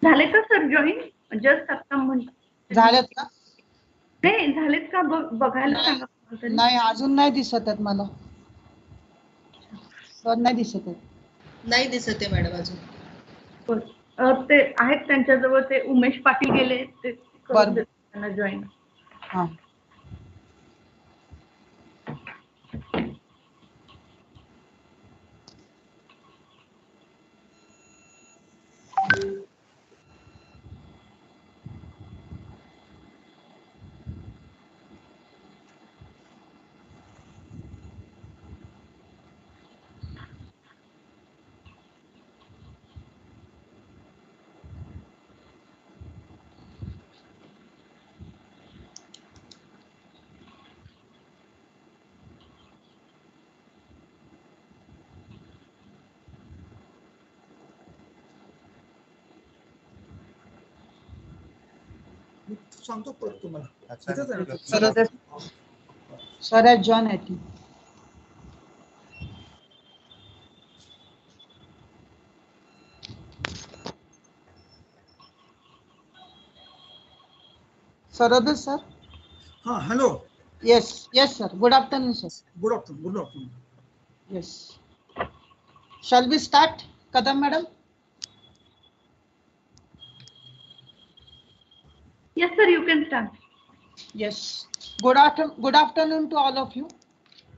झाले का sir join? Just आता झालेत का? नाही झालेत का बघायला सांगा. नाही अजून नाही दिसत आहेत मला. सर नाही दिसत आहेत. नाही दिसत आहे मॅडम अजून. ते आहेत त्यांच्याजवळ, ते उमेश पाटील गेले, ते करून देतात त्यांना जॉईन. हां. सांगतो परत तुम्हाला. सर जॉन आहे ती. Sarodha sir. Hello. Yes, yes sir. Good afternoon sir. Good afternoon. Good afternoon. Yes. Shall we start, Kadam madam? Yes sir, you can start. Yes. Good afternoon to all of you.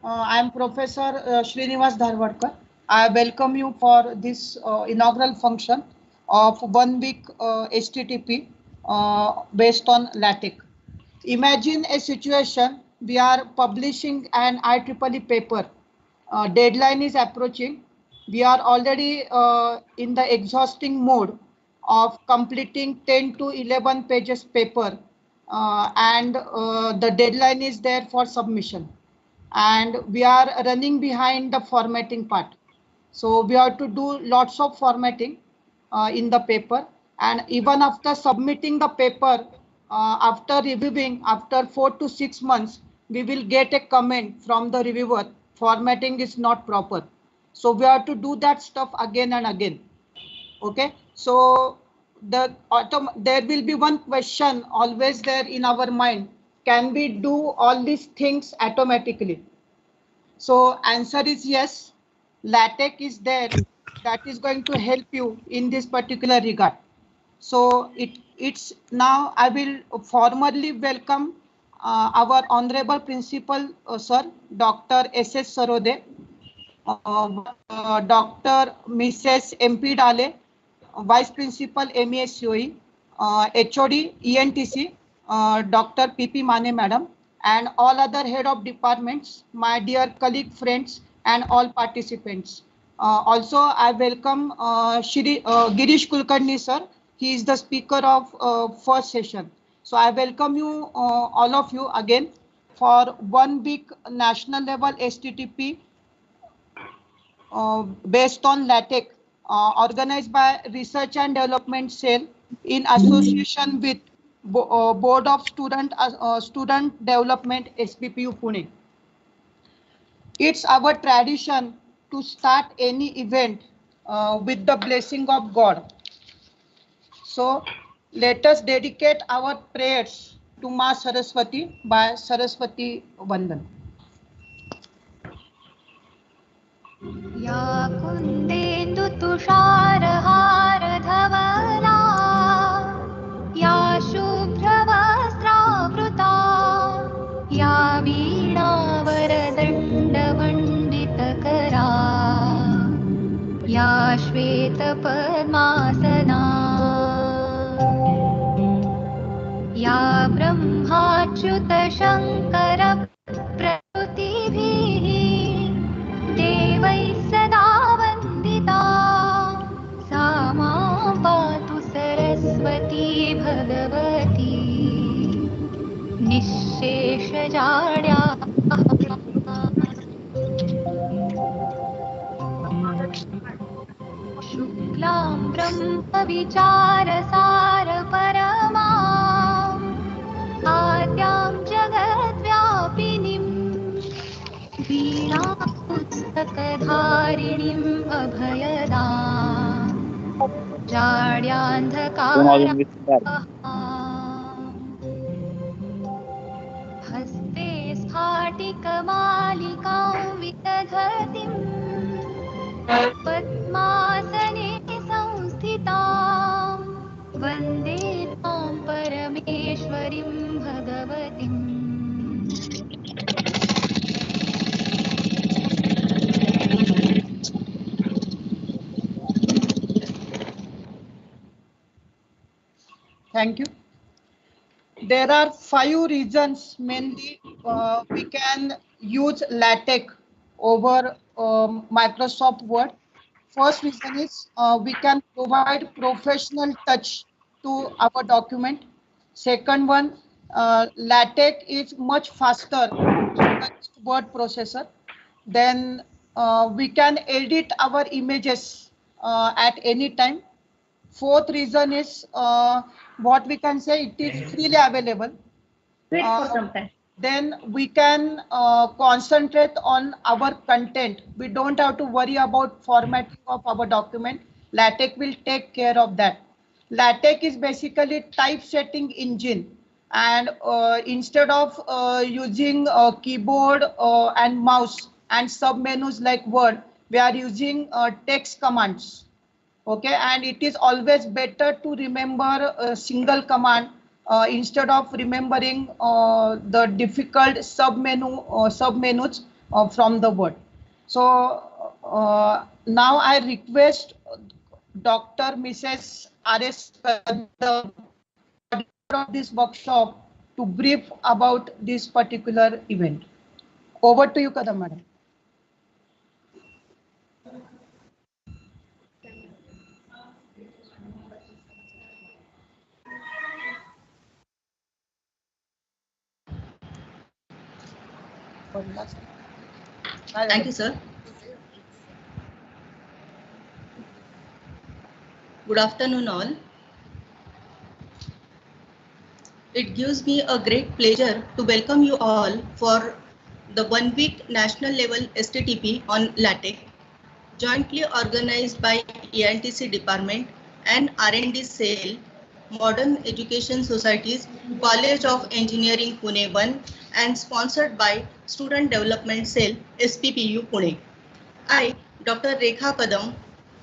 I am Professor Srinivas Dharwadkar. I welcome you for this inaugural function of 1 week STTP based on LaTex. Imagine a situation, we are publishing an IEEE paper. Deadline is approaching. We are already in the exhausting mode of completing 10 to 11 pages paper, and the deadline is there for submission. And we are running behind the formatting part. So we have to do lots of formatting in the paper, and even after submitting the paper, after reviewing, after 4 to 6 months, we will get a comment from the reviewer, formatting is not proper. So we have to do that stuff again and again. Okay, so there will be one question always there in our mind: can we do all these things automatically? So answer is yes. LaTex is there that is going to help you in this particular regard. So it's now I will formally welcome our honorable principal sir Dr. S.S. Sarode, Dr. Mrs. M.P. Dale, Vice Principal M.E.S, HOD E&TC Dr. P.P. Mane madam, and all other head of departments, my dear colleague, friends, and all participants. Also, I welcome Girish Kulkarni sir. He is the speaker of first session. So I welcome you all of you again for 1 week national level STTP based on LaTex, organized by Research and Development Cell in association with Board of Student Development SPPU Pune. It's our tradition to start any event with the blessing of God. So let us dedicate our prayers to Ma Saraswati by Saraswati Vandan. या कुन्देन्दु तुषारहार धवला या शुभ्रवस्त्रावृता या वीणावरदण्डमण्डितकरा या श्वेतपद्मासना या ब्रह्माच्युतशङ्कर प्रकृतिभिः देवैः सदा वन्दिता सा मां पातु सरस्वती भगवती निःशेषजाड्या शुक्लां ब्रह्मविचारसारपरमाम् आद्यां जगद्व्यापिनीं वीणां पुस्तकधारिणीम् अभयदाम् हस्ते स्फाटिकमालिकां विदधतीं पद्मासने संस्थितां वन्दे तां परमेश्वरीं भगवतीम् Thank you. There are 5 reasons mainly we can use LaTeX over Microsoft Word. First reason is we can provide professional touch to our document. Second one, LaTeX is much faster than word processor. Then we can edit our images at any time. Fourth reason is what we can say, it is freely available. Wait for some time. Then we can concentrate on our content. We don't have to worry about formatting of our document. LaTeX will take care of that. LaTeX is basically typesetting engine, and instead of using keyboard and mouse and submenus like Word, we are using text commands. Okay, and it is always better to remember a single command instead of remembering the difficult submenus from the word. So now I request Dr. Mrs. R.S. Kadam of this workshop to brief about this particular event. Over to you, Kadam madam. Thank you, sir. Good afternoon, all. It gives me a great pleasure to welcome you all for the 1-week national level STTP on LaTeX, jointly organized by E&TC department and R&D cell, Modern Education Societies, College of Engineering Pune-01, and sponsored by Student Development Cell, SPPU Pune. I, Dr. Rekha Kadam,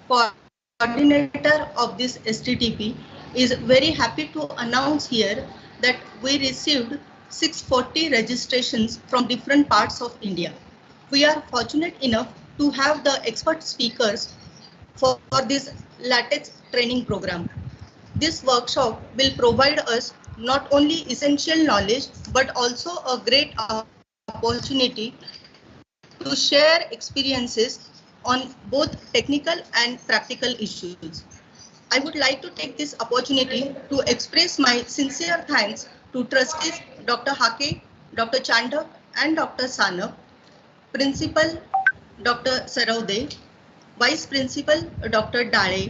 coordinator of this STTP, is very happy to announce here that we received 640 registrations from different parts of India. We are fortunate enough to have the expert speakers for this LaTeX training program. This workshop will provide us not only essential knowledge, but also a great opportunity to share experiences on both technical and practical issues. I would like to take this opportunity to express my sincere thanks to trustees Dr. Hake, Dr. Chandak, and Dr. Sanap, Principal Dr. Saravde, Vice Principal Dr. Dale,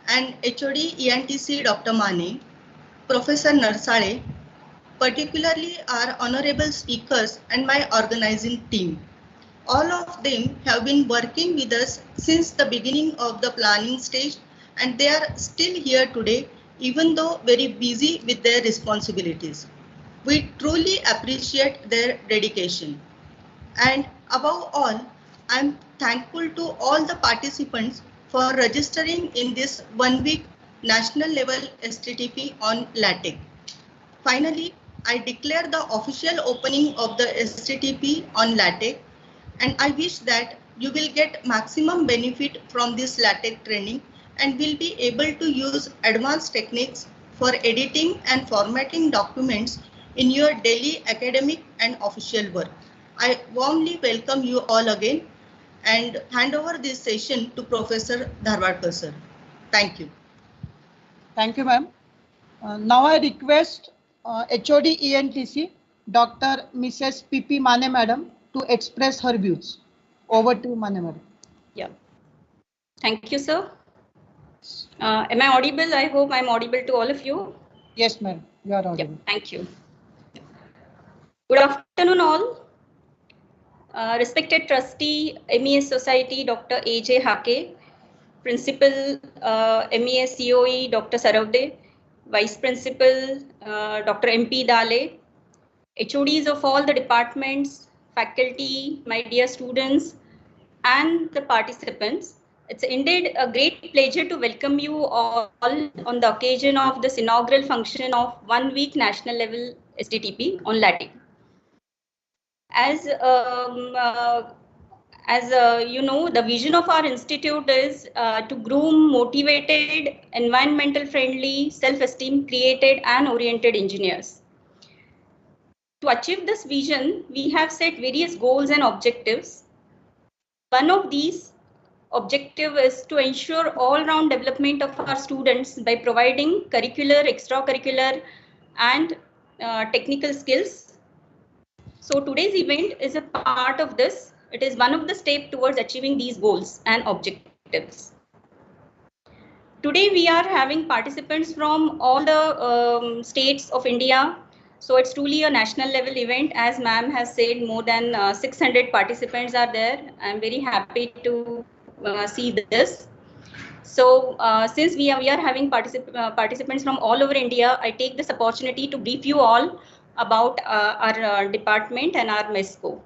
and HOD E&TC Dr. Mane, Professor Narsale, particularly our honorable speakers and my organizing team. All of them have been working with us since the beginning of the planning stage, and they are still here today, even though very busy with their responsibilities. We truly appreciate their dedication. And above all, I'm thankful to all the participants for registering in this 1 week national level STTP on LaTex. Finally, I declare the official opening of the STTP on LaTex, and I wish that you will get maximum benefit from this LaTex training and will be able to use advanced techniques for editing and formatting documents in your daily academic and official work. I warmly welcome you all again and hand over this session to Professor Dharwadkar sir. Thank you. Thank you, ma'am. Now I request HOD E&TC, Dr. Mrs. P.P. Mane, madam, to express her views. Over to you, Mane, madam. Yeah. Thank you, sir. Am I audible? I hope I'm audible to all of you. Yes, ma'am. You are audible. Yeah, thank you. Good afternoon, all. Respected trustee, M.E.S Society, Dr. A.J. Hake, Principal, M.E.S COE, Dr. Saravde, Vice Principal, Dr. M.P. Dale, HODs of all the departments, faculty, my dear students, and the participants. It's indeed a great pleasure to welcome you all on the occasion of this inaugural function of 1 week national level STTP on LaTex. As you know, the vision of our institute is to groom motivated, environmental friendly, self-esteem created and oriented engineers. To achieve this vision, we have set various goals and objectives. One of these objective is to ensure all-round development of our students by providing curricular, extracurricular, and technical skills. So today's event is a part of this. It is one of the steps towards achieving these goals and objectives. Today we are having participants from all the states of India. So it's truly a national level event. As ma'am has said, more than 600 participants are there. I'm very happy to see this. So since we are having participants from all over India, I take this opportunity to brief you all about our department and our MESCO.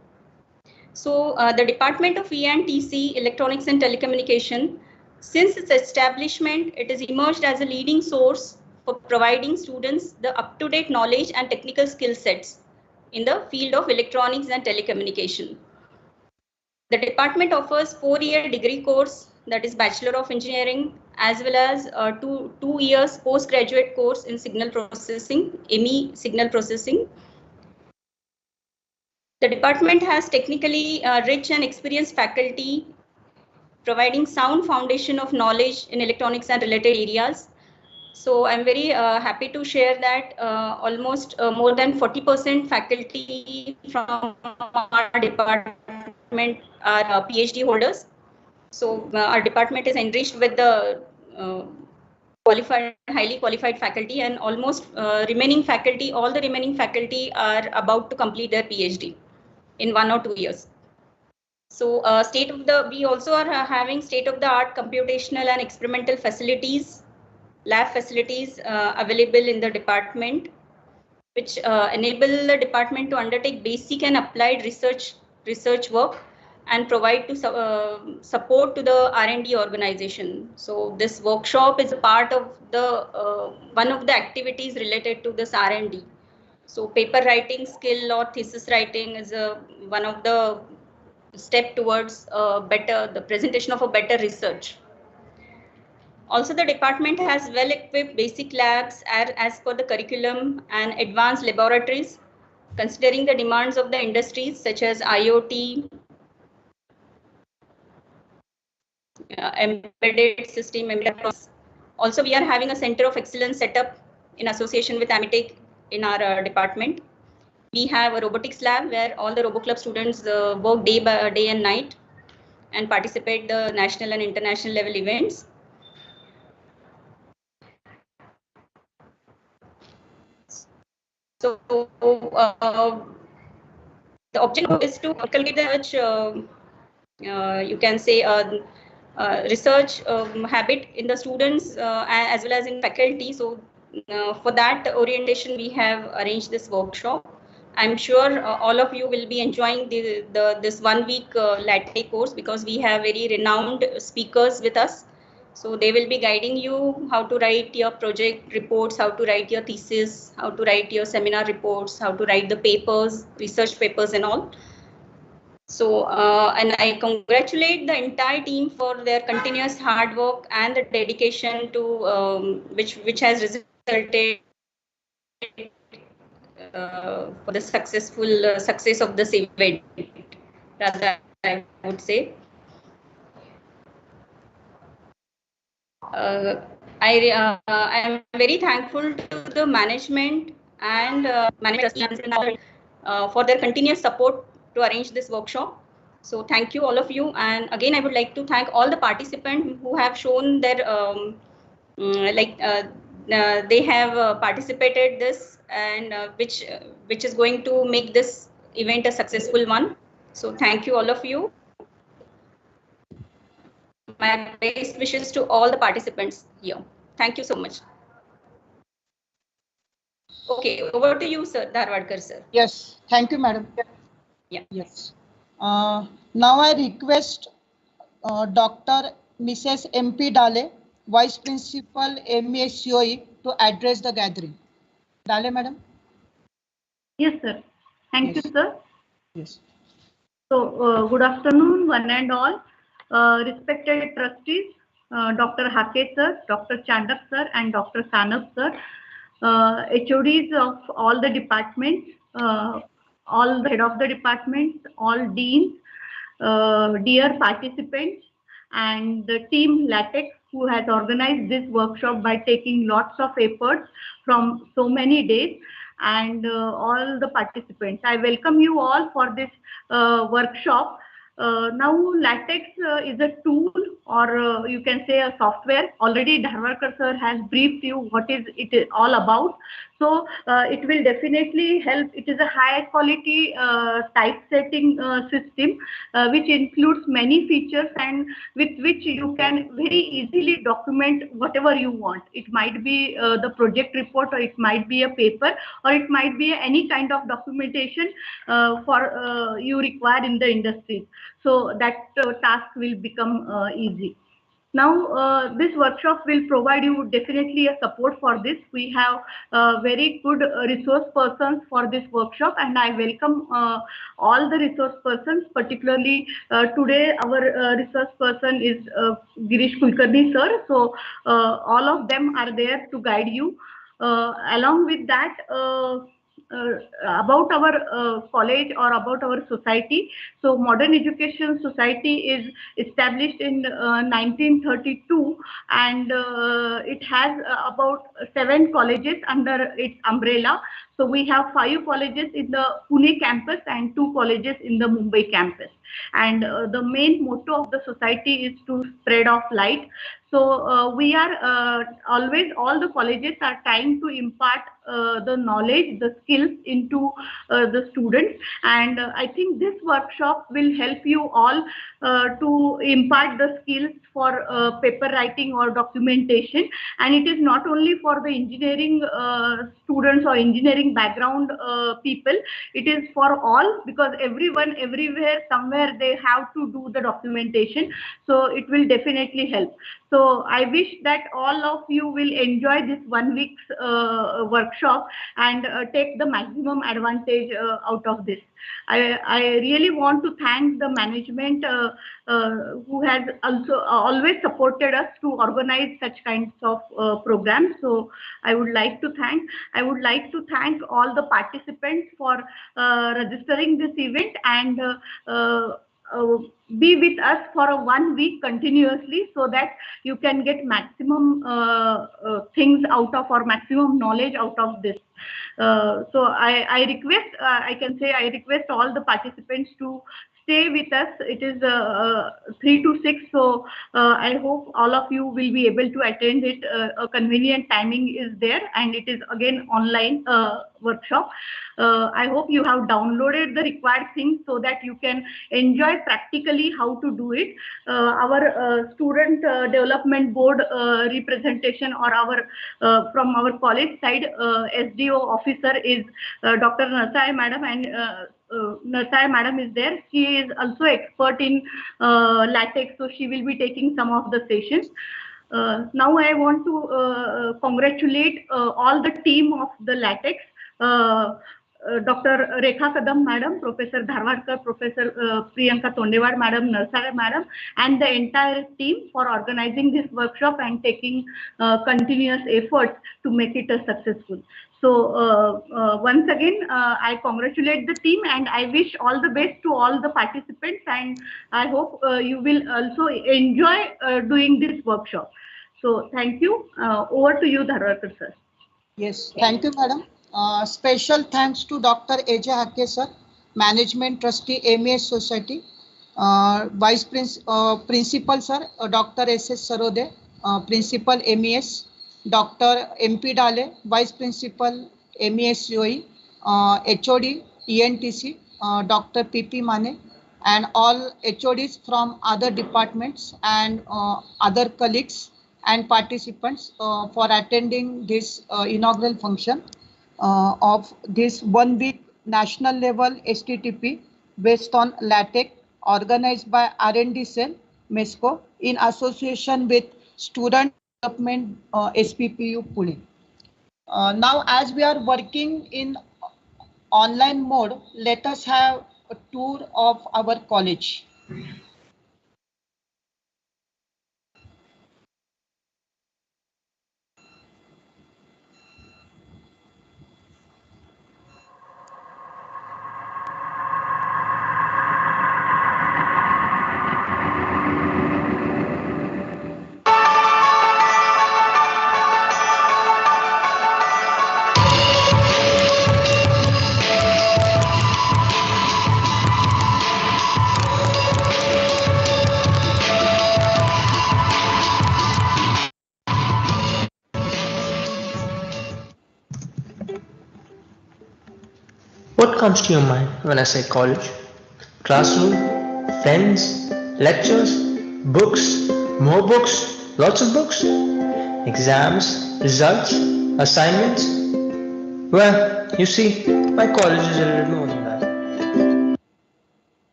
So the Department of E&TC, Electronics and Telecommunication, since its establishment, it has emerged as a leading source for providing students the up-to-date knowledge and technical skill sets in the field of electronics and telecommunication. The department offers 4-year degree course, that is Bachelor of Engineering, as well as two years postgraduate course in signal processing, M.E. signal processing. The department has technically rich and experienced faculty, providing sound foundation of knowledge in electronics and related areas. So I'm very happy to share that almost more than 40% faculty from our department are PhD holders. So our department is enriched with the highly qualified faculty, and almost all the remaining faculty are about to complete their PhD in 1 or 2 years. So we also are having state-of-the-art computational and experimental facilities, lab facilities available in the department, which enable the department to undertake basic and applied research work and provide to support to the R&D organization. So this workshop is a part of the one of the activities related to this R&D. So paper writing skill or thesis writing is one of the step towards the presentation of a better research. Also, the department has well-equipped basic labs as per the curriculum and advanced laboratories, considering the demands of the industries such as IoT, embedded system. Also, we are having a center of excellence set up in association with M.E.S in our department. We have a robotics lab where all the RoboClub students work day and night and participate the national and international level events. So the objective is to inculcate the you can say research habit in the students as well as in faculty. So for that orientation, we have arranged this workshop. I'm sure all of you will be enjoying this 1 week LaTex course because we have very renowned speakers with us. So they will be guiding you how to write your project reports, how to write your thesis, how to write your seminar reports, how to write the papers, research papers and all. So, and I congratulate the entire team for their continuous hard work and the dedication to which has resulted for the successful success of this event. Rather, I would say. I am very thankful to the management and for their continuous support to arrange this workshop. So thank you all of you. And again, I would like to thank all the participants who have shown their they have participated this and which is going to make this event a successful one. So thank you all of you. My best wishes to all the participants here. Thank you so much. Okay, over to you, sir, Dharwadkar, sir. Yes, thank you, madam. Yeah. Yes. Now I request Dr. Mrs. M.P. Dale, Vice Principal M.E.S COE, to address the gathering. Dale, madam. Yes, sir. Thank you, Yes. sir. Yes. So, good afternoon, one and all. Respected trustees, Dr. Hake sir, Dr. Chandak sir, and Dr. Sanab sir, HODs of all the departments, all the head of the departments, all deans, dear participants, and the team LaTex who has organized this workshop by taking lots of efforts from so many days, and all the participants. I welcome you all for this workshop. Now LaTex is a tool, or you can say a software. Already Dharwadkar sir has briefed you what is it is all about. So it will definitely help. It is a high quality typesetting system which includes many features and with which you can very easily document whatever you want. It might be the project report, or it might be a paper, or it might be any kind of documentation for you require in the industry. So that task will become easy. Now, this workshop will provide you definitely a support for this. We have very good resource persons for this workshop, and I welcome all the resource persons. Particularly today, our resource person is Girish Kulkarni sir. So all of them are there to guide you. Along with that, about our college or about our society. So Modern Education Society is established in 1932, and it has about 7 colleges under its umbrella. So we have 5 colleges in the Pune campus and 2 colleges in the Mumbai campus. And the main motto of the society is to spread of light. So we are always, all the colleges are trying to impart the knowledge, the skills into the students. And I think this workshop will help you all to impart the skills for paper writing or documentation. And it is not only for the engineering students or engineering background people, it is for all, because everyone, everywhere, somewhere they have to do the documentation. So it will definitely help. So I wish that all of you will enjoy this 1 week's workshop and take the maximum advantage out of this. I really want to thank the management who has also always supported us to organize such kinds of programs. So I would like to thank all the participants for registering this event and be with us for a 1 week continuously, so that you can get maximum things out of, or maximum knowledge out of this. So I request, I can say I request all the participants to stay with us. It is 3 to 6, so I hope all of you will be able to attend it. A convenient timing is there, and it is again online workshop. I hope you have downloaded the required things so that you can enjoy practically how to do it. Our student development board representation, or our from our college side, SDO officer is Dr. Nasai madam, and Nasai madam is there. She is also expert in LaTex, so she will be taking some of the sessions. Now I want to congratulate all the team of the LaTex. Dr. Rekha Kadam madam, Professor Dharwadkar, Professor Priyanka Tondewad madam, Narsare madam, and the entire team for organizing this workshop and taking continuous efforts to make it a successful. So once again, I congratulate the team, and I wish all the best to all the participants, and I hope you will also enjoy doing this workshop. So thank you. Over to you, Dharwadkar sir. Yes, thank you, madam. Special thanks to Dr. A.J. Hakke sir, Management Trustee, M.E.S Society, Principal sir, Dr. S.S. Sarode, Principal M.E.S, Dr. M.P. Dale, Vice Principal M.E.S UAE, HOD E&TC, Dr. P.P. Mane, and all HODs from other departments, and other colleagues and participants for attending this inaugural function of this 1 week national level STTP based on LaTex, organized by R&D Cell, MESCO, in association with Student Development SPPU Pune. Now, as we are working in online mode, let us have a tour of our college. What comes to your mind when I say college? Classroom, friends, lectures, books, more books, lots of books, exams, results, assignments. Well, you see, my college is a little more than that.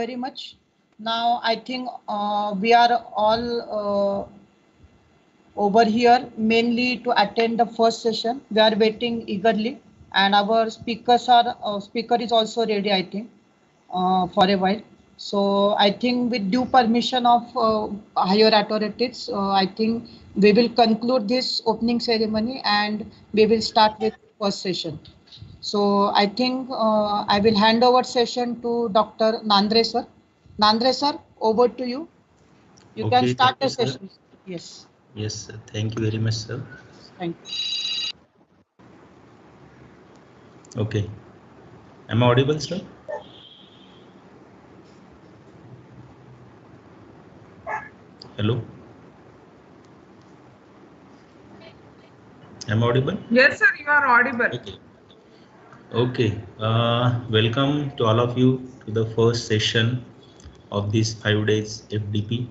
very much. Now I think we are all over here mainly to attend the first session. We are waiting eagerly, and our speaker is also ready, I think, for a while. So I think with due permission of higher authorities, I think we will conclude this opening ceremony and we will start with first session. So I think I will hand over session to Dr. Nandre sir. Nandre sir, over to you. You can Okay, start thank you, the sir. session. Yes. Yes, sir. Thank you very much, sir. Thank you. Okay. Am I audible, sir? Hello? Am I audible? Yes, sir, you are audible. Okay. Okay. Welcome to all of you to the first session of this 5 days FDP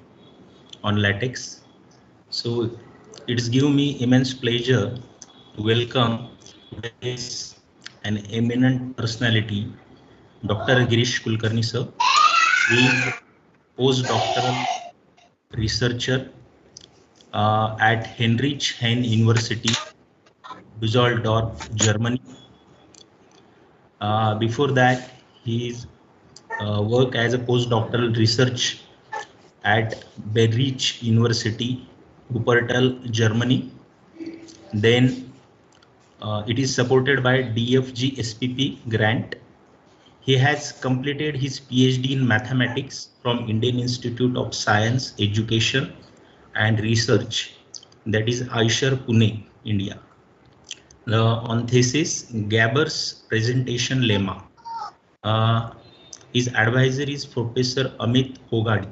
on LaTeX. So it's given me immense pleasure to welcome today's an eminent personality, Dr. Girish Kulkarni sir. He is postdoctoral researcher at Heinrich Heine University, Düsseldorf, Germany. Before that, he worked as a postdoctoral research at Berlitz University, Wuppertal, Germany. Then it is supported by DFG SPP grant. He has completed his PhD in mathematics from Indian Institute of Science, Education and Research, that is Aishar, Pune, India. On thesis, Gaber's presentation lemma. His advisor is Professor Amit Hogadi,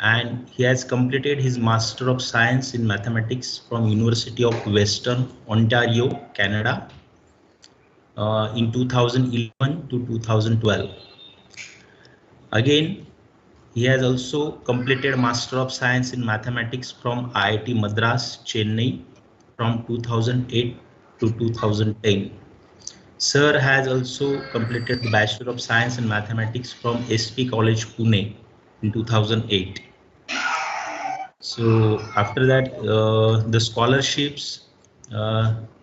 and he has completed his Master of Science in Mathematics from University of Western Ontario, Canada, in 2011 to 2012. Again, he has also completed Master of Science in Mathematics from IIT Madras, Chennai, from 2008 to 2010. Sir has also completed the Bachelor of Science in Mathematics from SP College, Pune in 2008. So after that, the scholarships,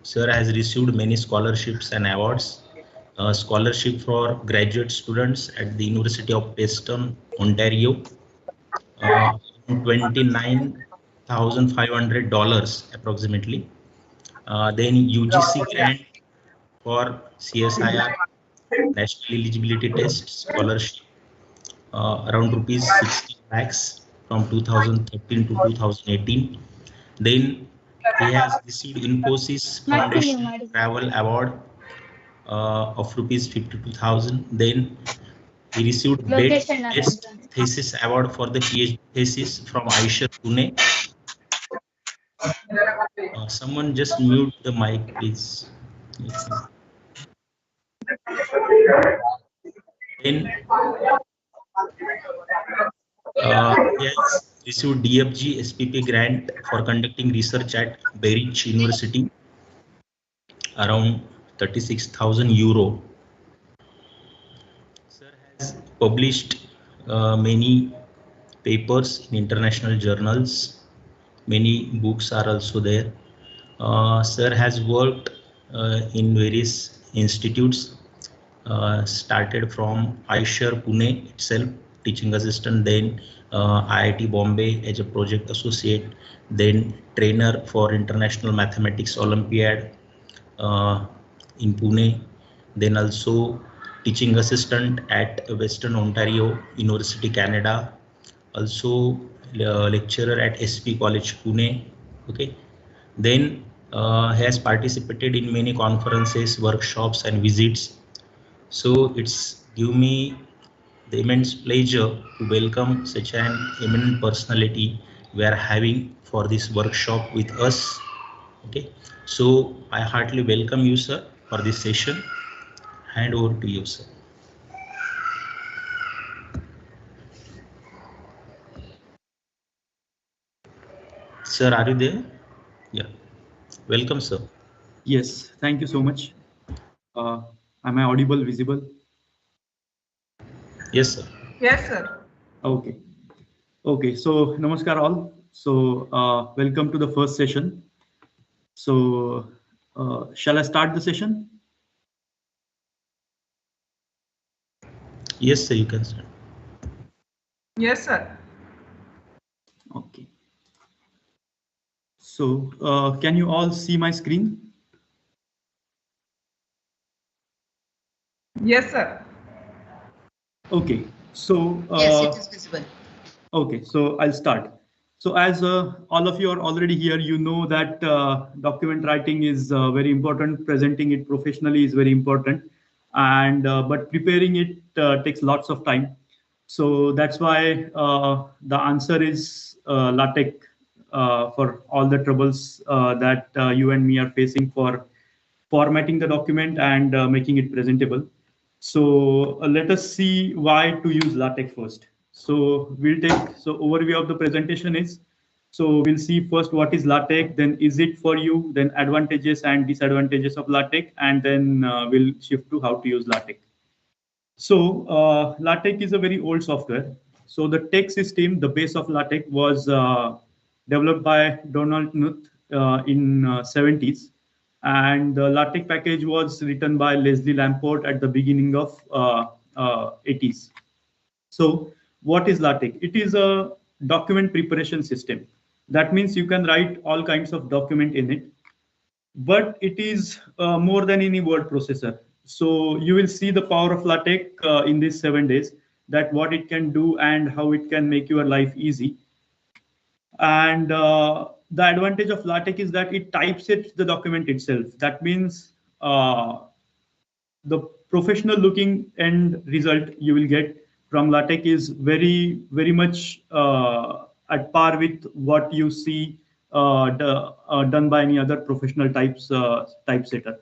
Sir has received many scholarships and awards. Scholarship for graduate students at the University of Western Ontario, $29,500 approximately. Then UGC grant for CSIR, National Eligibility Test scholarship, around rupees 60 lakhs from 2013 to 2018. Then he has received Infosys Foundation Travel Award of rupees 52,000. Then he received Best Thesis Award for the PhD thesis from Aishar, Pune. Someone just mute the mic, please. Then he has received DFG SPP grant for conducting research at Berlitz University, around 36,000 euro. Sir has published many papers in international journals. Many books are also there. Sir has worked in various institutes, started from Aishar, Pune itself, teaching assistant, then IIT Bombay as a project associate, then trainer for International Mathematics Olympiad in Pune, then also teaching assistant at Western Ontario University, Canada, also lecturer at SP College, Pune. Okay, then he has participated in many conferences, workshops and visits. So it's give me the immense pleasure to welcome such an eminent personality we are having for this workshop with us. Okay, so I heartily welcome you, sir, for this session. Hand over to you, sir. Sir, are you there? Yeah. Welcome, sir. Yes, thank you so much. Am I audible, visible? Yes, sir. Yes, sir. Okay. Okay. So, namaskar all. So, welcome to the first session. So, shall I start the session? Yes, sir, you can start. Yes, sir. Okay. So, can you all see my screen? Yes, sir. Okay. So, Yes, it is visible. okay, so I'll start. So as all of you are already here, you know that document writing is very important. Presenting it professionally is very important, and but preparing it takes lots of time. So that's why the answer is LaTeX for all the troubles that you and me are facing for formatting the document and making it presentable. So let us see why to use LaTeX first. So we'll take, so overview of the presentation is, so we'll see first what is LaTeX, then is it for you, then advantages and disadvantages of LaTeX, and then we'll shift to how to use LaTeX. So LaTeX is a very old software. So the text system, the base of LaTeX was developed by Donald Knuth in 70s. And the LaTeX package was written by Leslie Lamport at the beginning of 80s. So what is LaTeX? It is a document preparation system. That means you can write all kinds of document in it, but it is more than any word processor. So you will see the power of LaTeX in these 7 days, that what it can do and how it can make your life easy. And the advantage of LaTeX is that it typesets the document itself. That means the professional looking end result you will get from LaTeX is very, very much at par with what you see done by any other professional typesetter.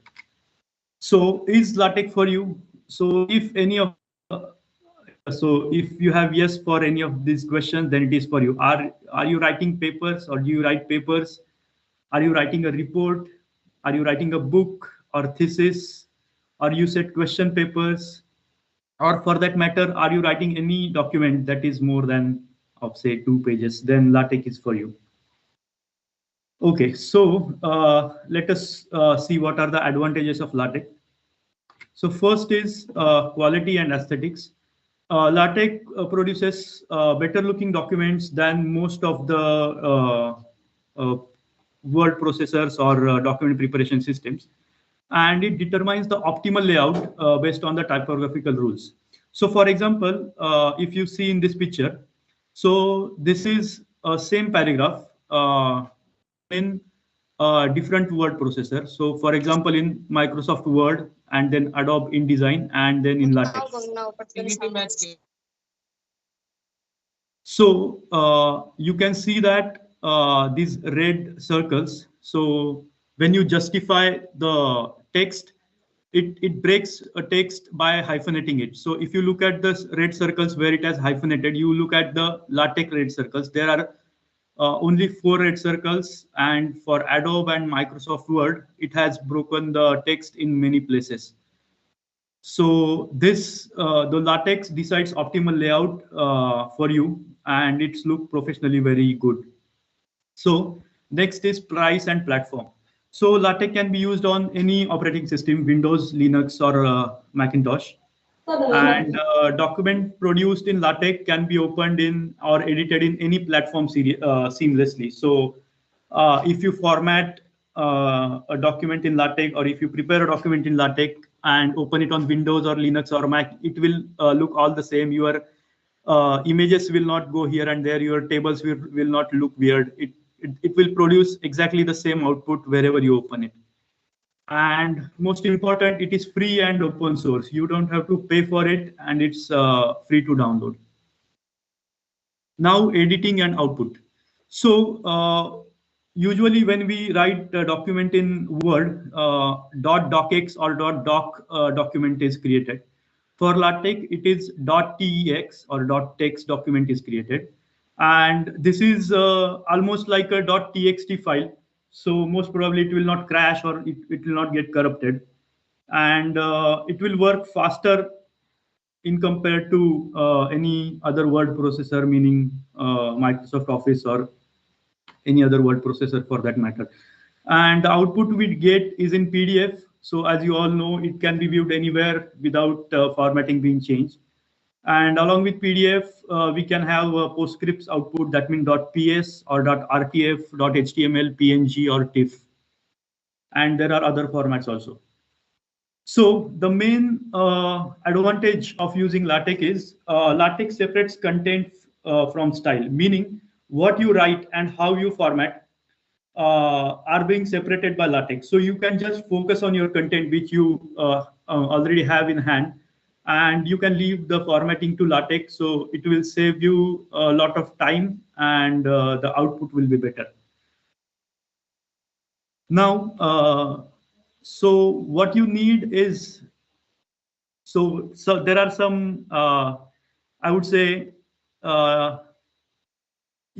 So is LaTeX for you? So if any of so if you have yes for any of these questions, then it is for you. Are you writing papers, or do you write papers? Are you writing a report? Are you writing a book or thesis? Or you set question papers? Or for that matter, are you writing any document that is more than of say 2 pages? Then LaTeX is for you. Okay, so let us see what are the advantages of LaTeX. So first is quality and aesthetics. LaTeX produces better looking documents than most of the uh, word processors or document preparation systems. And it determines the optimal layout based on the typographical rules. So for example, if you see in this picture, so this is a same paragraph in different word processor. So for example, in Microsoft Word, and then Adobe InDesign, and then in LaTeX. So you can see that these red circles. So when you justify the text, it breaks a text by hyphenating it. So if you look at the red circles where it has hyphenated, you look at the LaTeX red circles. There are only 4 red circles, and for Adobe and Microsoft Word, it has broken the text in many places. So this the LaTeX decides optimal layout for you, and it's look professionally very good. So next is price and platform. So LaTeX can be used on any operating system, Windows, Linux, or Macintosh. And document produced in LaTeX can be opened in or edited in any platform seamlessly. So if you format a document in LaTeX, or if you prepare a document in LaTeX and open it on Windows or Linux or Mac, it will look all the same. Your images will not go here and there. Your tables will not look weird. It will produce exactly the same output wherever you open it. And most important, it is free and open source. You don't have to pay for it, and it's free to download. Now editing and output. So usually when we write a document in Word, .docx or .doc document is created. For LaTeX, it is .tex or .text document is created. And this is almost like a .txt file. So most probably it will not crash, or it will not get corrupted. And it will work faster in compared to any other word processor, meaning Microsoft Office or any other word processor for that matter. And the output we get is in PDF. So as you all know, it can be viewed anywhere without formatting being changed. And along with PDF, we can have a PostScript output, that means .ps or .rtf, .html, PNG, or TIFF. And there are other formats also. So the main advantage of using LaTeX is LaTeX separates content from style, meaning what you write and how you format are being separated by LaTeX. So you can just focus on your content, which you already have in hand, and you can leave the formatting to LaTeX. So it will save you a lot of time, and the output will be better. Now, so what you need is, so there are some, I would say,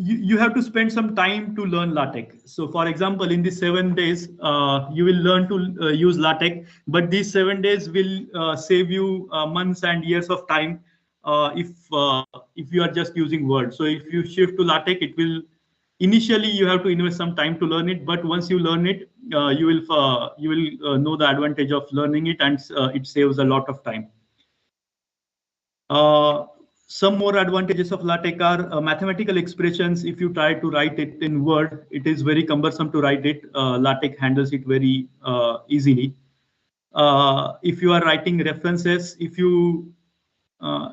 you have to spend some time to learn LaTeX. So for example, in these 7 days, you will learn to use LaTeX, but these 7 days will save you months and years of time if you are just using Word. So if you shift to LaTeX, it will, initially you have to invest some time to learn it, but once you learn it, you will know the advantage of learning it, and it saves a lot of time. Some more advantages of LaTeX are mathematical expressions. If you try to write it in Word, it is very cumbersome to write it. LaTeX handles it very easily. If you are writing references, if you,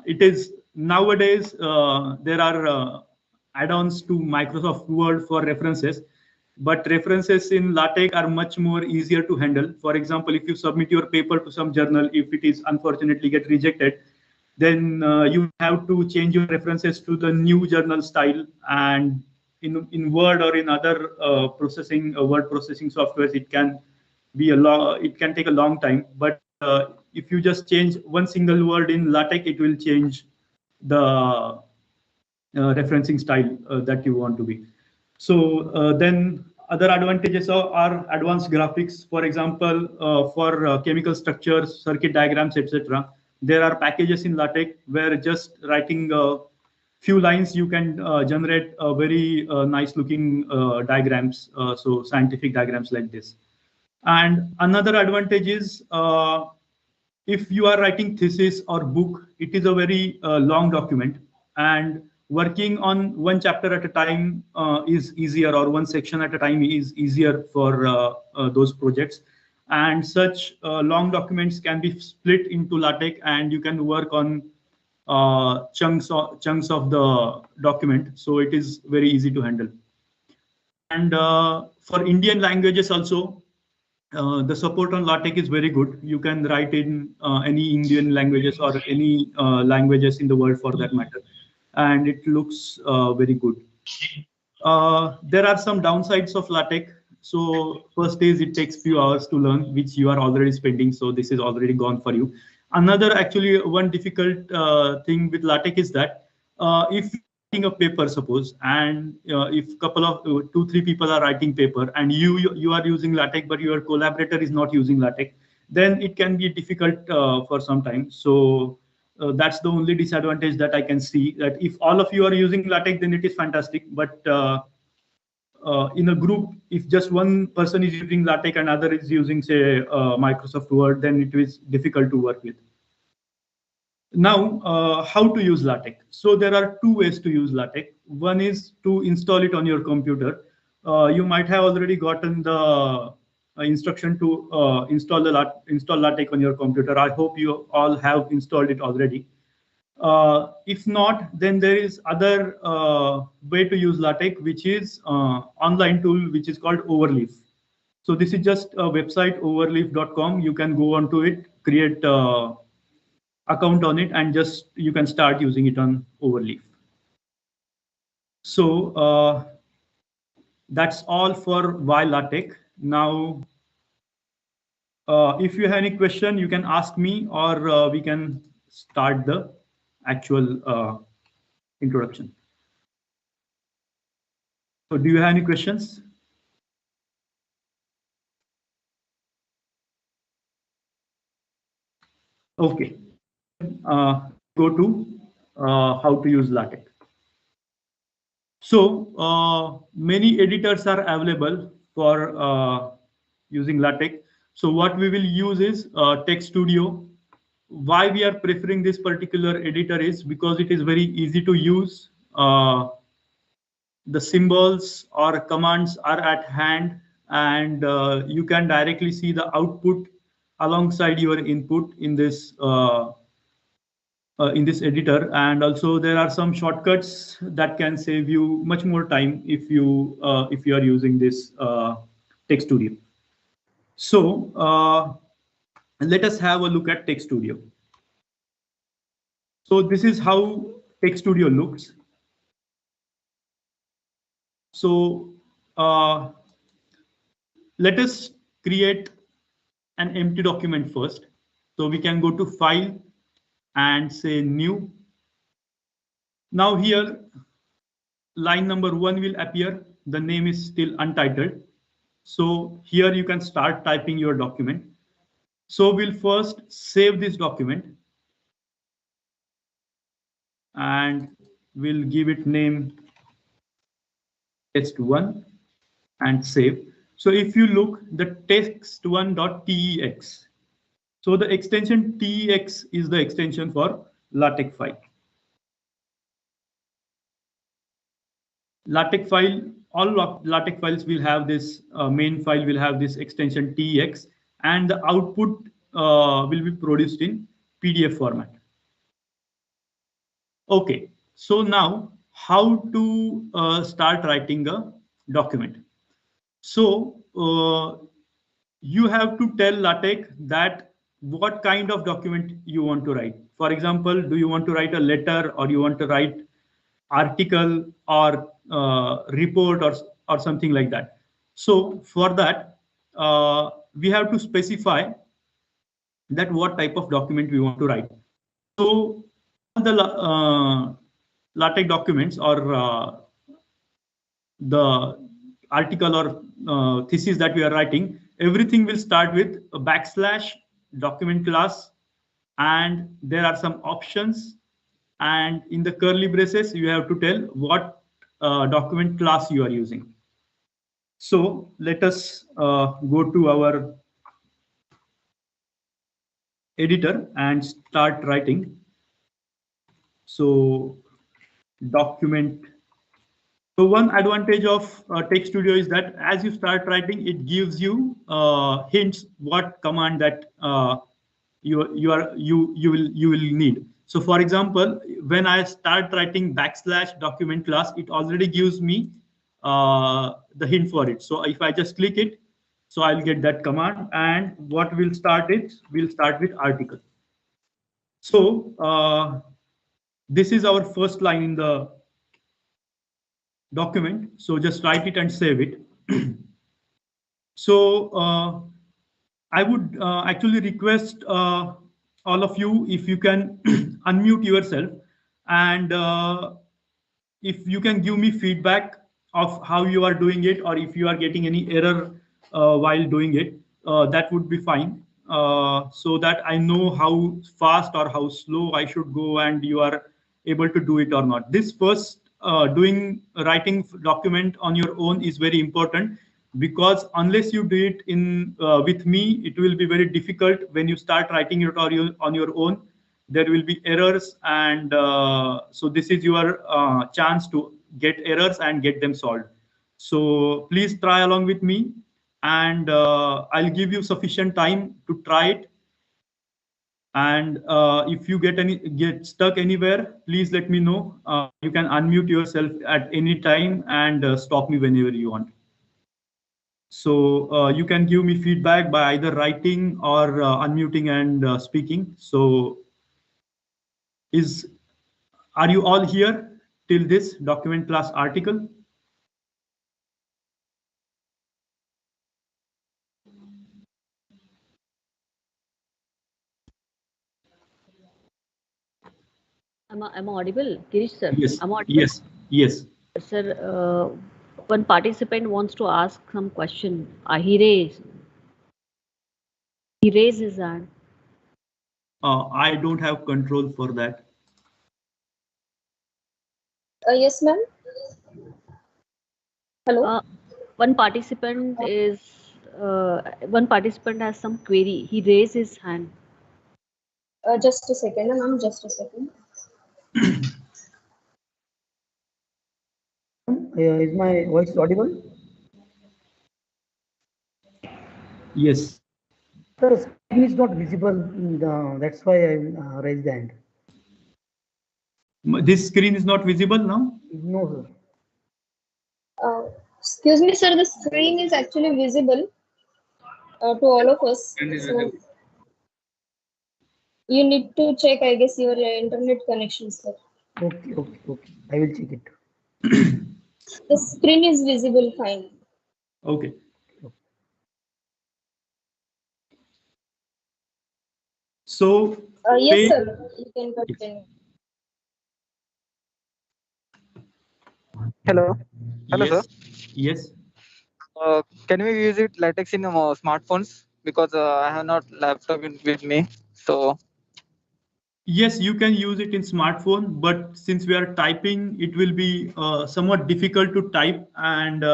it is nowadays there are add-ons to Microsoft Word for references, but references in LaTeX are much more easier to handle. For example, if you submit your paper to some journal, if it is unfortunately get rejected, then you have to change your references to the new journal style. And in Word or in other word processing softwares, it can be it can take a long time. But if you just change one single word in LaTeX, it will change the referencing style that you want to be. So then other advantages are advanced graphics. For example, for chemical structures, circuit diagrams, etc. There are packages in LaTeX where just writing a few lines, you can generate a very nice looking diagrams, so scientific diagrams like this. And another advantage is if you are writing thesis or book, it is a very long document, and working on one chapter at a time is easier, or one section at a time is easier for those projects. And such long documents can be split into LaTeX, and you can work on chunks of the document. So it is very easy to handle. And for Indian languages also, the support on LaTeX is very good. You can write in any Indian languages or any languages in the world for that matter, and it looks very good. There are some downsides of LaTeX. So first is it takes few hours to learn, which you are already spending. So this is already gone for you. Another, actually, one difficult thing with LaTeX is that if a paper, suppose, and if couple of 2-3 people are writing paper, and you are using LaTeX, but your collaborator is not using LaTeX, then it can be difficult for some time. So that's the only disadvantage that I can see. That if all of you are using LaTeX, then it is fantastic. But in a group, if just one person is using LaTeX and other is using, say, Microsoft Word, then it is difficult to work with. Now, how to use LaTeX? So there are 2 ways to use LaTeX. One is to install it on your computer. You might have already gotten the instruction to install LaTeX on your computer. I hope you all have installed it already. If not, then there is other way to use LaTeX, which is online tool, which is called Overleaf. So this is just a website, overleaf.com. You can go onto it, create account on it, and just you can start using it on Overleaf. So that's all for why LaTeX. Now, if you have any question, you can ask me, or we can start the actual introduction. So do you have any questions? Okay. go to how to use LaTeX. So many editors are available for using LaTeX. So what we will use is Text Studio. Why we are preferring this particular editor is because it is very easy to use. The symbols or commands are at hand, and you can directly see the output alongside your input in this editor. And also there are some shortcuts that can save you much more time if you are using this Text Studio. So let us have a look at Text Studio. So this is how Text Studio looks. So let us create an empty document first. So we can go to File and say New. Now here, line number 1 will appear. The name is still untitled. So here you can start typing your document. So we'll first save this document and we'll give it name test1 and save. So if you look, the text1.tex. So the extension tex is the extension for LaTeX file. LaTeX file, all LaTeX files will have this main file will have this extension tex, and the output will be produced in PDF format. Okay, so now how to start writing a document. So you have to tell LaTeX that what kind of document you want to write. For example, do you want to write a letter, or you want to write article, or report, or something like that. So for that, we have to specify that what type of document we want to write. So all the LaTeX documents, or the article or thesis that we are writing, everything will start with a / document class, and there are some options, and in the curly braces you have to tell what document class you are using. So let us go to our editor and start writing. So document. So one advantage of Text Studio is that as you start writing, it gives you hints what command that you will need. So for example, when I start writing / document class, it already gives me the hint for it. So if I just click it, so I'll get that command, and what will start it? We'll start with article. So this is our first line in the document. So just write it and save it. So I would actually request all of you, if you can unmute yourself, and if you can give me feedback of how you are doing it, or if you are getting any error while doing it, that would be fine, so that I know how fast or how slow I should go and you are able to do it or not. This first writing document on your own is very important, because unless you do it with me, it will be very difficult when you start writing it on your own. There will be errors, and so this is your chance to get errors and get them solved. So please try along with me, and I'll give you sufficient time to try it. And if you get stuck anywhere, please let me know. You can unmute yourself at any time and stop me whenever you want. So you can give me feedback by either writing or unmuting and speaking. So are you all here till this document class article? Am I audible, Girish sir? Yes. Am I audible? Yes. Yes. Sir, one participant wants to ask some question. He raised his hand. I don't have control for that. Yes, ma'am. Hello. One participant has some query. He raised his hand. Just a second, ma'am. Just a second. Is my voice audible? Yes. Sir, screen is not visible. That's why I raised the hand. This screen is not visible now? No, sir. Excuse me, sir. The screen is actually visible to all of us. So you need to check, I guess, your internet connection, sir. Okay. I will check it. The screen is visible fine. Okay. So yes, sir. You can continue. Hello. Hello, yes. sir. Yes. Can we use it LaTeX in smartphones? Because I have not laptop with me. So. Yes, you can use it in smartphone, but since we are typing, it will be somewhat difficult to type. And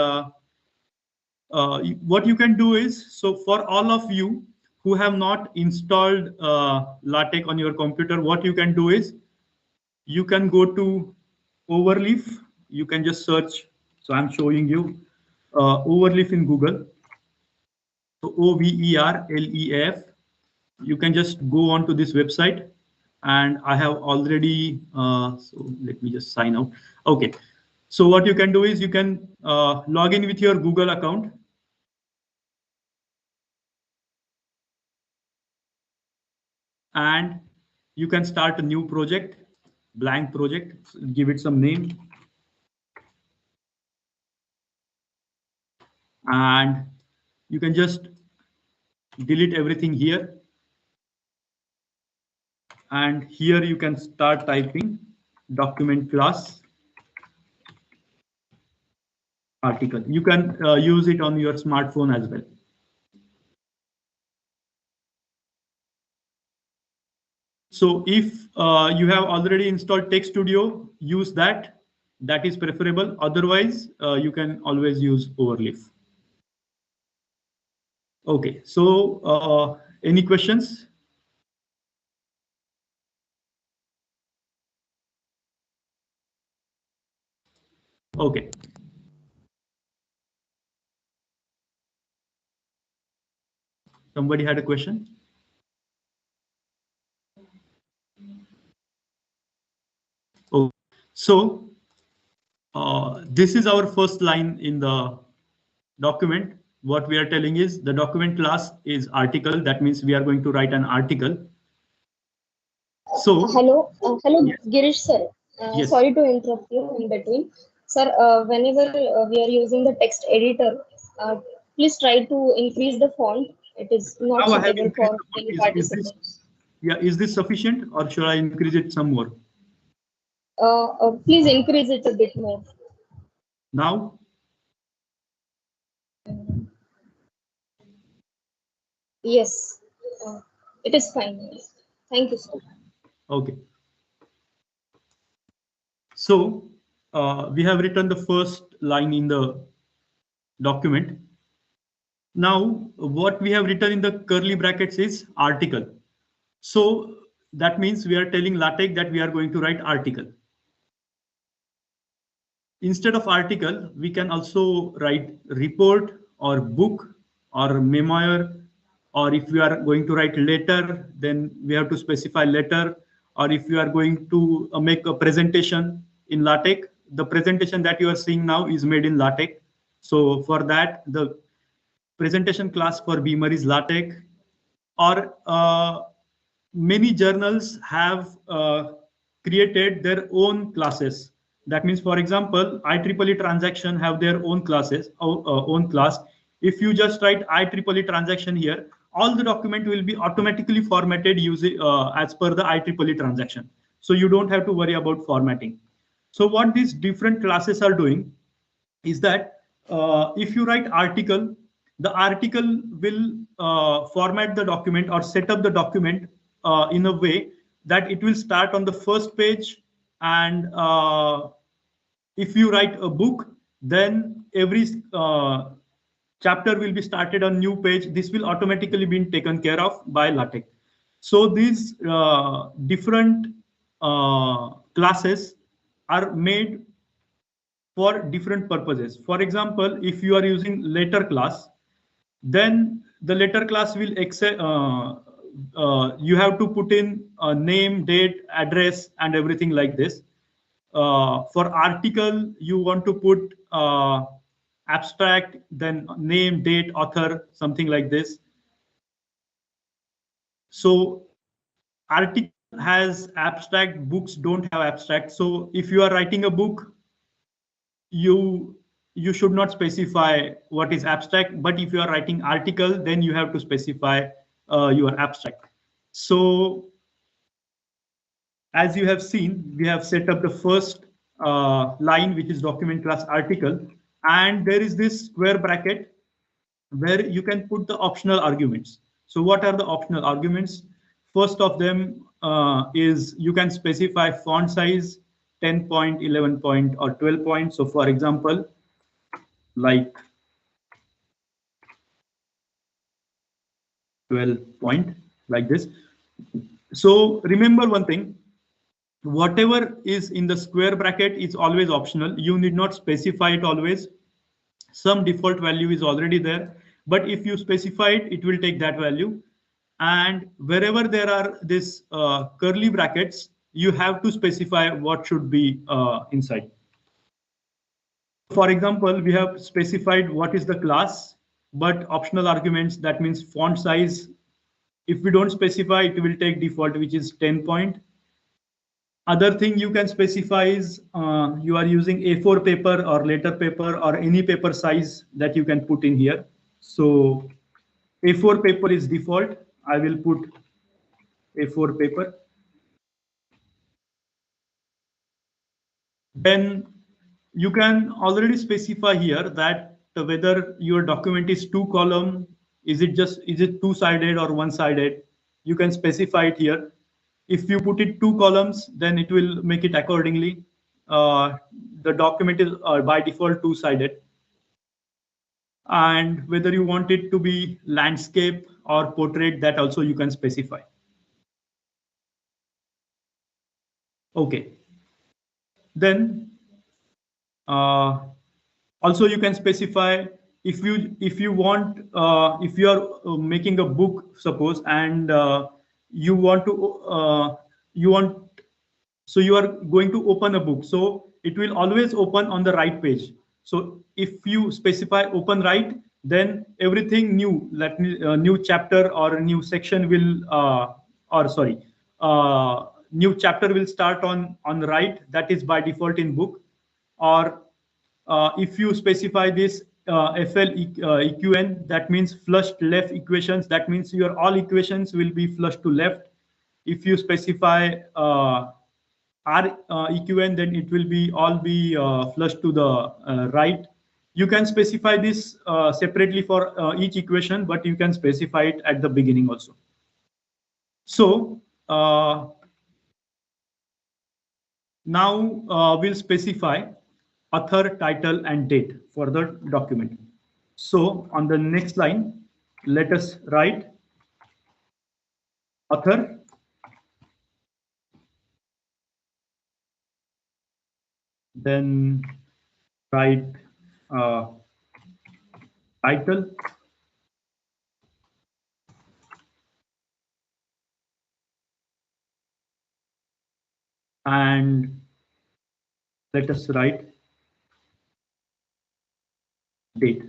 what you can do is, so for all of you who have not installed LaTeX on your computer, what you can do is, you can go to Overleaf. You can just search. So I'm showing you Overleaf in Google. So OVERLEAF. You can just go on to this website, and I have already, so let me just sign out. Okay. So what you can do is you can log in with your Google account. And you can start a new project, blank project, give it some name. And you can just delete everything here. And here you can start typing document class article. You can use it on your smartphone as well. So if you have already installed Text Studio, use that. That is preferable. Otherwise, you can always use Overleaf. Okay, so any questions? Okay. Somebody had a question? Oh, so this is our first line in the document. What we are telling is the document class is article. That means we are going to write an article. So hello, yes. Girish sir. Yes. Sorry to interrupt you in between, sir. Whenever we are using the text editor, please try to increase the font. It is not suitable for many participants. Is this sufficient, or should I increase it some more? Please increase it a bit more. Now? Yes, it is fine. Thank you, sir. Okay. So we have written the first line in the document. Now, what we have written in the curly brackets is article. So that means we are telling LaTeX that we are going to write article. Instead of article, we can also write report or book or memoir, or if we are going to write letter, then we have to specify letter. Or if you are going to make a presentation in LaTeX, the presentation that you are seeing now is made in LaTeX. So for that, the presentation class for Beamer is LaTeX. Or many journals have created their own classes. That means, for example, IEEE transaction have their own classes, own class. If you just write IEEE transaction here, all the document will be automatically formatted using as per the IEEE transaction. So you don't have to worry about formatting. So what these different classes are doing is that if you write article, the article will format the document or set up the document in a way that it will start on the first page and if you write a book, then every chapter will be started on new page. This will automatically be taken care of by LaTeX. So these different classes are made for different purposes. For example, if you are using letter class, then the letter class will accept, you have to put in name, date, address, and everything like this. For article, you want to put abstract, then name, date, author, something like this. So article has abstract, books don't have abstract. So if you are writing a book, you should not specify what is abstract, but if you are writing article, then you have to specify your abstract. So as you have seen, we have set up the first line, which is document class article, and there is this square bracket where you can put the optional arguments. So what are the optional arguments? First of them is you can specify font size 10 point, 11 point, or 12 point. So for example, like 12 point, like this. So remember one thing, whatever is in the square bracket is always optional. You need not specify it always. Some default value is already there, but if you specify it, it will take that value. And wherever there are this curly brackets, you have to specify what should be inside. For example, we have specified what is the class, but optional arguments, that means font size. If we don't specify, it will take default, which is 10 point. Other thing you can specify is you are using A4 paper or letter paper or any paper size that you can put in here. So A4 paper is default. I will put A4 paper. Then you can already specify here that whether your document is 2-column, is it two-sided or one-sided? You can specify it here. If you put it 2 columns, then it will make it accordingly. The document is by default 2-sided. And whether you want it to be landscape or portrait, that also you can specify. Okay. Then also you can specify if you want, if you are making a book, suppose, and you want to so you are going to open a book, so it will always open on the right page. So if you specify open right, then everything new, that new chapter or new section will new chapter will start on the right. That is by default in book. Or if you specify this eqn, that means flushed left equations, that means your all equations will be flushed to left. If you specify eqn, then it will be all be flushed to the right. You can specify this separately for each equation, but you can specify it at the beginning also. So now we'll specify author, title, and date for the document. So on the next line, let us write author, then write title, and let us write date.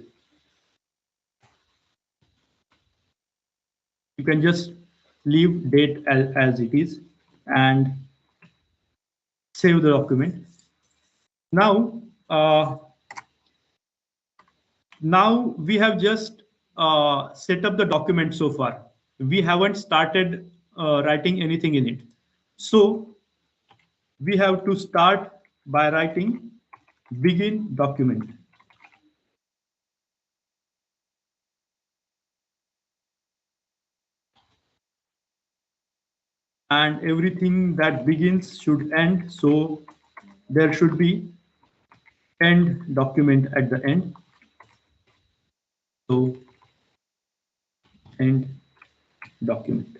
You can just leave date as it is and save the document. Now, now we have just set up the document so far. We haven't started writing anything in it. So we have to start by writing begin document. And everything that begins should end. So there should be end document at the end. So end document.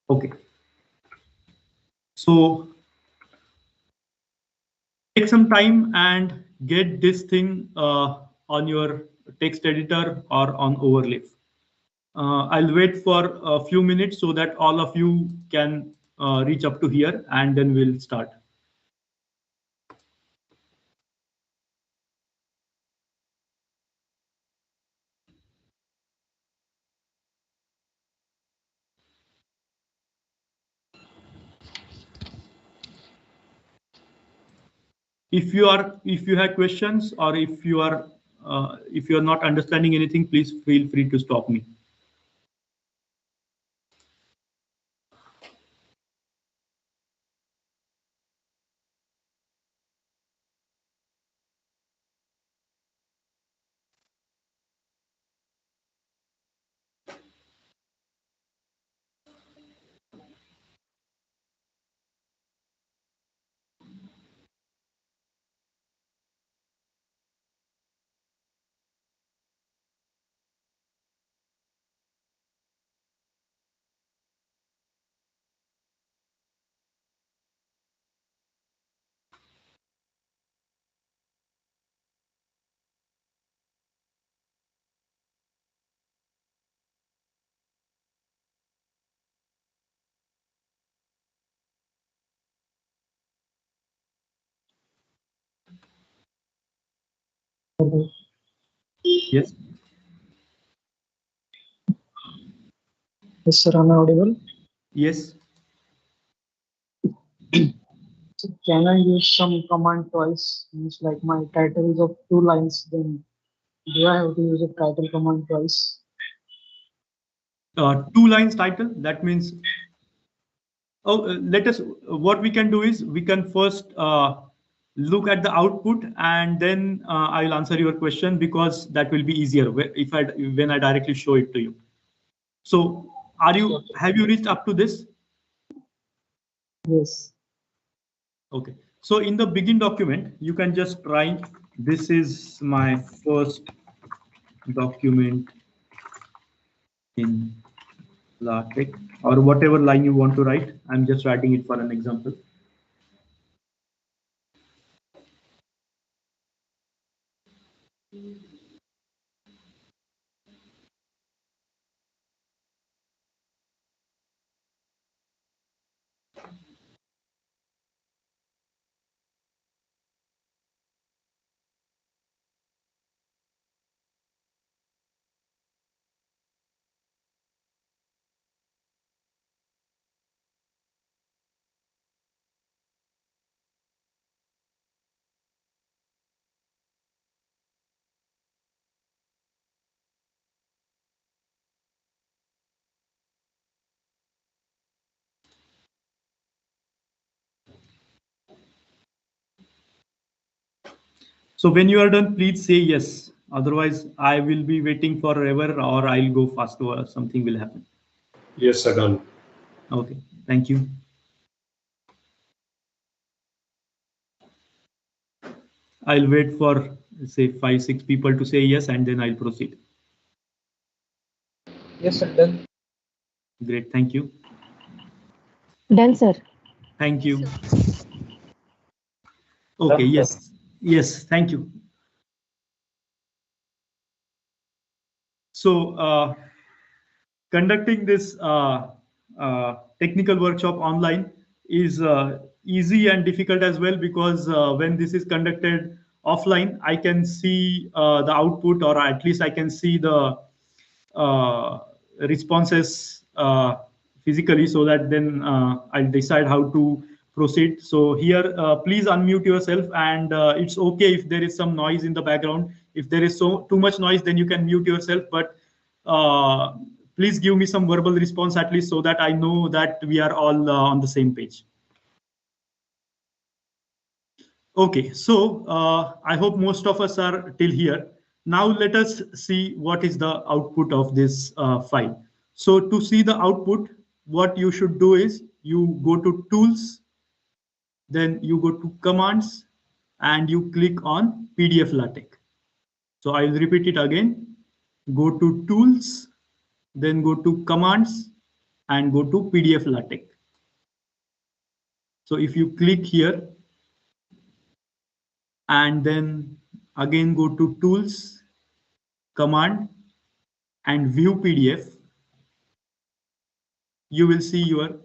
Okay. So take some time and get this thing on your text editor or on overlay. I'll wait for a few minutes so that all of you can reach up to here, and then we'll start. If you have questions, or if you are not understanding anything, please feel free to stop me. Yes. Yes, sir. Am I audible? Yes. So can I use some command twice? Means like my title is of 2 lines, then do I have to use a title command twice? 2 lines title. That means, let us. What we can do is we can first look at the output, and then I'll answer your question, because that will be easier if when I directly show it to you. So, have you reached up to this? Yes. Okay. So in the begin document, you can just write, this is my first document in LaTeX, or whatever line you want to write. I'm just writing it for an example. So when you are done, please say yes. Otherwise, I will be waiting forever, or I'll go faster, or something will happen. Yes, sir, done. Okay, thank you. I'll wait for, say, 5-6 people to say yes, and then I'll proceed. Yes, sir. Done. Great, thank you. Done, sir. Thank you. Okay, yes, yes, thank you. So, conducting this technical workshop online is easy and difficult as well, because when this is conducted offline, I can see the output, or at least I can see the responses physically, so that then I'll decide how to proceed. So here, please unmute yourself, and it's okay if there is some noise in the background. If there is too much noise, then you can mute yourself, but please give me some verbal response at least, so that I know that we are all on the same page. Okay, so I hope most of us are till here. Now let us see what is the output of this file. So to see the output, what you should do is you go to Tools, then you go to Commands, and you click on PDF LaTeX. So I will repeat it again. Go to Tools, then go to Commands, and go to PDF LaTeX. So if you click here, and then again go to Tools, Command, and View PDF, you will see your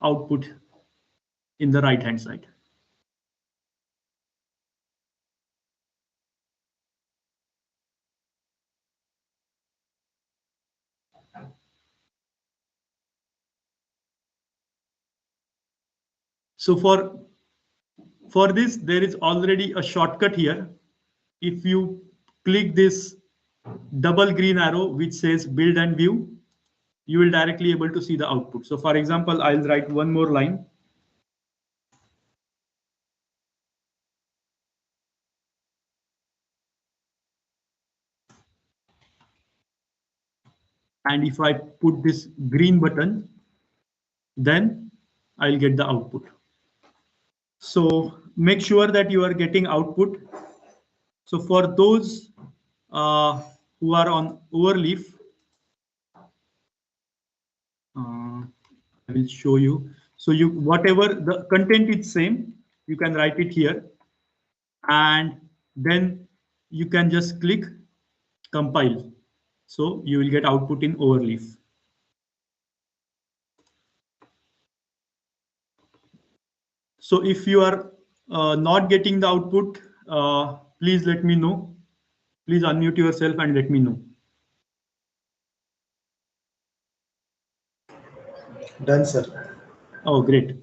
output in the right hand side. So for this, there is already a shortcut here. If you click this double green arrow which says build and view, you will directly able to see the output. So for example, I'll write one more line. And if I put this green button, then I'll get the output. So make sure that you are getting output. So for those who are on overleaf, I will show you. So you whatever the content is same, you can write it here, and then you can just click compile. So you will get output in overleaf. So if you are not getting the output, please let me know. Please unmute yourself and let me know. Done, sir. Oh, great.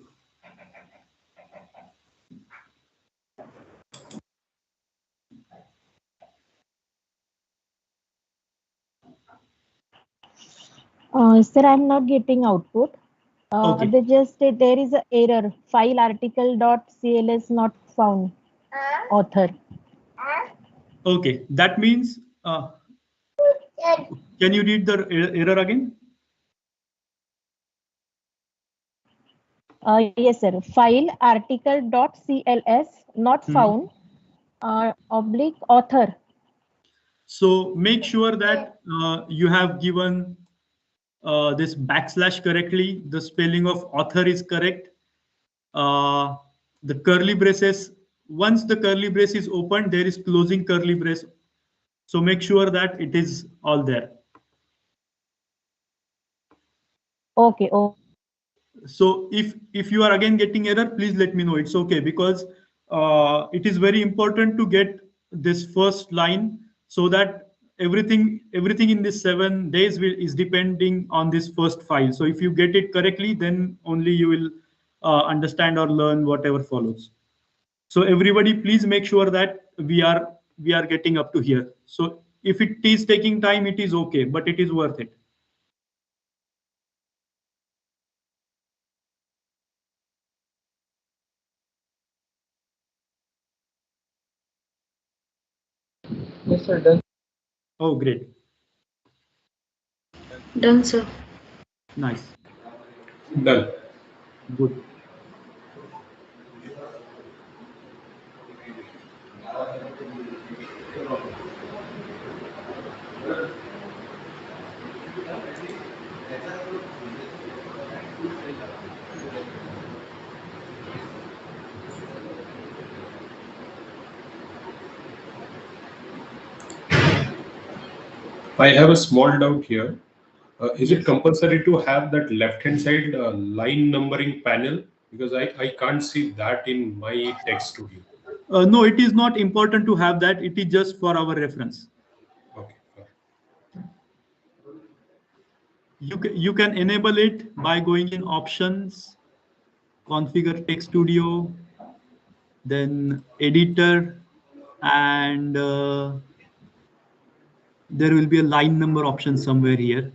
Sir, I'm not getting output. Okay. They just say there is an error. File article.cls not found. Author. Okay, that means, can you read the error again? Yes, sir. File article.cls not found. Oblique author. So make sure that you have given this backslash correctly. The spelling of author is correct. The curly braces, once the curly brace is opened, there is closing curly brace. So make sure that it is all there. Okay. Oh. So if you are again getting error, please let me know. It's okay, because it is very important to get this first line, so that everything in this 7 days is depending on this first file. So if you get it correctly, then only you will understand or learn whatever follows. So everybody, please make sure that we are getting up to here. So if it is taking time, it is okay, but it is worth it. Yes, sir. Done. Oh, great. Done, sir. Nice. Done. Good. I have a small doubt here. Is Yes. it compulsory to have that left-hand side line numbering panel? Because I can't see that in my text studio. No, it is not important to have that. It is just for our reference. Okay. You can enable it by going in options, configure text studio, then editor, and there will be a line number option somewhere here.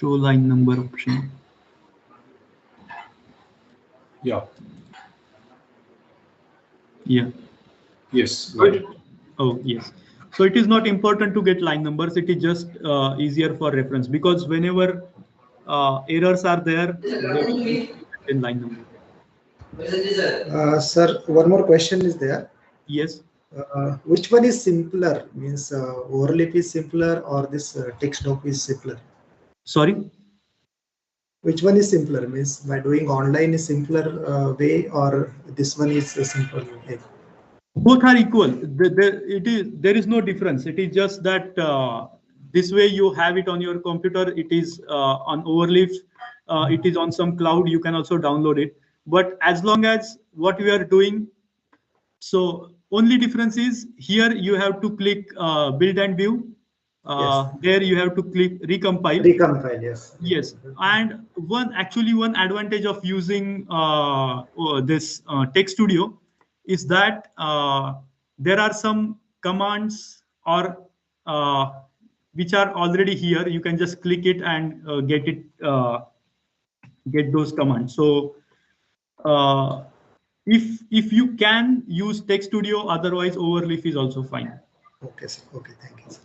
show line number option. Yeah. Yeah. Yes. Right. Oh, yes. So it is not important to get line numbers. It is just easier for reference, because whenever errors are there, they will be in line number. Sir, one more question is there. Yes. Which one is simpler? Means overlap is simpler or this text doc is simpler? Sorry? Which one is simpler? Means by doing online is simpler way, or this one is a simple way? Both are equal. There is no difference. It is just that this way you have it on your computer. It is on Overleaf. It is on some cloud. You can also download it. But as long as what we are doing, so only difference is here you have to click build and view. Yes. There you have to click recompile. Recompile, yes. Yes, and one advantage of using this Text Studio is that there are some commands or which are already here. You can just click it and get those commands. So if you can use Text Studio, otherwise Overleaf is also fine. Okay, sir. Okay, thank you, sir.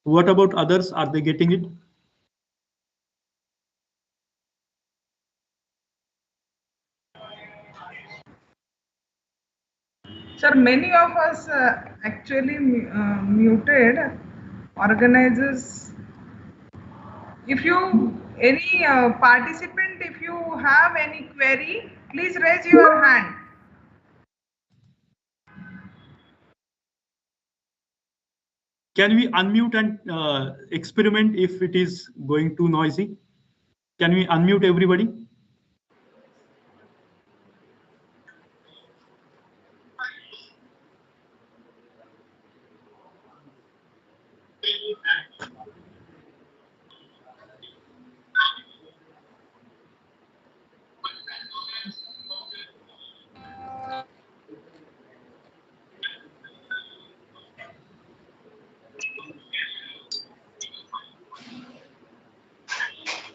What about others? Are they getting it? Sir, many of us actually muted organizers. If you, any participant, if you have any query, please raise your hand. Can we unmute and experiment if it is going too noisy? Can we unmute everybody?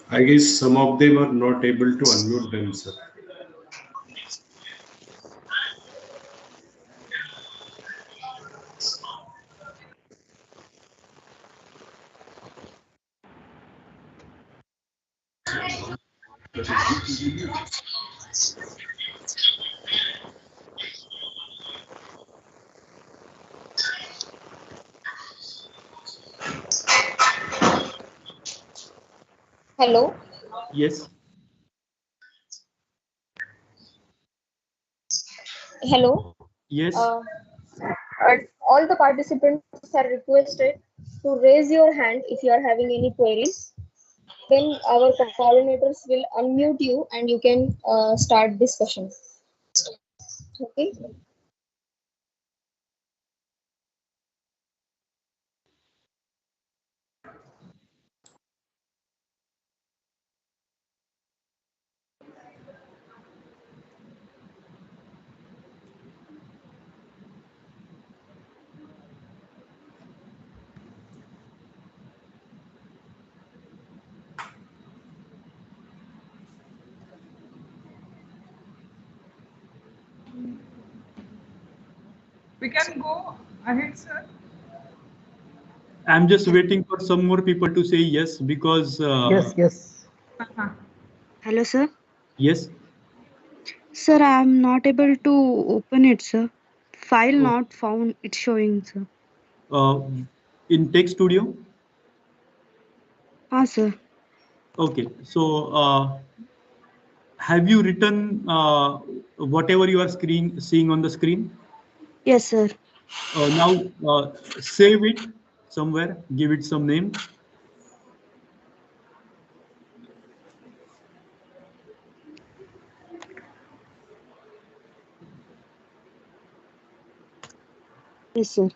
I guess some of them are not able to unmute themselves. Hello. Yes. Hello. Yes. All the participants are requested to raise your hand if you are having any queries. Then our coordinators will unmute you and you can start discussion. Okay. We can go ahead, sir. I'm just waiting for some more people to say yes, because Yes. Hello, sir. Yes. Sir, I am not able to open it, sir. File not found, it's showing, sir. In Text Studio. Sir. Okay, so have you written whatever you are seeing on the screen? Yes, sir. Now save it somewhere, give it some name. Yes, sir.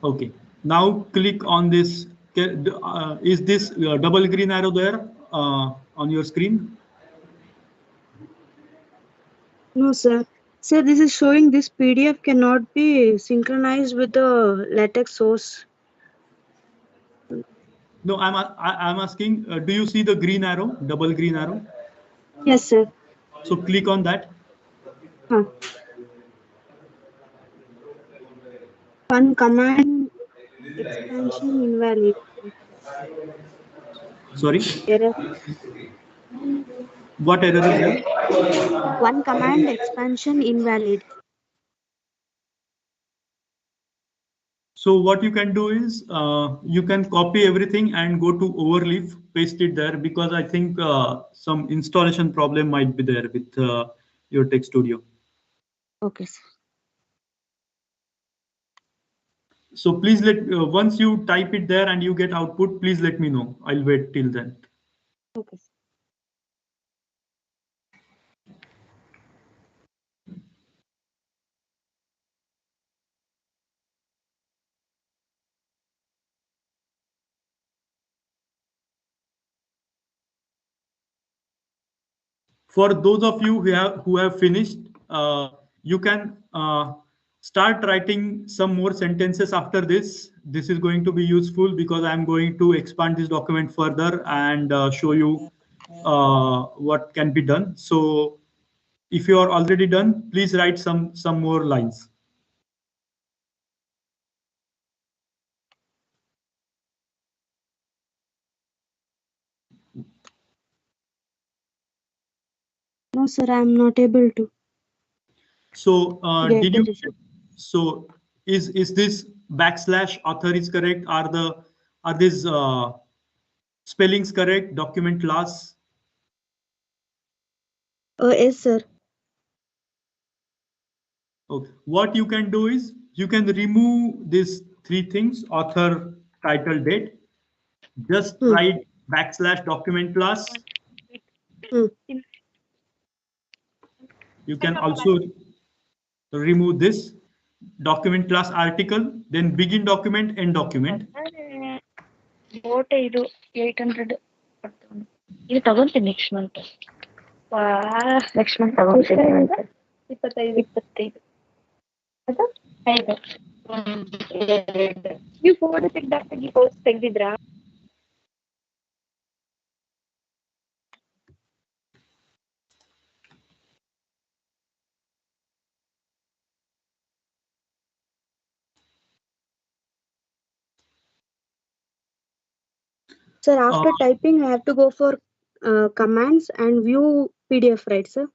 Okay, Now click on this. Is this double green arrow there on your screen? No, sir. Sir, this is showing this PDF cannot be synchronized with the LaTeX source. No, I'm asking, do you see the green arrow, double green arrow? Yes, sir. So click on that. Huh. One command expansion invalid. Sorry? Error. What error is there? One command expansion invalid. So what you can do is you can copy everything and go to overleaf, paste it there, because I think some installation problem might be there with your Text Studio. Okay, sir. So please once you type it there and you get output, please let me know. I'll wait till then. Okay, sir. For those of you who have finished, you can start writing some more sentences after this. This is going to be useful because I'm going to expand this document further and show you what can be done. So if you are already done, please write some more lines. No, sir, I'm not able to. So Get the result. so is this backslash author is correct? Are these spellings correct? Document class? Yes, sir. Okay. What you can do is you can remove these three things: author, title, date. Just write backslash document class. You can also remove this document class article, then begin document, end document. ಇದು 800 ಇದು ತಗೊಂತೀನಿ next month ತಗೊಂತೀನಿ 25 ನೀವು photo ತೆಗ್ದಾಕ್ತಾಗಿ post ತೆಗ್ದಿದ್ರಾ? Sir, after typing, I have to go for commands and view PDF, right, sir?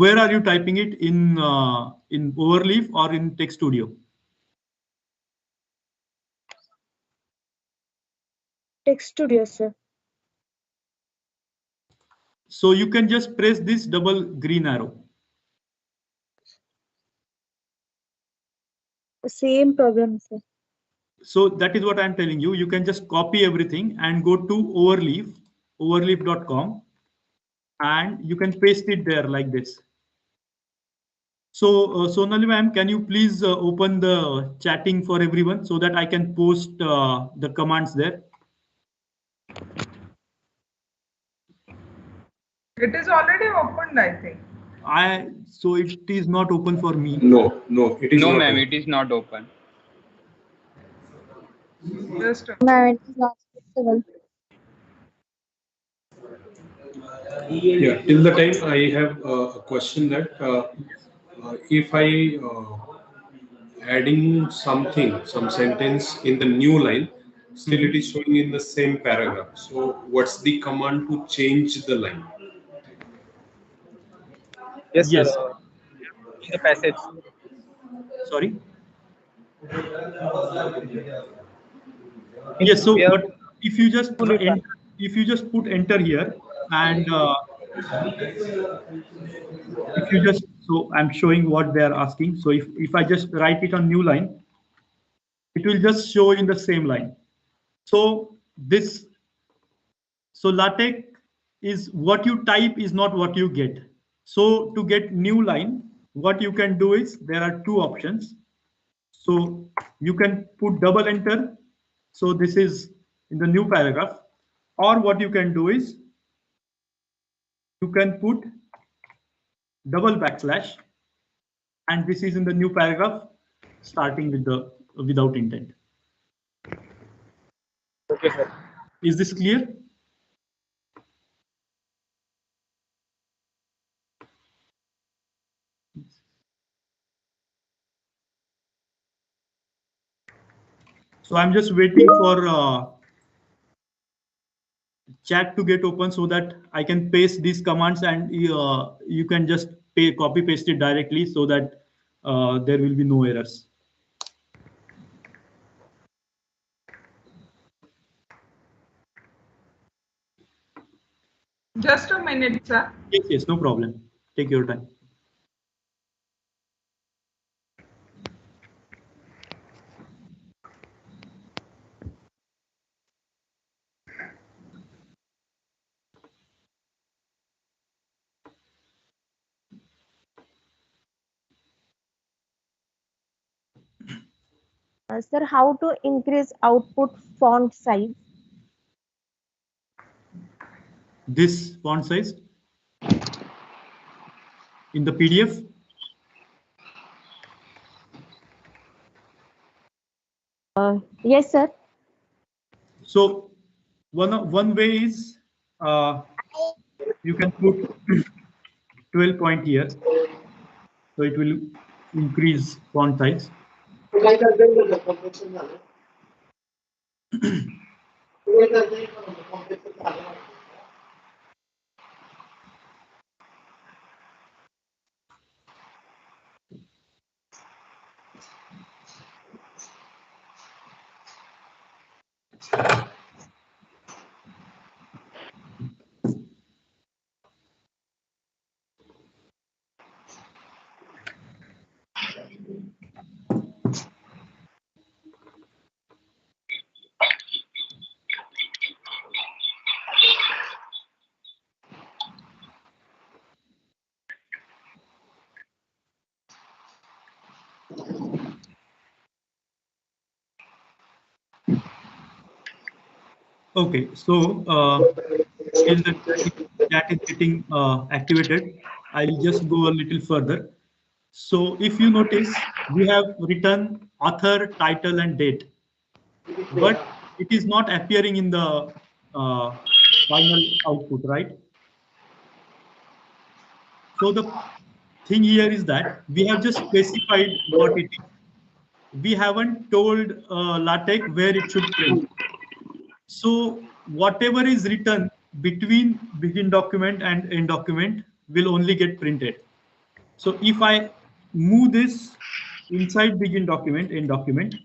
Where are you typing it? In Overleaf or in Text Studio? Text Studio, sir. So you can just press this double green arrow. Same problem, sir. So that is what I'm telling you. You can just copy everything and go to Overleaf, overleaf.com, and you can paste it there like this. So Sonali ma'am, can you please open the chatting for everyone so that I can post the commands there? It is already opened, I think. So it is not open for me. No, it is no, not. ma'am, it is not open. Just No, it is not possible. Yeah, till the time I have a question that if I adding some sentence in the new line, still it is showing in the same paragraph. So what's the command to change the line? Yes, Yes. sir. In the passage. Sorry. Yes. So, but if you just put enter here and if you just, so I'm showing what they are asking. So if I just write it on new line, it will just show in the same line. So LaTeX is what you type is not what you get. So to get new line, what you can do is there are two options. So you can put double enter. So this is in the new paragraph. Or what you can do is you can put double backslash, and this is in the new paragraph starting with the without intent. Okay, sir. Is this clear? So I'm just waiting for chat to get open so that I can paste these commands, and you can just copy paste it directly so that there will be no errors. Just a minute, sir. Yes, no problem. Take your time. Sir, how to increase output font size? This font size in the PDF. Yes, sir. So one way is you can put 12 point here, so it will increase font size. Okay, so till the chat is getting activated, I'll just go a little further. So if you notice, we have written author, title, and date, but it is not appearing in the final output, right? So the thing here is that we have just specified what it is. We haven't told LaTeX where it should print. So whatever is written between begin document and end document will only get printed. So if I move this inside begin document, end document.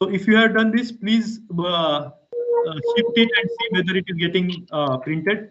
So if you have done this, please shift it and see whether it is getting printed.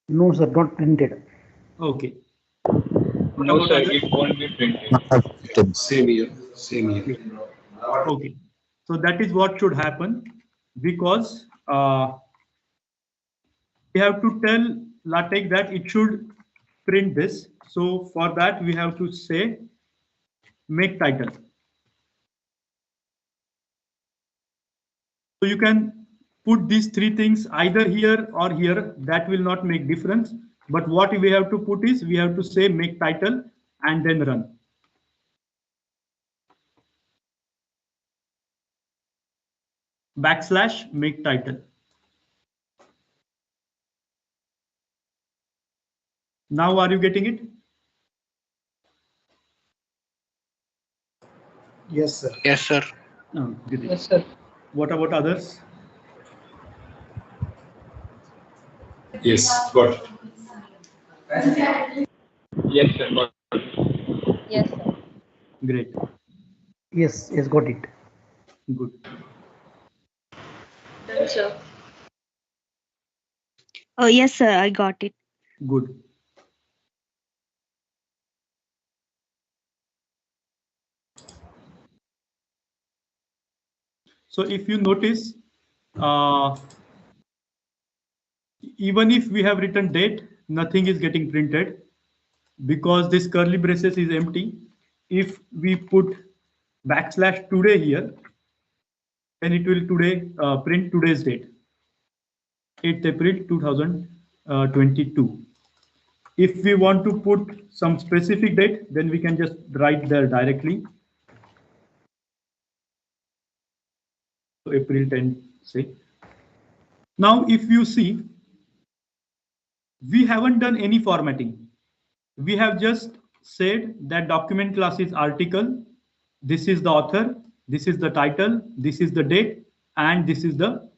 No, sir, not printed. Okay. No, sir, it won't be printed. Same here. Same here. Okay. So that is what should happen, because we have to tell LaTeX that it should print this. So for that, we have to say make title. So you can put these three things either here or here. That will not make difference. But what we have to put is we have to say make title and then run. Backslash make title. Now are you getting it? Yes, sir. Yes, sir. Great. Yes, sir. What about others? Yes, got it. Yes, sir. Yes, sir. Great. Yes, yes, got it. Good. Done, sir. Oh, yes, sir, I got it. Good. So if you notice, even if we have written date, nothing is getting printed because this curly braces is empty. If we put backslash today here, then it will today print today's date, 8th April 2022. If we want to put some specific date, then we can just write there directly. April 10th, say. Now, if you see, we haven't done any formatting. We have just said that document class is article. This is the author. This is the title. This is the date. And this is the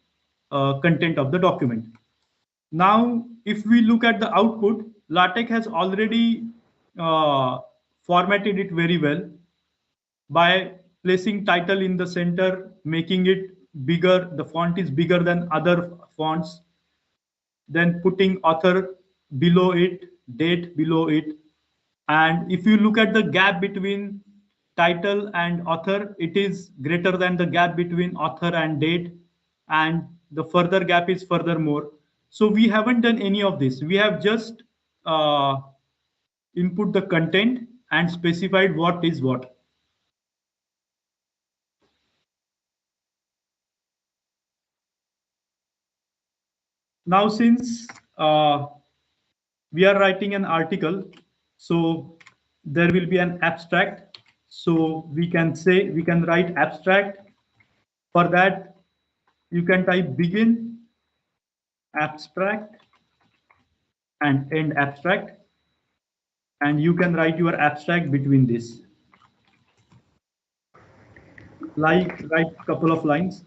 content of the document. Now, if we look at the output, LaTeX has already formatted it very well by placing title in the center, making it bigger. The font is bigger than other fonts. Then putting author below it, date below it. And if you look at the gap between title and author, it is greater than the gap between author and date. And the further gap is furthermore. So we haven't done any of this. We have just input the content and specified what is what. Now, since we are writing an article, so there will be an abstract. So we can say, we can write abstract. For that, you can type begin abstract and end abstract. And you can write your abstract between this. Like, write a couple of lines.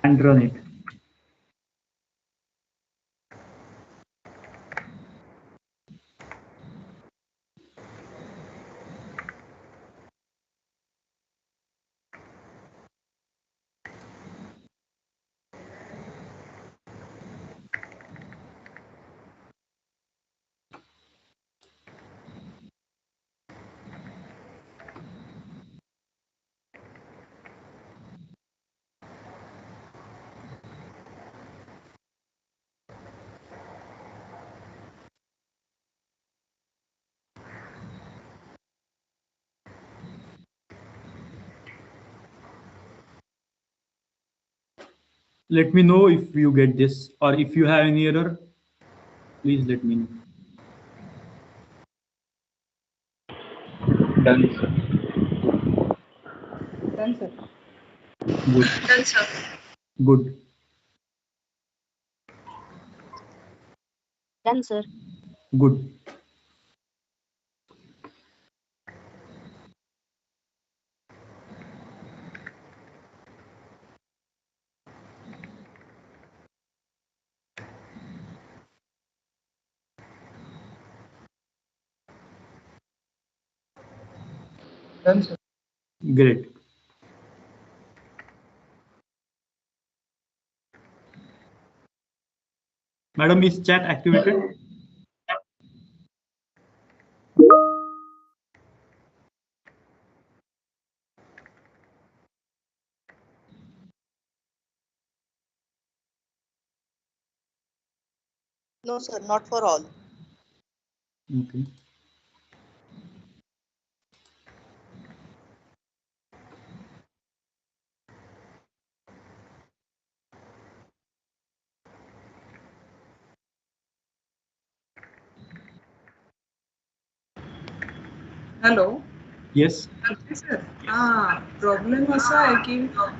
And run it. Let me know if you get this, or if you have any error, please let me know. Done, sir. Done, sir. Good. Done, sir. Good. Done, sir. Good. Done, sir. Great. Madam, is chat activated? No, sir, not for all. Okay. Hello. Yes. Sir problem असा आहे की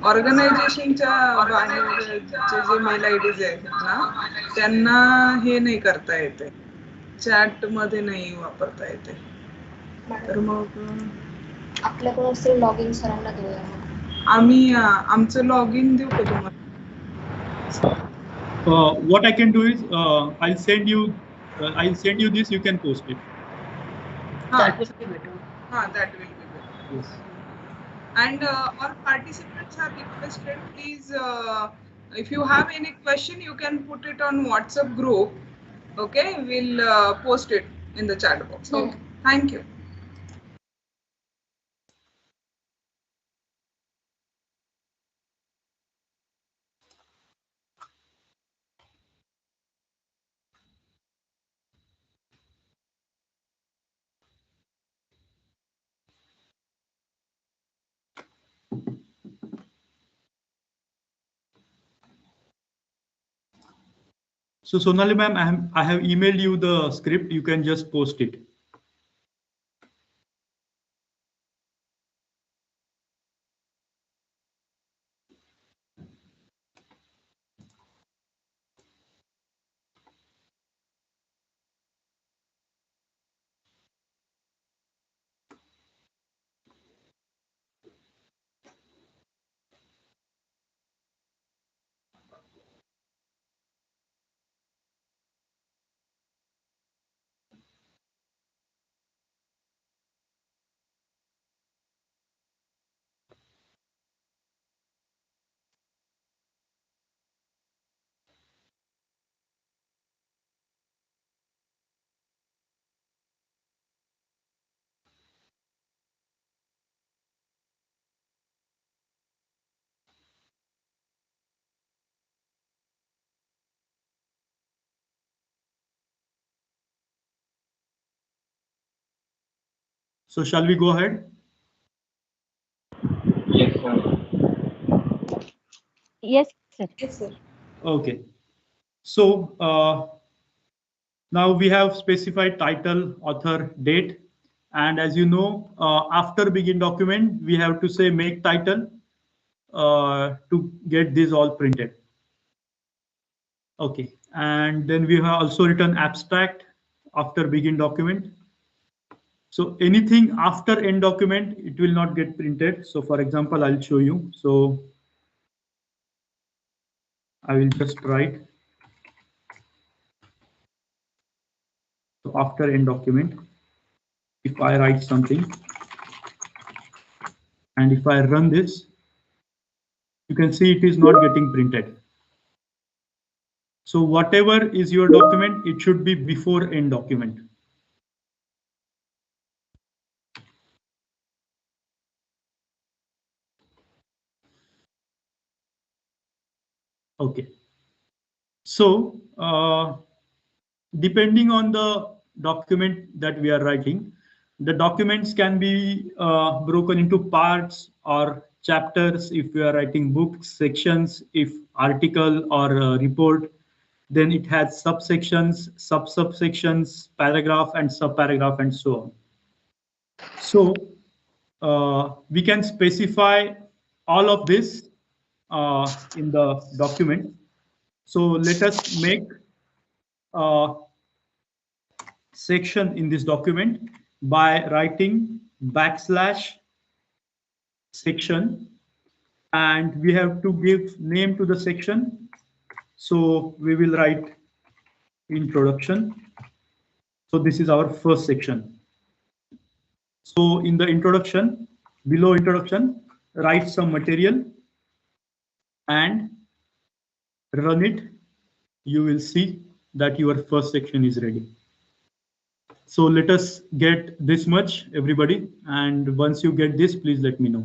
ऑर्गनायझेशनच्या बाहेर जे mail IDs आहेत ना त्यांना हे नाही करता येते, चॅट मध्ये नाही वापरता येते. तर मग आपल्याकडे असेल लॉगिन सरांना देऊया. आम्ही आमचं लॉग इन देऊ का तुम्हाला? What I can do is I'll send you this. You can post it. That will be better. That will be better. Yes. And all participants are requested, please, if you have any question, you can put it on WhatsApp group. Okay, we'll post it in the chat box. Okay, thank you. So Sonali ma'am, I have emailed you the script. You can just post it. So shall we go ahead? Yes, sir. Yes, sir. Yes, sir. Okay. So now we have specified title, author, date, and as you know, after begin document, we have to say make title to get this all printed. Okay, and then we have also written abstract after begin document. So anything after end document, it will not get printed. So for example, I'll show you. So I will just write. So after end document, if I write something and if I run this, you can see it is not getting printed. So whatever is your document, it should be before end document. Okay. So depending on the document that we are writing, the documents can be broken into parts or chapters. If we are writing books, sections, if article or report, then it has subsections, subsections, paragraph and subparagraph and so on. So we can specify all of this in the document. So let us make a section in this document by writing \section, and we have to give name to the section. So we will write introduction. So this is our first section. So in the introduction, below introduction, write some material and run it. You will see that your first section is ready. So let us get this much, everybody. And once you get this, please let me know.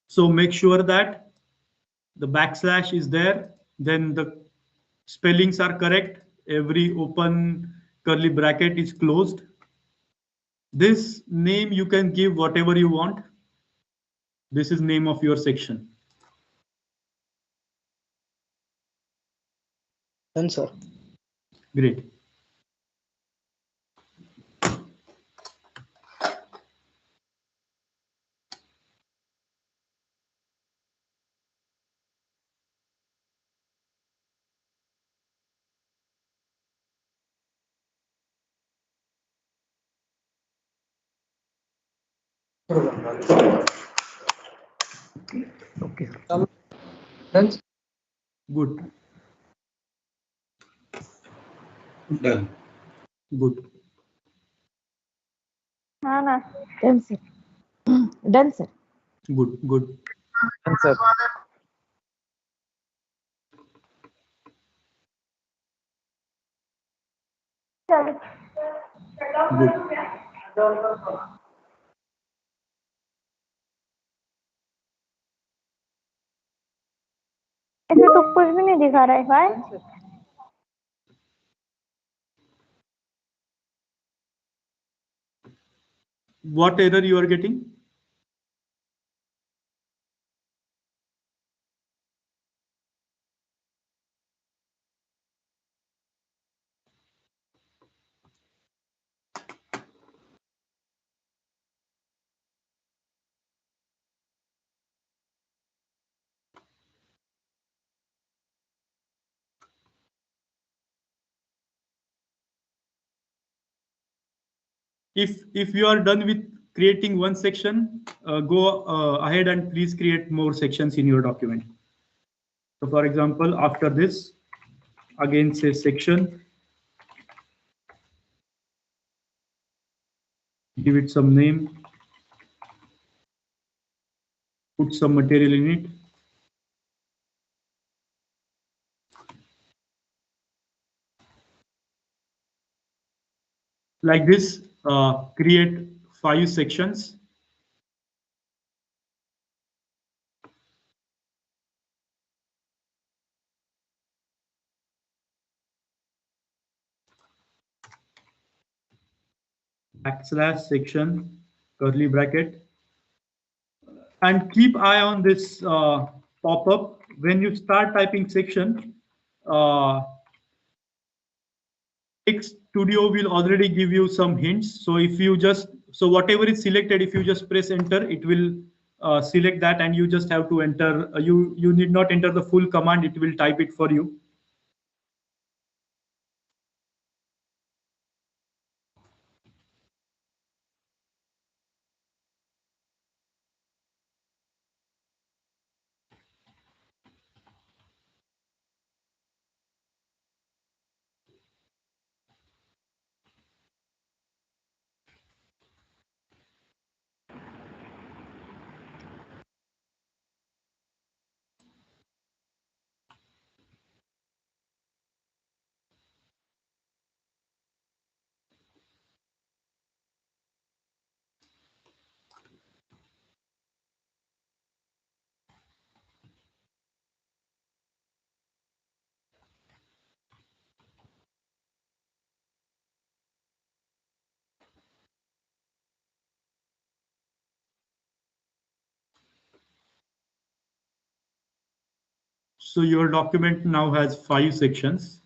So make sure that the \/ is there. Then the spellings are correct. every open curly bracket is closed. This name you can give whatever you want. This is name of your section. Done, sir. Great. Okay. Done. Good. Done. Good. Done, sir. Done, sir. Good. Good. Done, sir. Good. इसमें तो कुछ भी नहीं दिखा रहा है भाई। What error you are getting? If you are done with creating one section, go ahead and please create more sections in your document. So for example, after this, again say section, give it some name, put some material in it. Like this, create 5 sections. / section, curly bracket, and keep eye on this pop-up when you start typing section. Studio will already give you some hints. So if you just, so whatever is selected, if you just press enter, it will select that, and you just have to enter. You need not enter the full command, it will type it for you. So your document now has 5 sections.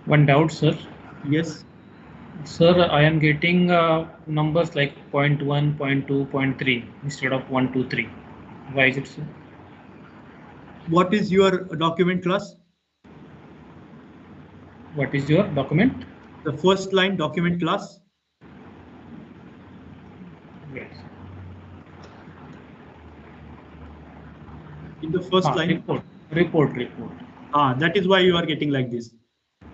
One doubt, sir. Yes. Sir, I am getting numbers like 0.1, 0.2, 0.3 instead of 1, 2, 3. Why is it so? What is your document class? What is your document? The first line, document class. Yes. In the first line. Report. That is why you are getting like this.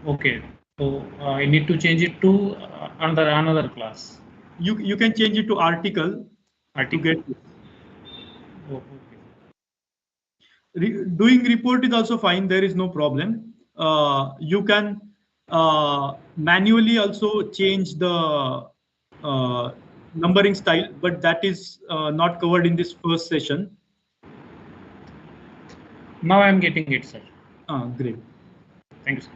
Okay. So I need to change it to another class. You can change it to article. to get this. Oh, okay. Doing report is also fine. There is no problem. You can manually also change the numbering style, but that is not covered in this first session. Now I am getting it, sir. Great. Thank you, sir.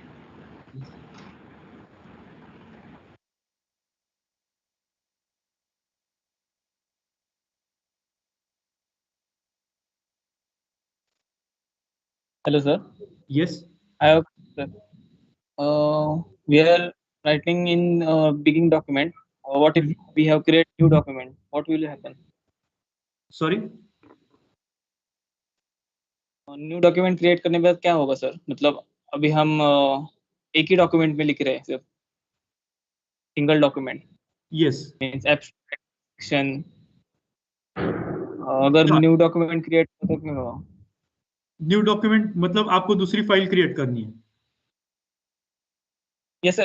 Hello, sir. Yes. I have. We are writing in beginning document. What if we have created new document? What will happen? Sorry. New document create करने के बाद क्या होगा sir? मतलब अभी हम एक ही डॉक्यूमेंट में लिख रहे हैं सिर्फ single document. Yes. Means abstraction. अगर न्यू डॉक्यूमेंट क्रिएट तो क्या होगा? न्यू डॉक्यूमेंट मतलब आपको दूसरी फाइल क्रिएट करनी है. यस,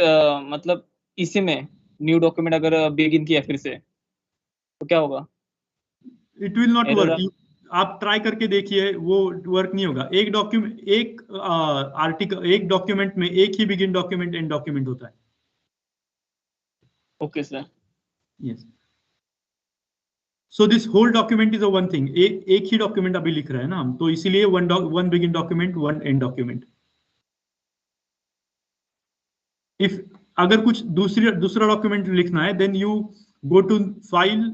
मतलब इसी में न्यू डॉक्यूमेंट अगर बिगिन किया फिर से तो क्या होगा? It will not work. आप ट्राई करके देखिए, वो वर्क नहीं होगा. एक डॉक्यूमेंट, एक आर्टिकल, एक डॉक्यूमेंट में एक ही बिगिन डॉक्यूमेंट एंड डॉक्यूमेंट होता है. Okay sir. Yes. So this whole document is a one thing. एक ही डॉक्यूमेंट अभी लिख रहे हैं ना हम, तो इसीलिए one begin document, one end document. If अगर कुछ दूसरा डॉक्यूमेंट लिखना है, then you go to file,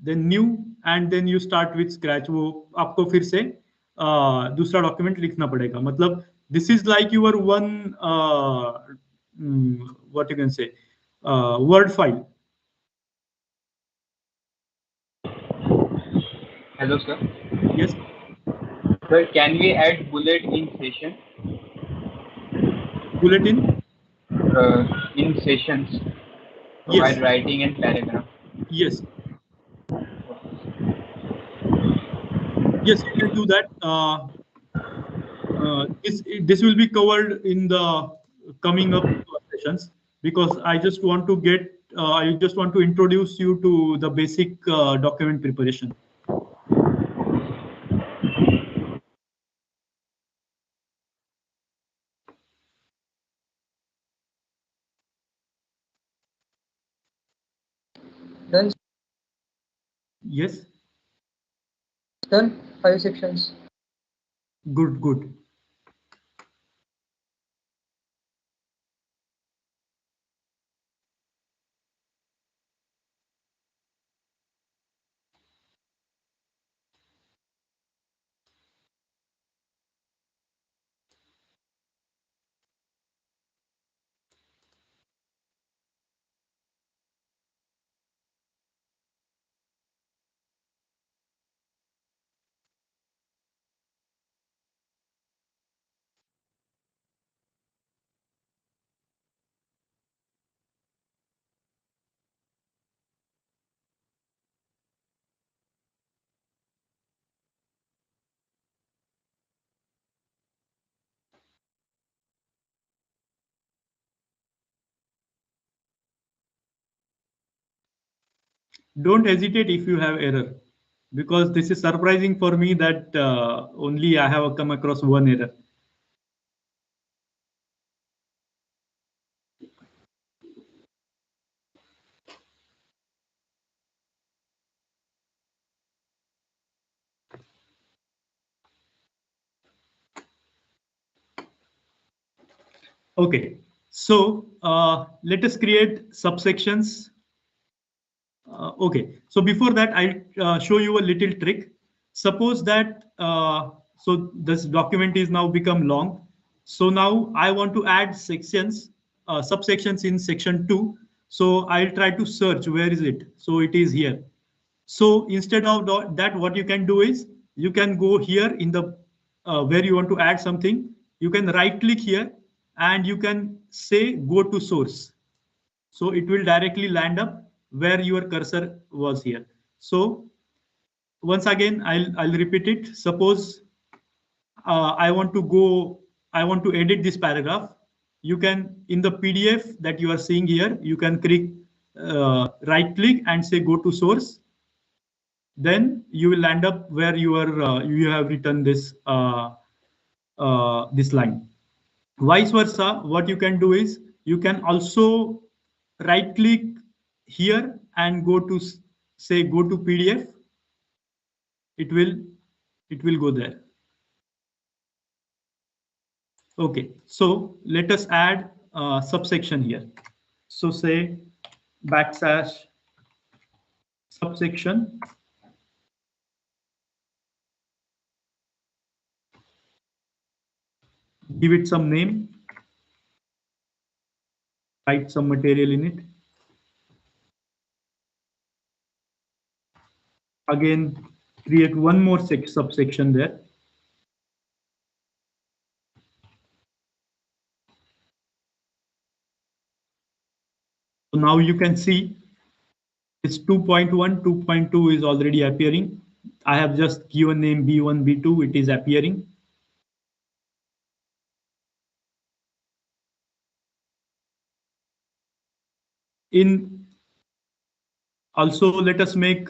then new, and then you start with scratch. वो आपको फिर से दूसरा डॉक्यूमेंट लिखना पड़ेगा. मतलब this is like your one what you can say word file. Hello, sir. Yes. Sir, can we add bullet in session? Bullet in? In sessions. Yes. While writing in paragraph. Yes. Yes, you can do that. This will be covered in the coming up sessions, because I just want to get, I just want to introduce you to the basic document preparation. Done. Yes. Done. 5 sections. Good, good. Don't hesitate if you have error, because this is surprising for me that only I have come across one error. Okay, so let us create subsections. Okay, so before that, I'll show you a little trick. Suppose that, so this document is now become long. So now I want to add sections, subsections in section 2. So I'll try to search, where is it? So it is here. So instead of that, what you can do is, you can go here in the, where you want to add something, you can right click here and you can say go to source. So it will directly land up where your cursor was here. So once again, I'll repeat it. Suppose I want to edit this paragraph. You can, in the PDF that you are seeing here, you can click right click and say go to source. then you will end up where you have written this this line. Vice versa, what you can do is you can also right click here and go to say go to PDF. It will go there. Okay, so let us add a subsection here. So say backslash subsection. Give it some name. Write some material in it. Again, create one more subsection there. So now you can see it's 2.1, 2.2 is already appearing. I have just given name B1, B2, it is appearing. In also, let us make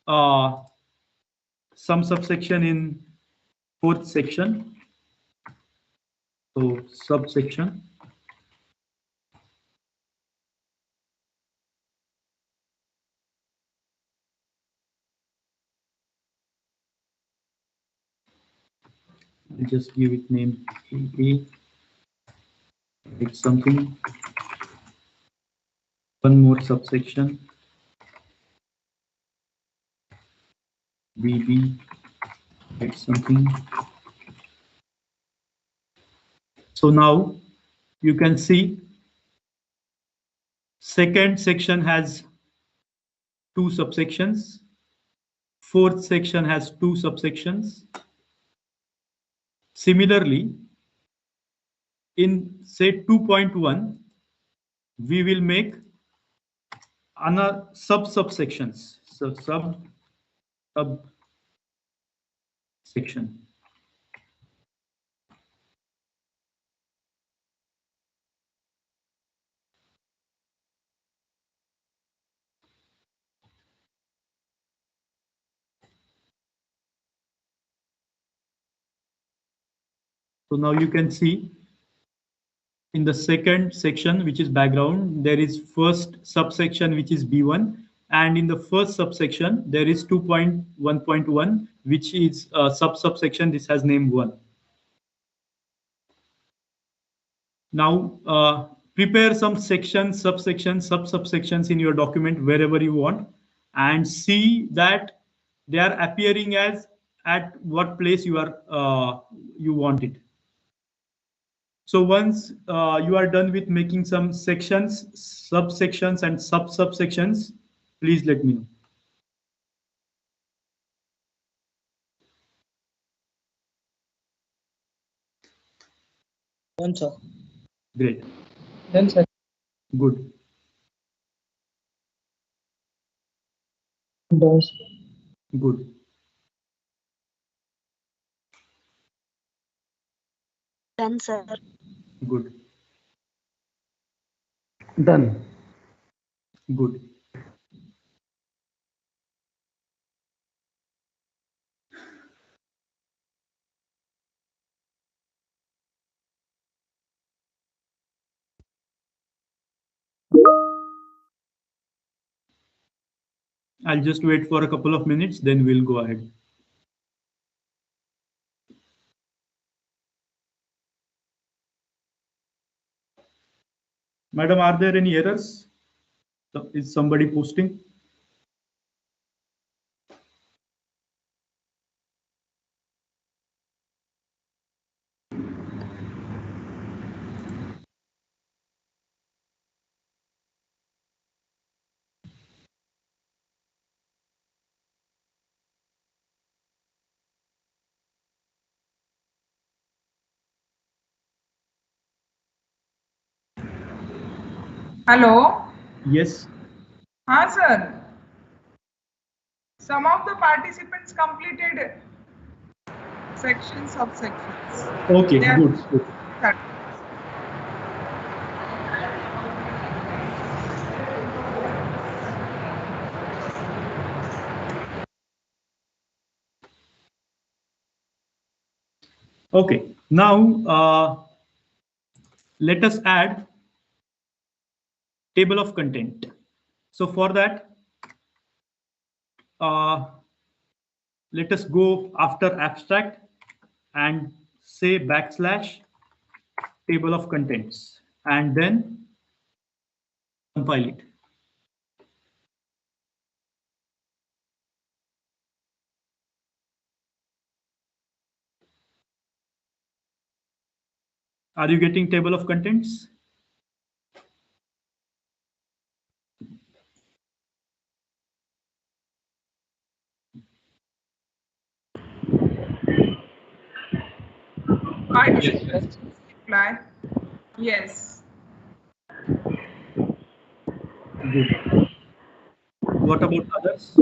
some subsection in fourth section. So subsection. I'll just give it name A. It's something. One more subsection. BB. It's something. So now you can see second section has 2 subsections. Fourth section has 2 subsections. Similarly, in say 2.1, we will make another subsections. So subsection. So now you can see in the second section, which is background, there is first subsection, which is B1. And in the first subsection, there is 2.1.1, which is a subsection. This has name 1. Now, prepare some sections, subsections, subsections in your document wherever you want, and see that they are appearing as at what place you want it. So once you are done with making some sections, subsections, and subsections, please let me know. Done, sir. Great. Done, sir. Good. Done. Good. Done, sir. Good. Done. Good. I'll just wait for a couple of minutes, then we'll go ahead. Madam, are there any errors? Is somebody posting? Hello? Yes. Sir. Some of the participants completed sections, subsections. Okay, good. Good. Okay, now let us add table of content. So for that, let us go after abstract and say backslash table of contents and then compile it. Are you getting table of contents? I Yes. reply. Yes. Good. What about others?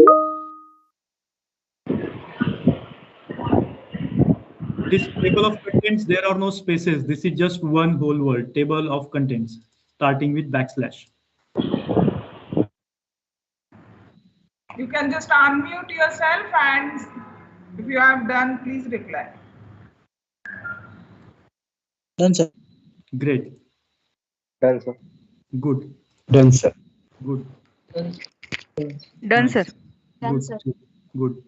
This table of contents, there are no spaces. This is just one whole word, table of contents, starting with backslash. You can just unmute yourself, and if you have done, please reply. Done, sir. Great. Done, sir. Good. Done, sir. Good. Done, Nice. sir. Good. Done, sir. Good.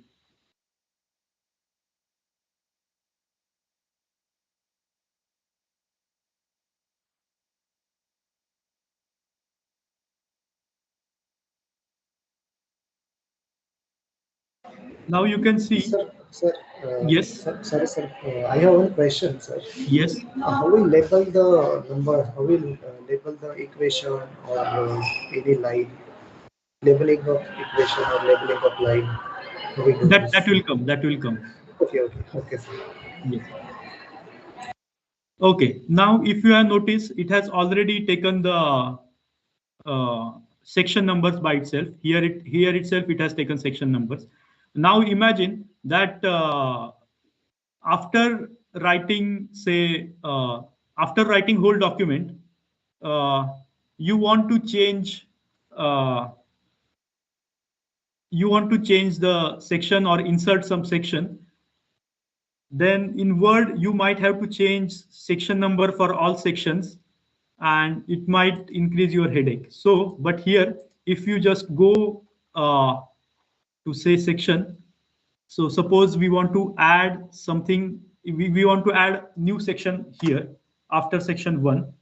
Now you can see. Sir, yes. Sorry, sir. I have one question, sir. Yes. How will label the number? How will label the equation or any line? Labeling of equation or labeling of line? How we do That this? will come. That will come. Okay, sir. Yes. Okay. Now, if you have noticed, it has already taken the section numbers by itself. Here itself, it has taken section numbers. Now imagine that after writing, say, after writing whole document, you want to change the section or insert some section. Then in Word, you might have to change section number for all sections, and it might increase your headache. So, but here, if you just go to say section, so suppose we want to add something, we want to add new section here after section 1.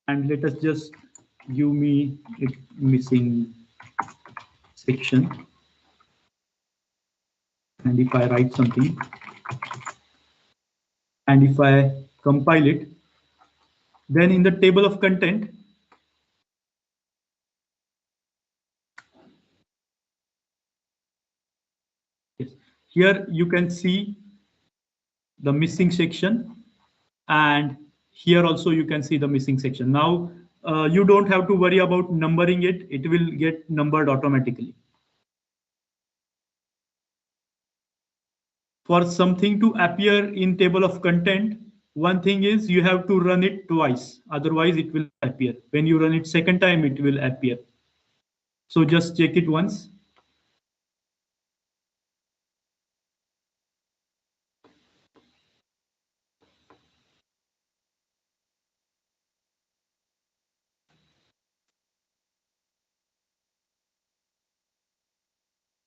And let us just give me a missing section. And if I write something, and if I compile it, then in the table of content, here you can see the missing section, and here also you can see the missing section. Now you don't have to worry about numbering it. It will get numbered automatically. For something to appear in table of content, one thing is you have to run it twice. Otherwise it will appear. When you run it second time, it will appear. So just check it once.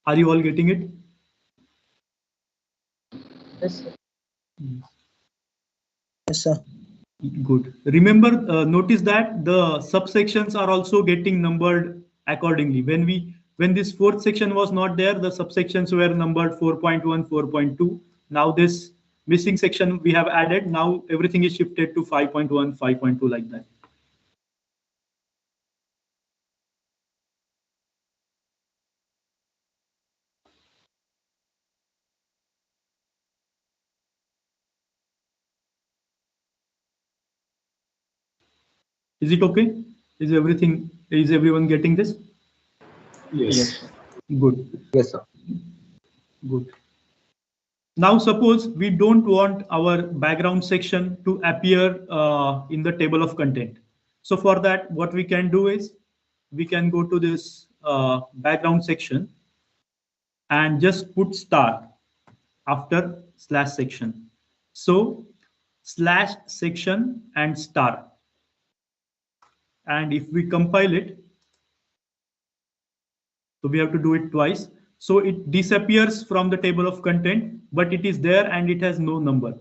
Are you all getting it? Yes, sir. Yes, sir. Good. Remember, notice that the subsections are also getting numbered accordingly. When this fourth section was not there, the subsections were numbered 4.1, 4.2. Now this missing section we have added. Now everything is shifted to 5.1, 5.2 like that. Is it okay? Is everyone getting this? Yes. Good. Yes, sir. Good. Now suppose we don't want our background section to appear in the table of content. So for that, what we can do is we can go to this background section and just put star after slash section. So slash section and star. And if we compile it, so we have to do it twice. So it disappears from the table of content, but it is there and it has no number.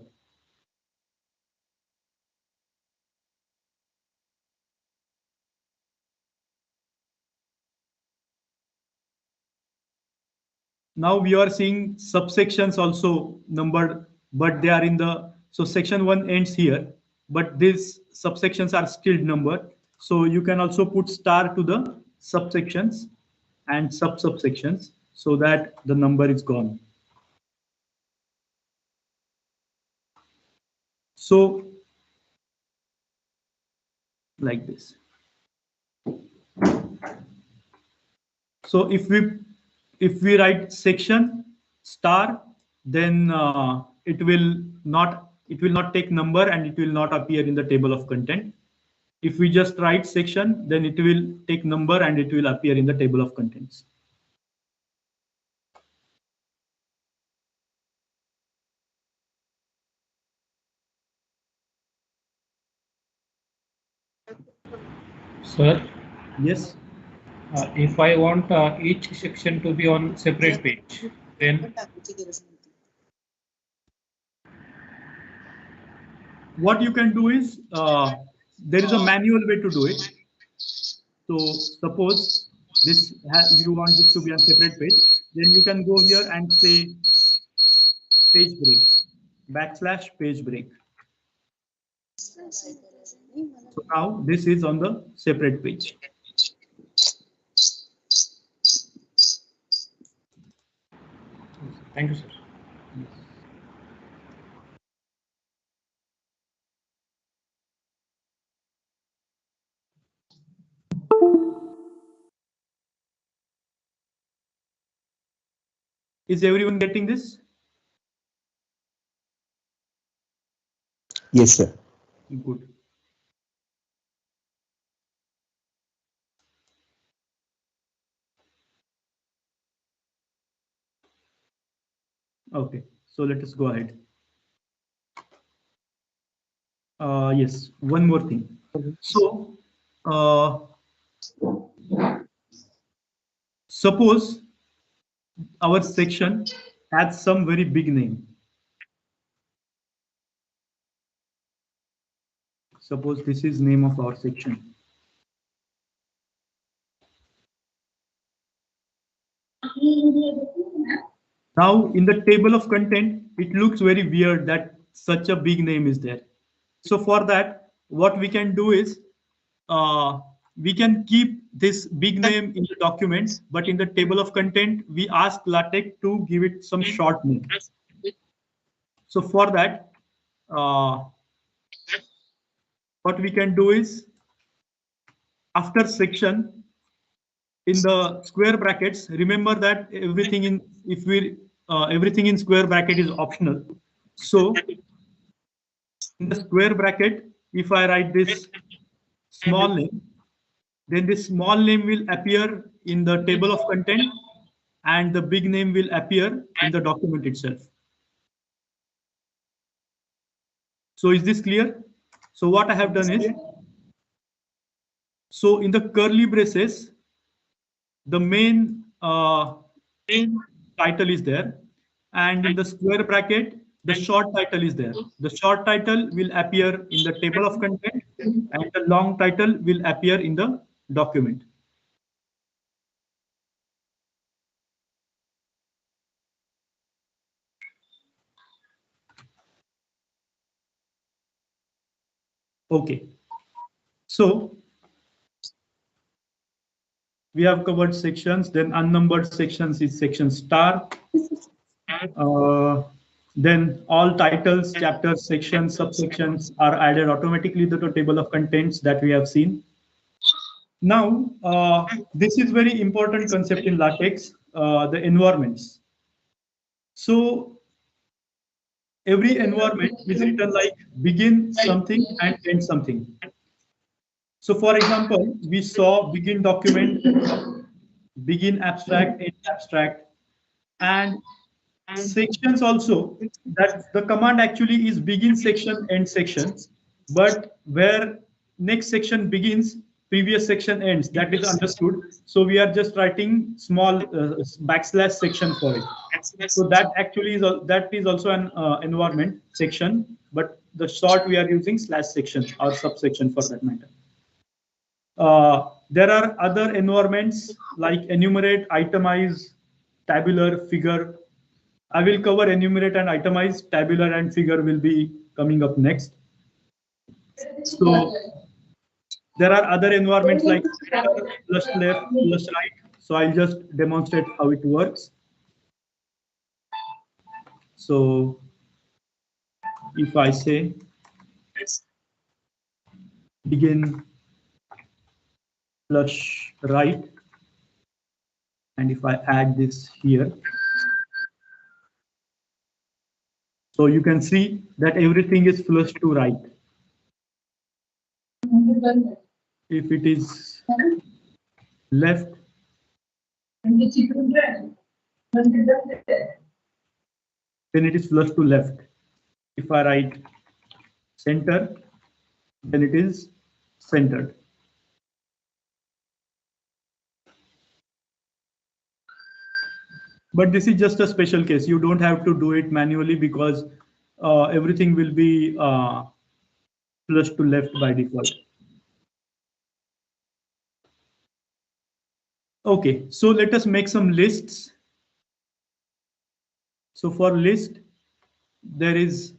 Now we are seeing subsections also numbered, but they are in the, so section 1 ends here, but these subsections are still numbered. So you can also put star to the subsections and subsections so that the number is gone. So like this. So if we write section star, then it will not take number and it will not appear in the table of content. If we just write section, then it will take number and it will appear in the table of contents. Sir? Yes. If I want each section to be on separate page, then what you can do is there is a manual way to do it. So suppose this you want this to be on separate page, then you can go here and say page break, /page break. So now this is on the separate page. Thank you, sir. Is everyone getting this? Yes, sir. Good. Okay, so let us go ahead. Yes, one more thing. So suppose our section has some very big name. Suppose this is name of our section. Now in the table of content, it looks very weird that such a big name is there. So for that, what we can do is we can keep this big name in the document, but in the table of content, we ask LaTeX to give it some short name. So for that, what we can do is after section in the square brackets, remember that everything in everything in square bracket is optional. So in the square bracket, if I write this small name, then this small name will appear in the table of content and the big name will appear in the document itself. So is this clear? So what I have done is, so in the curly braces, the main title is there, and in the square bracket, the short title is there. The short title will appear in the table of content and the long title will appear in the document. Okay, so we have covered sections, then unnumbered sections is section star. Then all titles, chapters, sections, subsections are added automatically to the table of contents that we have seen. Now, this is very important concept in LaTeX, the environments. So every environment is written like begin something and end something. So for example, we saw begin document, begin abstract, end abstract, and sections also, that the command actually is begin section, end section, but where next section begins, previous section ends, that is understood. So we are just writing small backslash section for it. So that actually is that is also an environment section, but the short we are using slash section or subsection for that matter. There are other environments like enumerate, itemize, tabular, figure. I will cover enumerate and itemize. Tabular and figure will be coming up next. So there are other environments like plus left, plus right. So I'll just demonstrate how it works. So if I say begin plus right, and if I add this here, so you can see that everything is flushed to right. If it is left, then it is flushed to left. If I write center, then it is centered. But this is just a special case. You don't have to do it manually because everything will be flushed to left by default. Okay, so let us make some lists. So for list, there is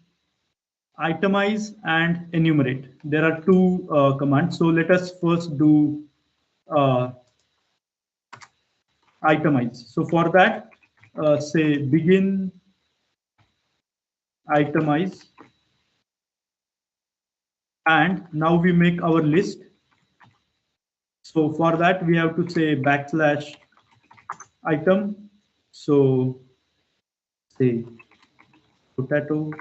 itemize and enumerate. There are two commands. So let us first do itemize. So for that, say begin itemize, and now we make our list. So for that, we have to say backslash item. So say potato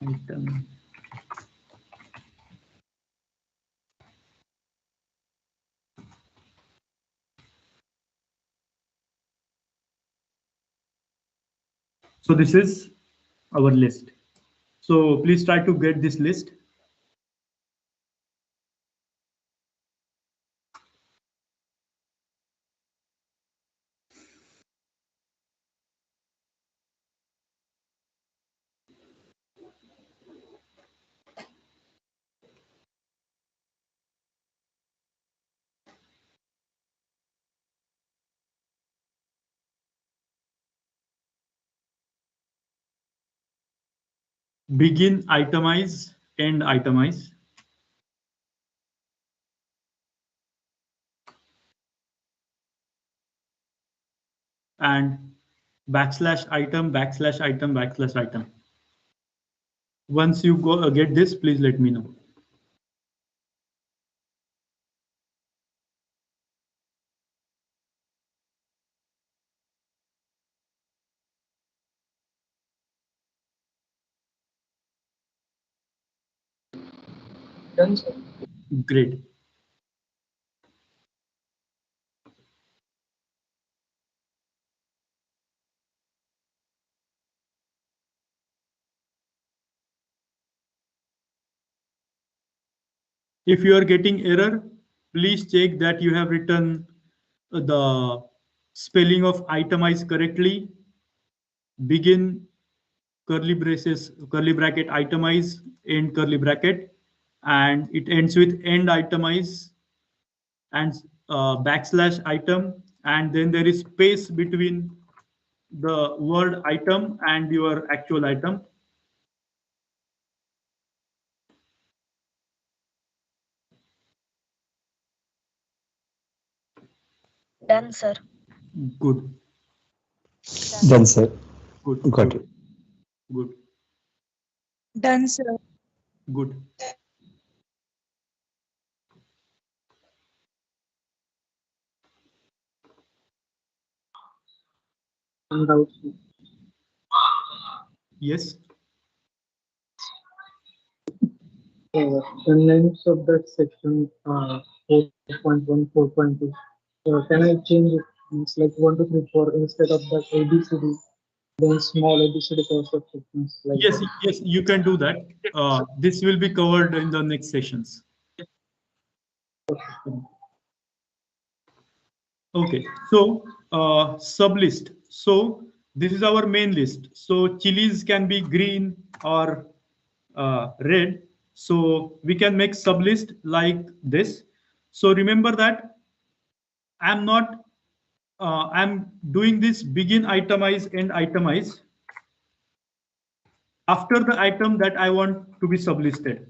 item. So this is our list. So please try to get this list. Begin itemize, end itemize. And backslash item, backslash item, backslash item. Once you go get this, please let me know. Done, sir. Great. If you are getting error, please check that you have written the spelling of itemize correctly. Begin curly braces, curly bracket itemize, end curly bracket, and it ends with end itemize and backslash item, and then there is space between the word item and your actual item. Done, sir. Good. Done, sir. Good. Got it. Good. Done, sir. Good. Yes. The names of that section 4.1, 4.2. Can I change it It's like 1, 2, 3, 4 instead of that ABCD, then small ABCD constructions. Like yes, yes, you can do that. This will be covered in the next sessions. Okay, so sublist. So this is our main list. So chilies can be green or red. So we can make sublist like this. So remember that I'm not, I'm doing this begin itemize, end itemize after the item that I want to be sublisted.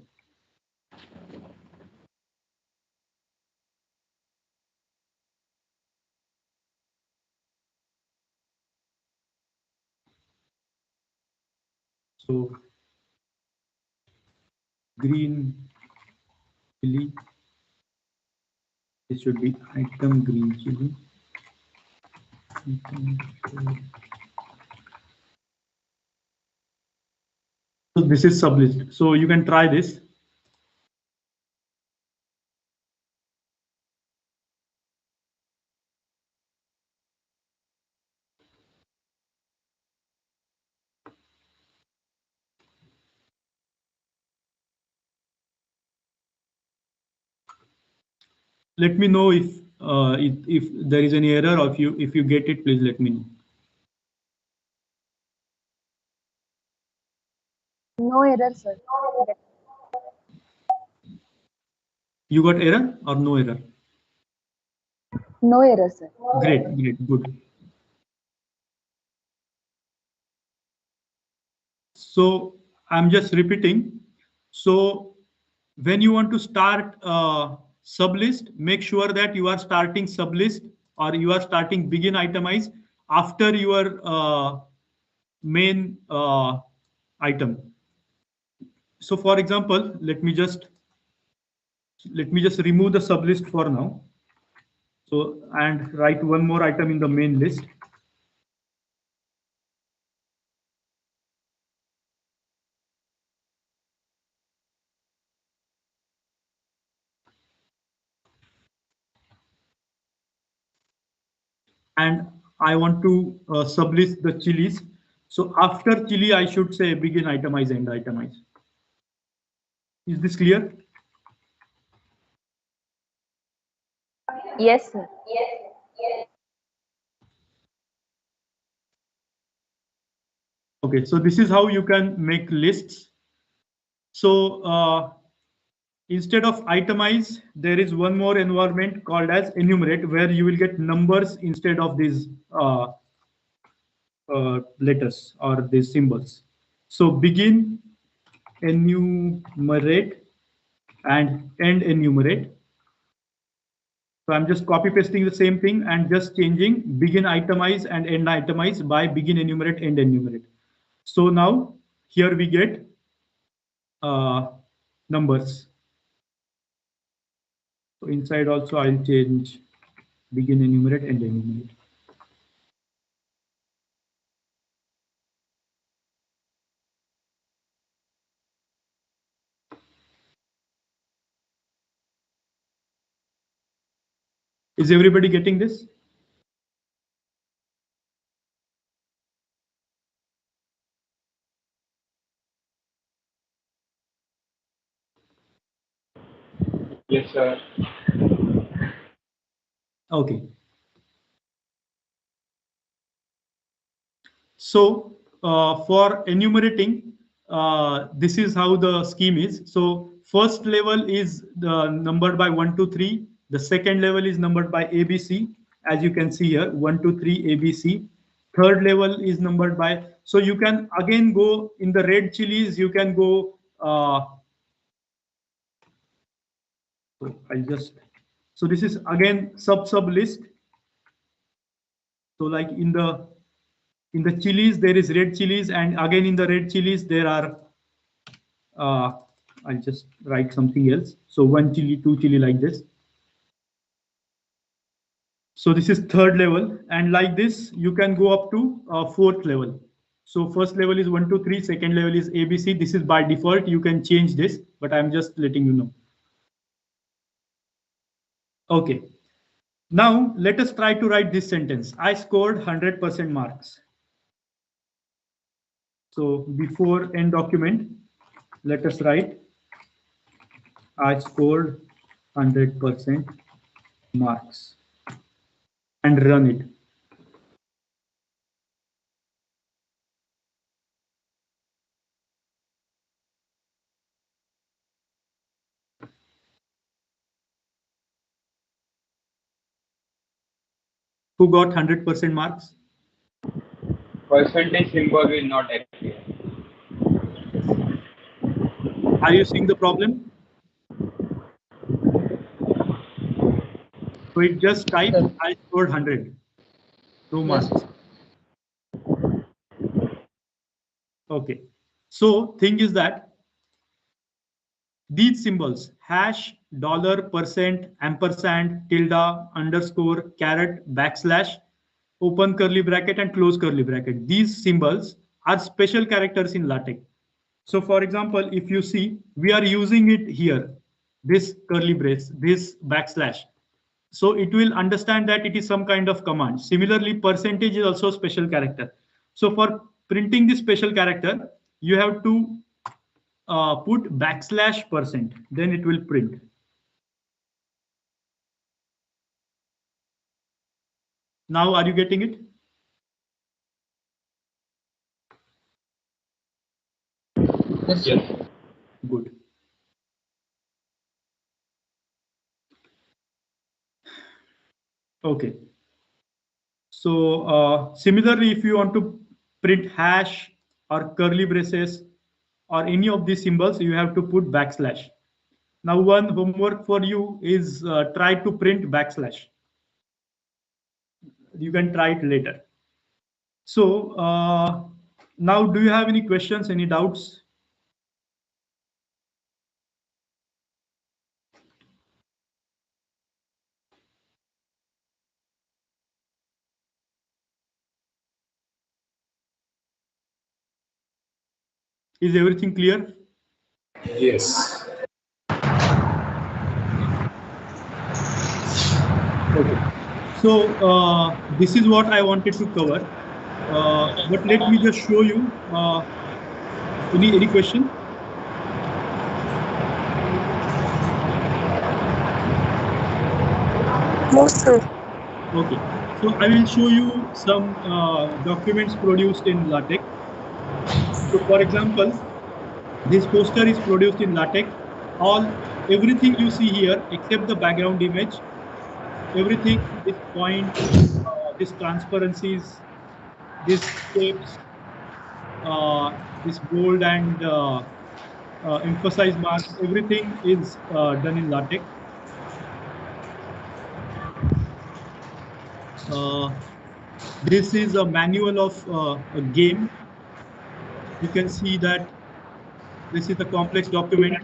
So green chili, this should be item green chili. So this is sublist. So you can try this. Let me know if there is any error, or if you get it, please let me know. No error, sir. You got error or no error? No error, sir. Great, great, good. So I'm just repeating. So when you want to start sublist, make sure that you are starting sublist or you are starting begin itemize after your main item. So for example, let me just remove the sublist for now. So and write one more item in the main list. And I want to sublist the chilies. So after chili, I should say begin itemize, end itemize. Is this clear? Yes, sir. Okay, so this is how you can make lists. So instead of itemize, there is one more environment called as enumerate, where you will get numbers instead of these letters or these symbols. So begin enumerate and end enumerate. So I'm just copy pasting the same thing and just changing begin itemize and end itemize by begin enumerate, end enumerate. So now here we get numbers. So inside also I'll change begin enumerate, end enumerate. Is everybody getting this? Yes, sir. Okay. So for enumerating, this is how the scheme is. So first level is numbered by 1, 2, 3. The second level is numbered by ABC, as you can see here, 1, 2, 3 ABC. Third level is numbered by. So you can again go in the red chilies. You can go. So I'll just. So this is again sub list. So like in the chilies, there is red chilies, and again in the red chilies, there are, I'll just write something else. So 1 chili, 2 chili like this. So this is third level, and like this, you can go up to fourth level. So first level is 1, 2, 3, second level is ABC. This is by default. You can change this, but I'm just letting you know. Okay. Now let us try to write this sentence. I scored 100% marks. So before end document, let us write I scored 100% marks and run it. Who got 100% marks? Percentage symbol will not appear. Are you seeing the problem? So it just type I scored 100. No marks. Okay. So thing is that these symbols hash, dollar, percent, ampersand, tilde, underscore, caret, backslash, open curly bracket and close curly bracket. These symbols are special characters in LaTeX. So for example, if you see, we are using it here, this curly brace, this backslash. So it will understand that it is some kind of command. Similarly, percentage is also a special character. So for printing this special character, you have to put \%, then it will print. Now, are you getting it? Yes. Good. Okay. So similarly, if you want to print hash or curly braces or any of these symbols, you have to put \. Now, one homework for you is try to print \. You can try it later. So now, do you have any questions, any doubts? Is everything clear? Yes. Okay. So this is what I wanted to cover. But let me just show you. Any question? No, sir. Okay. So I will show you some documents produced in LaTeX. So for example, this poster is produced in LaTeX. Everything you see here, except the background image, everything, this point, this transparencies, these shapes, this bold and emphasize marks, everything is done in LaTeX. This is a manual of a game. You can see that this is a complex document.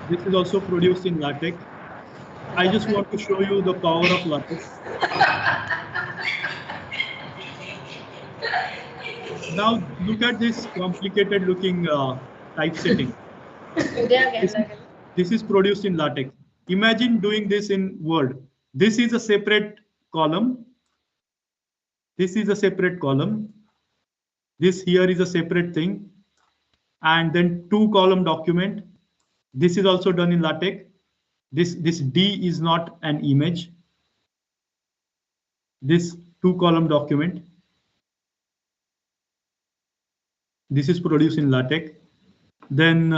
This is also produced in LaTeX. I just want to show you the power of LaTeX. Now look at this complicated looking typesetting. This is produced in LaTeX. Imagine doing this in Word. This is a separate column. This is a separate column. This here is a separate thing. And then 2-column document. This is also done in LaTeX. This D is not an image. This 2-column document. This is produced in LaTeX. Then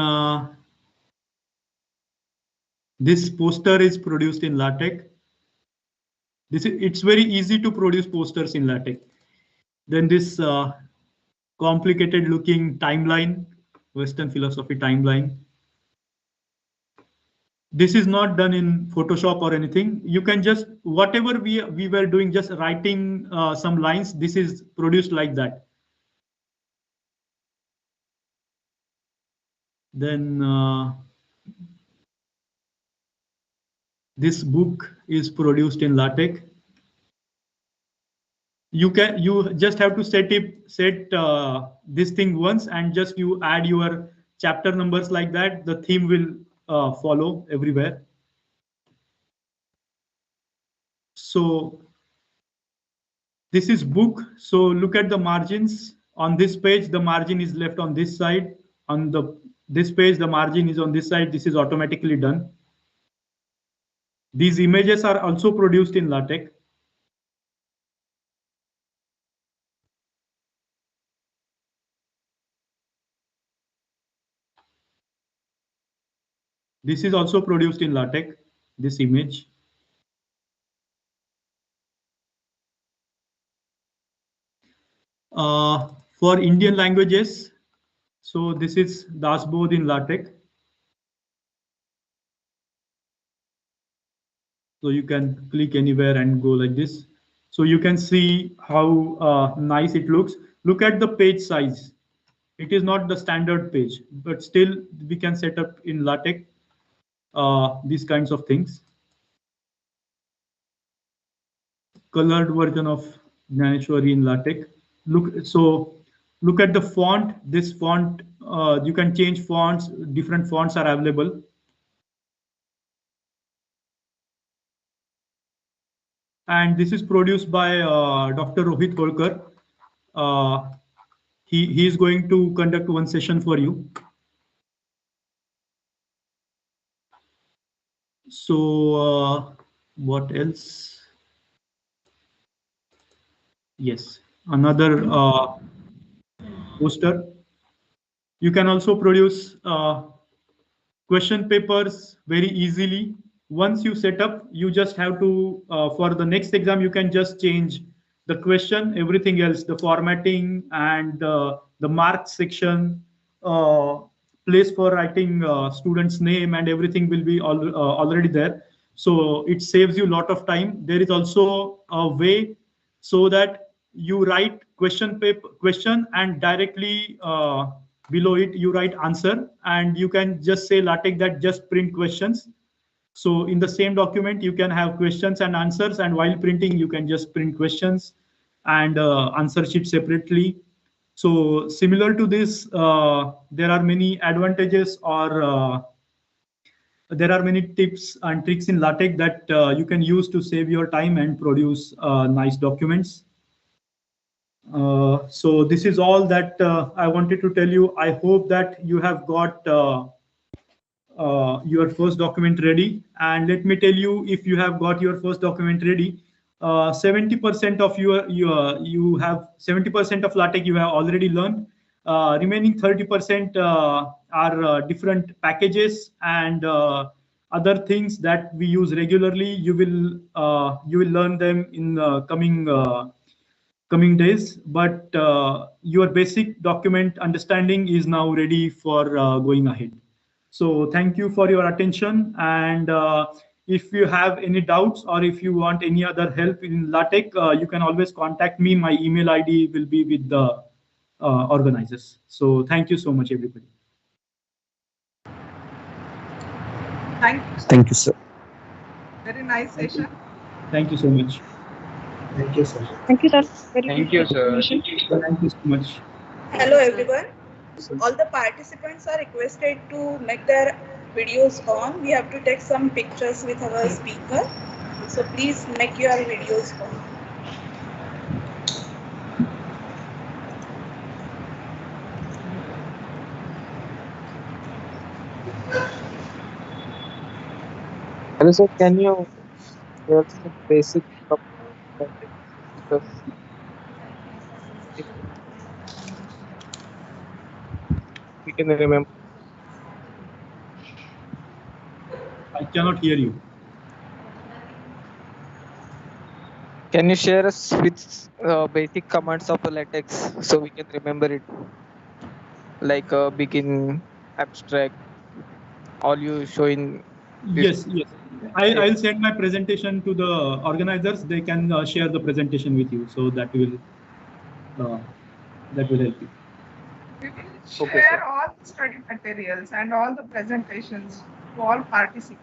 this poster is produced in LaTeX. It's very easy to produce posters in LaTeX. Then this complicated looking timeline, Western philosophy timeline. This is not done in Photoshop or anything. You can just, whatever we were doing, just writing some lines, this is produced like that. Then this book is produced in LaTeX. You just have to set this thing once, and just you add your chapter numbers like that. The theme will follow everywhere. So this is book. So look at the margins on this page. The margin is left on this side. On this page, the margin is on this side. This is automatically done. These images are also produced in LaTeX. This is also produced in LaTeX, this image. For Indian languages, so this is dashboard in LaTeX. So you can click anywhere and go like this. So you can see how nice it looks. Look at the page size. It is not the standard page, but still we can set up in LaTeX these kinds of things. Colored version of Gnaneshwari in LaTeX. Look at the font. This font, you can change fonts. Different fonts are available. And this is produced by Dr. Rohit Kolkar. He is going to conduct one session for you. So what else? Yes, another poster. You can also produce question papers very easily. Once you set up, you just have to, for the next exam, you can just change the question, everything else, the formatting and the mark section, place for writing student's name and everything will be already there. So it saves you a lot of time. There is also a way so that you write question and directly below it you write answer, and you can just say LaTeX that just print questions. So in the same document you can have questions and answers, and while printing you can just print questions and answer sheet separately. So similar to this, there are many advantages or there are many tips and tricks in LaTeX that you can use to save your time and produce nice documents. So this is all that I wanted to tell you. I hope that you have got your first document ready. And let me tell you, if you have got your first document ready, 70% of you have 70% of LaTeX you have already learned. Remaining 30% are different packages and other things that we use regularly. You will learn them in coming days, but your basic document understanding is now ready for going ahead. So thank you for your attention, and if you have any doubts or if you want any other help in LaTeX, you can always contact me. My email ID will be with the organizers. So thank you so much, everybody. Thank you, sir. Thank you, sir. Very nice session. Thank you so much. Thank you, sir. Thank you, sir. Very Thank good you, sir. explanation. Thank you so much. Hello everyone. All the participants are requested to make their videos on. We have to take some pictures with our speaker. So please make your videos on. Hello, sir. Can you share some basic because we can remember? I cannot hear you. Can you share us with basic commands of LaTeX so we can remember it? Like begin, abstract, all you show in this. Yes. I'll send my presentation to the organizers. They can share the presentation with you, so that will help you. We will share all the study materials and all the presentations to all participants.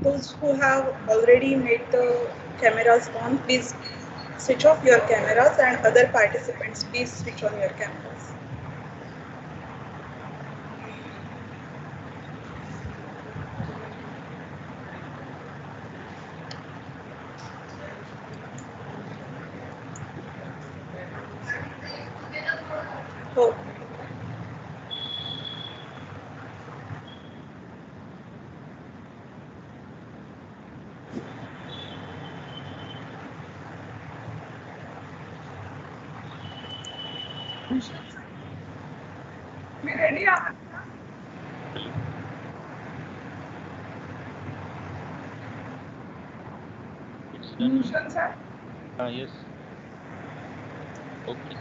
Those who have already made the cameras on, please switch off your cameras, and other participants, please switch on your cameras. Me ready आहात. Bhushan sir. Yes. Okay.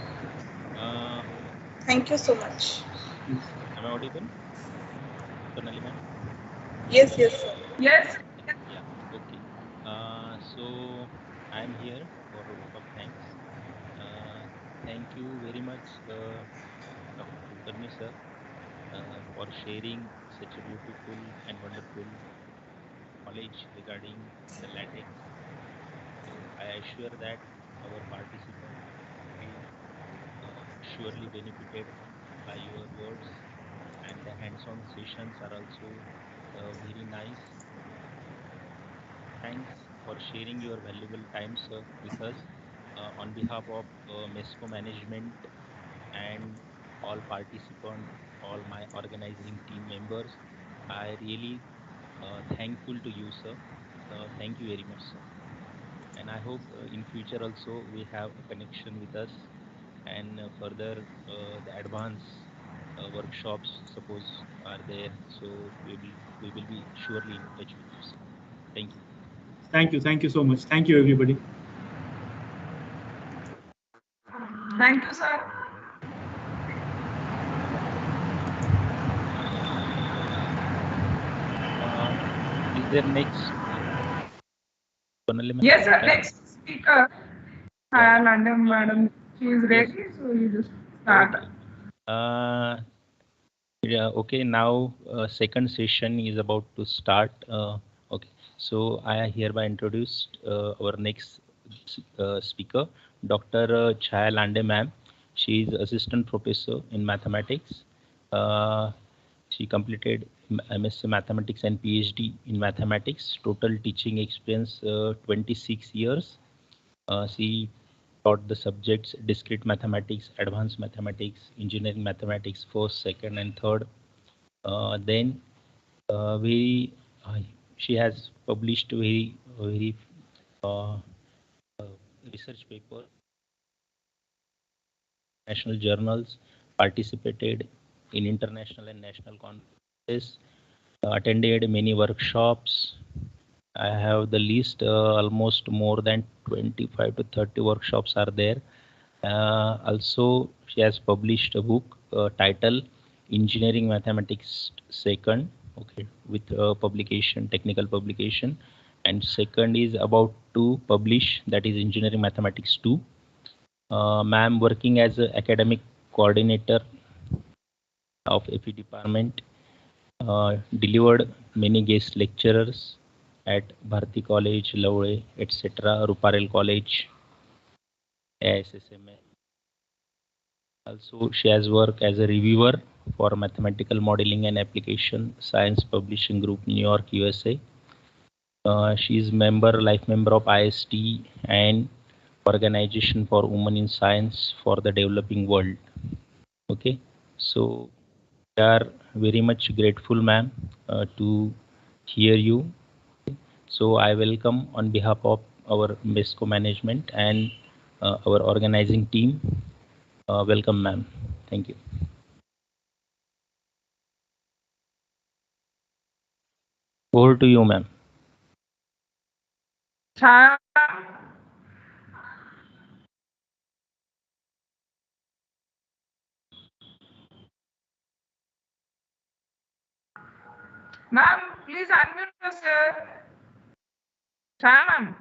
Thank you so much. Am I audible? Sonali ma'am? Yes, yes, sir. Yes. Yeah. Okay. So I'm here for a vote of thanks. Thank you very much, Dr. Kulkarni sir, for sharing such a beautiful and wonderful knowledge regarding the LaTeX. So I assure that our participants will surely benefited by your words, and the hands-on sessions are also very nice. Thanks for sharing your valuable time, sir, with us. On behalf of MESCO management and all participants, all my organizing team members, I really thankful to you, sir. Thank you very much, sir. And I hope in future also we have a connection with us, and further the advanced workshops suppose are there, so we will be surely in touch with you, sir. Thank you. Thank you so much. Thank you, everybody. Thank you, sir. Is there next? Yes, sir. Next speaker. Hi, madam. She is ready, Yes. so you just start. Yeah, okay, now second session is about to start. Okay, so I hereby introduced our next speaker, Dr. Chaya Lande ma'am. She is assistant professor in mathematics. She completed M.E.S mathematics and PhD in mathematics. Total teaching experience 26 years. She taught the subjects discrete mathematics, advanced mathematics, engineering mathematics, first, second, and third. Then she has published very research paper, national journals, participated in international and national conferences, attended many workshops. I have the list, almost more than 25 to 30 workshops are there. Also, she has published a book titled Engineering Mathematics Second, okay, with publication, technical publication. And second is about to publish, that is Engineering Mathematics 2. Ma'am working as an academic coordinator of FE department, delivered many guest lecturers at Bharati College, Lavle, etc., Ruparel College, AISSMA. Also, she has worked as a reviewer for Mathematical Modeling and Application Science Publishing Group, New York, USA. She is life member of IST and Organization for Women in Science for the Developing World. Okay, so we are very much grateful, ma'am, to hear you. So I welcome on behalf of our MESCO management and our organizing team. Welcome, ma'am. Thank you. Over to you, ma'am. Chaya. Ma'am, please unmute yourself. Chaya, ma'am.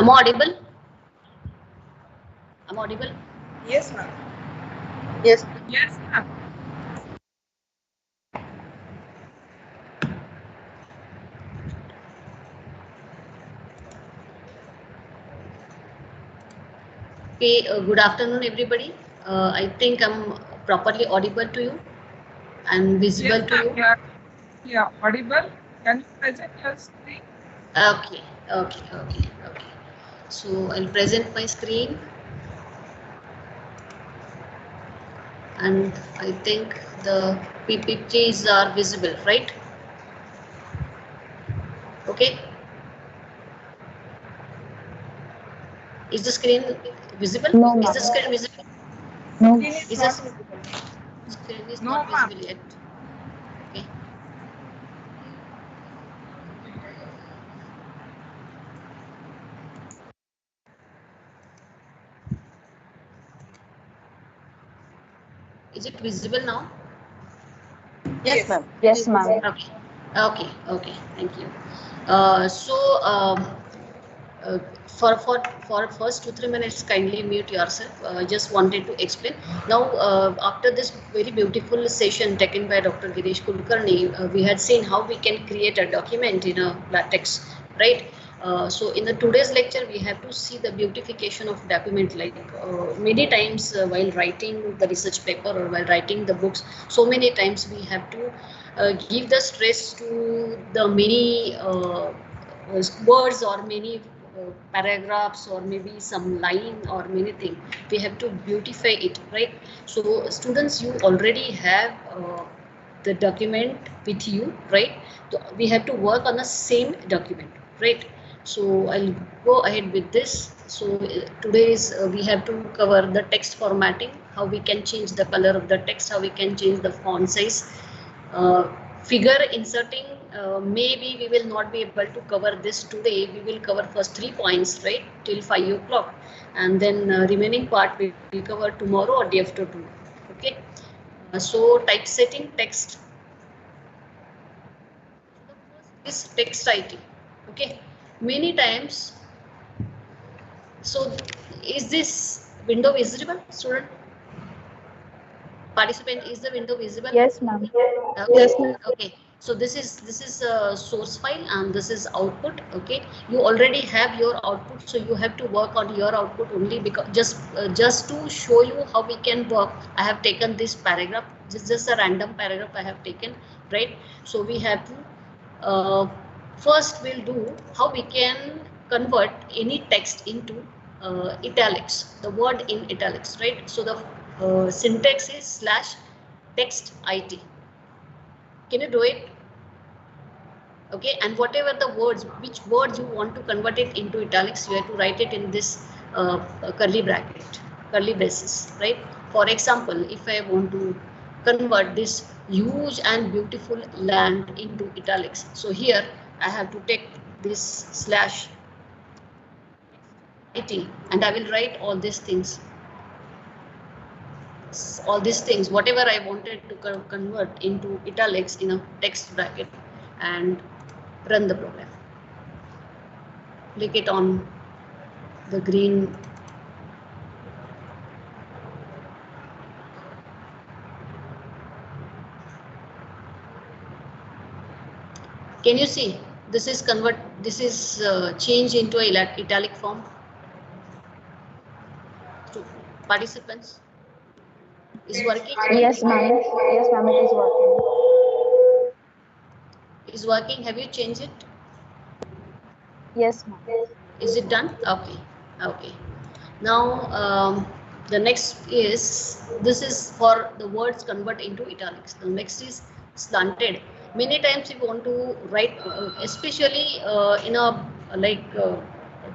Am I audible? I'm audible? Yes, ma'am. Yes. Yes, ma'am. Okay, good afternoon, everybody. I think I'm properly audible to you and visible Yes, to you. ma'am. Yeah, audible. Can you present your screen? Okay. So I'll present my screen, and I think the PPTs are visible, right? Okay. Is the screen visible? No, Is ma'am. the screen visible? No. Screen is Is not the visible. screen is No, not ma'am. visible yet? Okay. Is it visible now? Yes, ma'am. Yes, ma'am. Okay. Thank you. Uh, for first 2-3 minutes, kindly mute yourself. Just wanted to explain. Now, after this very beautiful session taken by Dr. Girish Kulkarni, we had seen how we can create a document in a LaTeX, right? So in the today's lecture, we have to see the beautification of document. Like many times while writing the research paper or while writing the books, so many times we have to give the stress to the many words or many paragraphs or maybe some line or many things. We have to beautify it, right? So students, you already have the document with you, right? So we have to work on the same document, right? So I'll go ahead with this. So today's we have to cover the text formatting, how we can change the color of the text, how we can change the font size, figure inserting. Maybe we will not be able to cover this today. We will cover first 3 points, right, till 5 o'clock, and then remaining part we will cover tomorrow or day after tomorrow. Okay. So typesetting text. This text writing. Okay. Many times. So is this window visible, student? Participant, is the window visible? Yes, ma'am. Okay. Yes, ma'am. Okay. So this is a source file and this is output. Okay. You already have your output, so you have to work on your output only, because just to show you how we can work, I have taken this paragraph. Just a random paragraph I have taken, right? So we have to first we'll do how we can convert any text into italics, the word in italics, right? So the syntax is /text it. Can you do it? Okay, and whatever the words, which words you want to convert it into italics, you have to write it in this curly braces, right? For example, if I want to convert this huge and beautiful land into italics, so here I have to take this /it and I will write all these things. Whatever I wanted to convert into italics in a text bracket, and run the program. Click it on the green Can you see this is change into a italic form to participants? Is working? Yes, ma'am. Yes, ma'am. It is working. Is working. Have you changed it? Yes, ma'am. Is it done? Okay. Now the next is, this is for the words convert into italics. The next is slanted. Many times you want to write, especially in a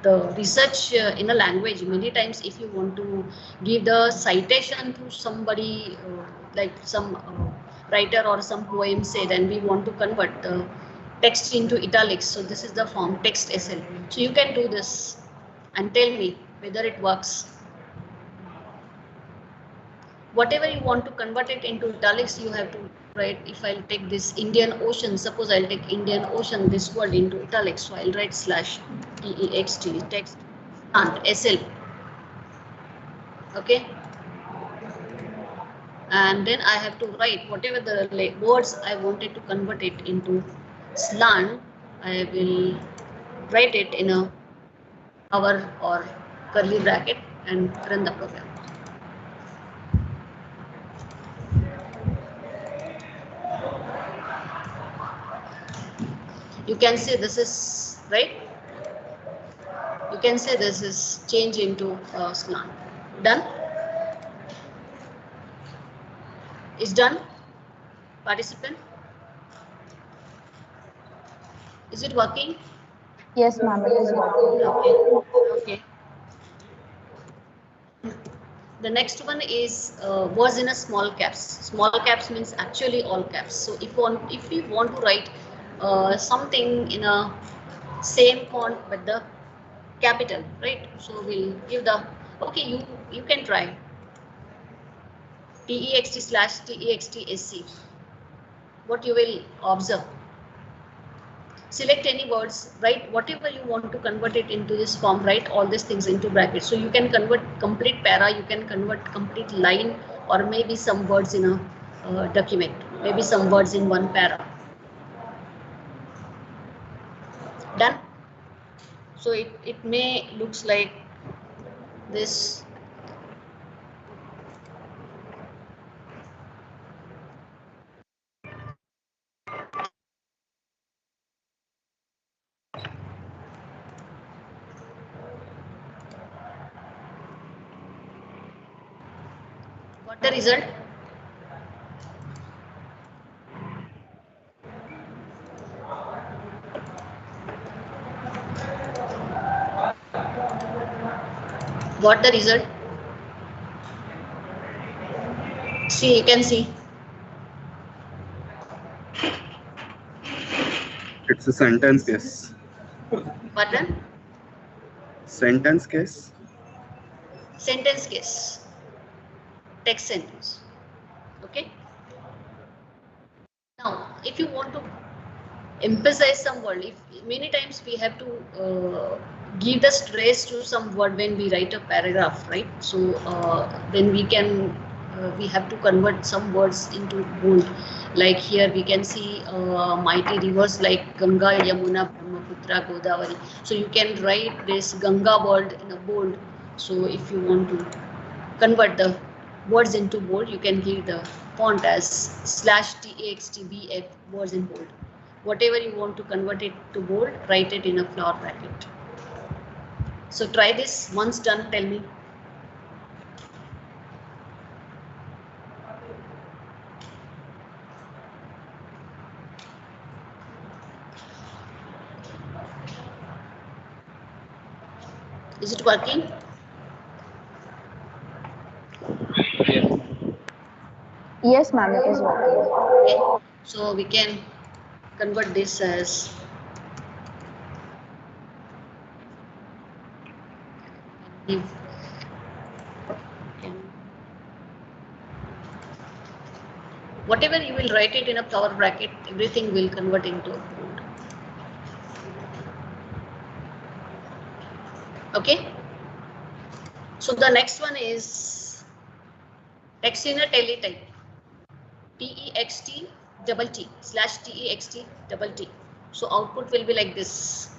the research in a language. Many times if you want to give the citation to somebody, like some writer or some poem said, and we want to convert the text into italics. So this is the form text SL. So you can do this and tell me whether it works. Whatever you want to convert it into italics, you have to write. If I'll take this Indian Ocean, suppose I'll take Indian Ocean, this word into italics, so I'll write /text text. SL. Okay. And then I have to write whatever the words I wanted to convert it into slant. I will write it in a hour or curly bracket and run the program. You can say this is right. You can say this is change into slant. Done? Is done? Participant? Is it working? Yes, ma'am, it is working. Okay. Okay. The next one is was in a small caps. Small caps means actually all caps. So if we want to write something in a same font but the capital, right? So we'll give the okay. You can try text/textsc. What you will observe? Select any words, write whatever you want to convert it into this form, write all these things into brackets. So you can convert complete para, you can convert complete line, or maybe some words in a document, maybe some words in one para. Done? So it may looks like this. What the result? What the result? See, you can see. It's a sentence case. Pardon? Sentence case. Sentence case. Text sentence. Okay. Now, if you want to emphasize some word, if many times we have to give the stress to some word when we write a paragraph, right? So then we have to convert some words into bold. Like here we can see mighty rivers like Ganga, Yamuna, Brahmaputra, Godavari. So you can write this Ganga word in a bold. So if you want to convert the words into bold, you can give the font as /textbf words in bold. Whatever you want to convert it to bold, write it in a flower bracket. So try this. Once done, tell me. Is it working? Yes. Yes, ma'am, it is working. Okay. So we can convert this as give. Whatever you will write it in a flower bracket, everything will convert into a bold. Okay. So the next one is text in a teletype. TEXT/TEXT. So output will be like this.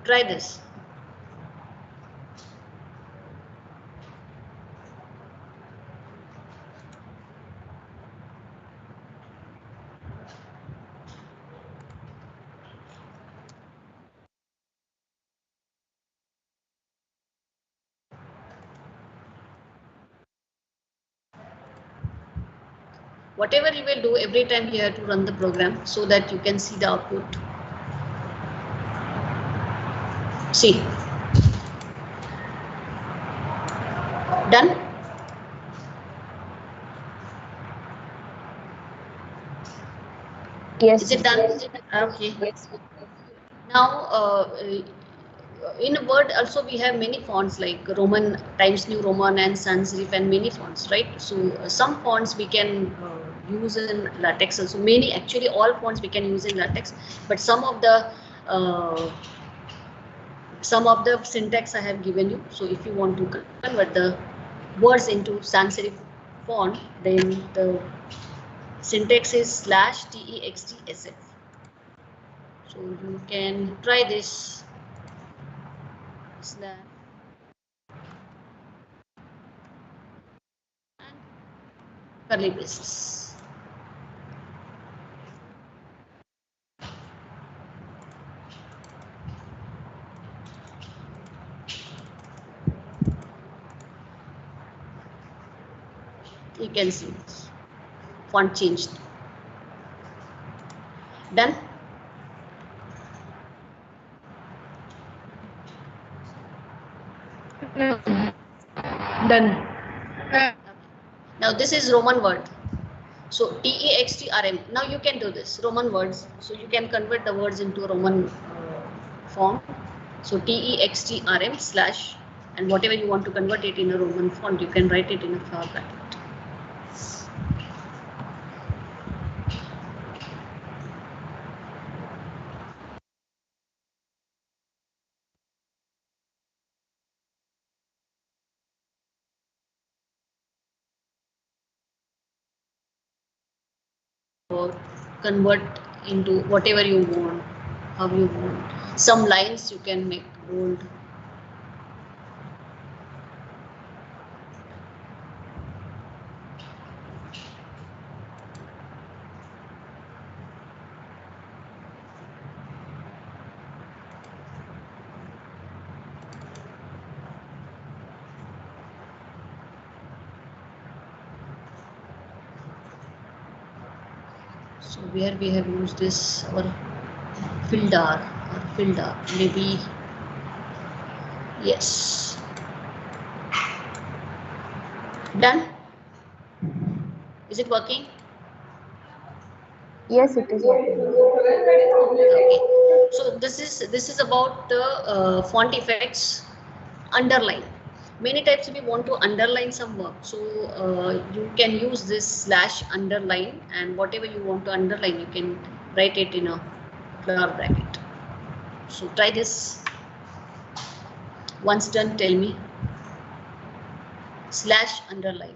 Try this. Whatever you will do, every time you have to run the program so that you can see the output. See. Done? Yes. Is it done? Okay. Yes. Now, in Word also we have many fonts like Roman, Times New Roman and Sans Serif and many fonts, right? So some fonts we can use in LaTeX also. Many, actually all fonts we can use in LaTeX, but some of the Some of the syntax I have given you. So if you want to convert the words into sans serif font, then the syntax is /TEXTSF. So you can try this slash and curly braces. You can see this font changed. Done. Done. Now this is Roman word. So TEXTRM. Now you can do this Roman words. So you can convert the words into Roman form. So TEXTRM slash, and whatever you want to convert it in a Roman font, you can write it in a flower bracket. Or convert into whatever you want, how you want. Some lines you can make bold. So where we have used this, or filter, maybe, yes. Done. Is it working? Yes, it is working. Okay. So this is about the font effects. Underline. Many times we want to underline some work, so you can use this slash underline, and whatever you want to underline, you can write it in a flower bracket. So try this. Once done, tell me. Slash underline.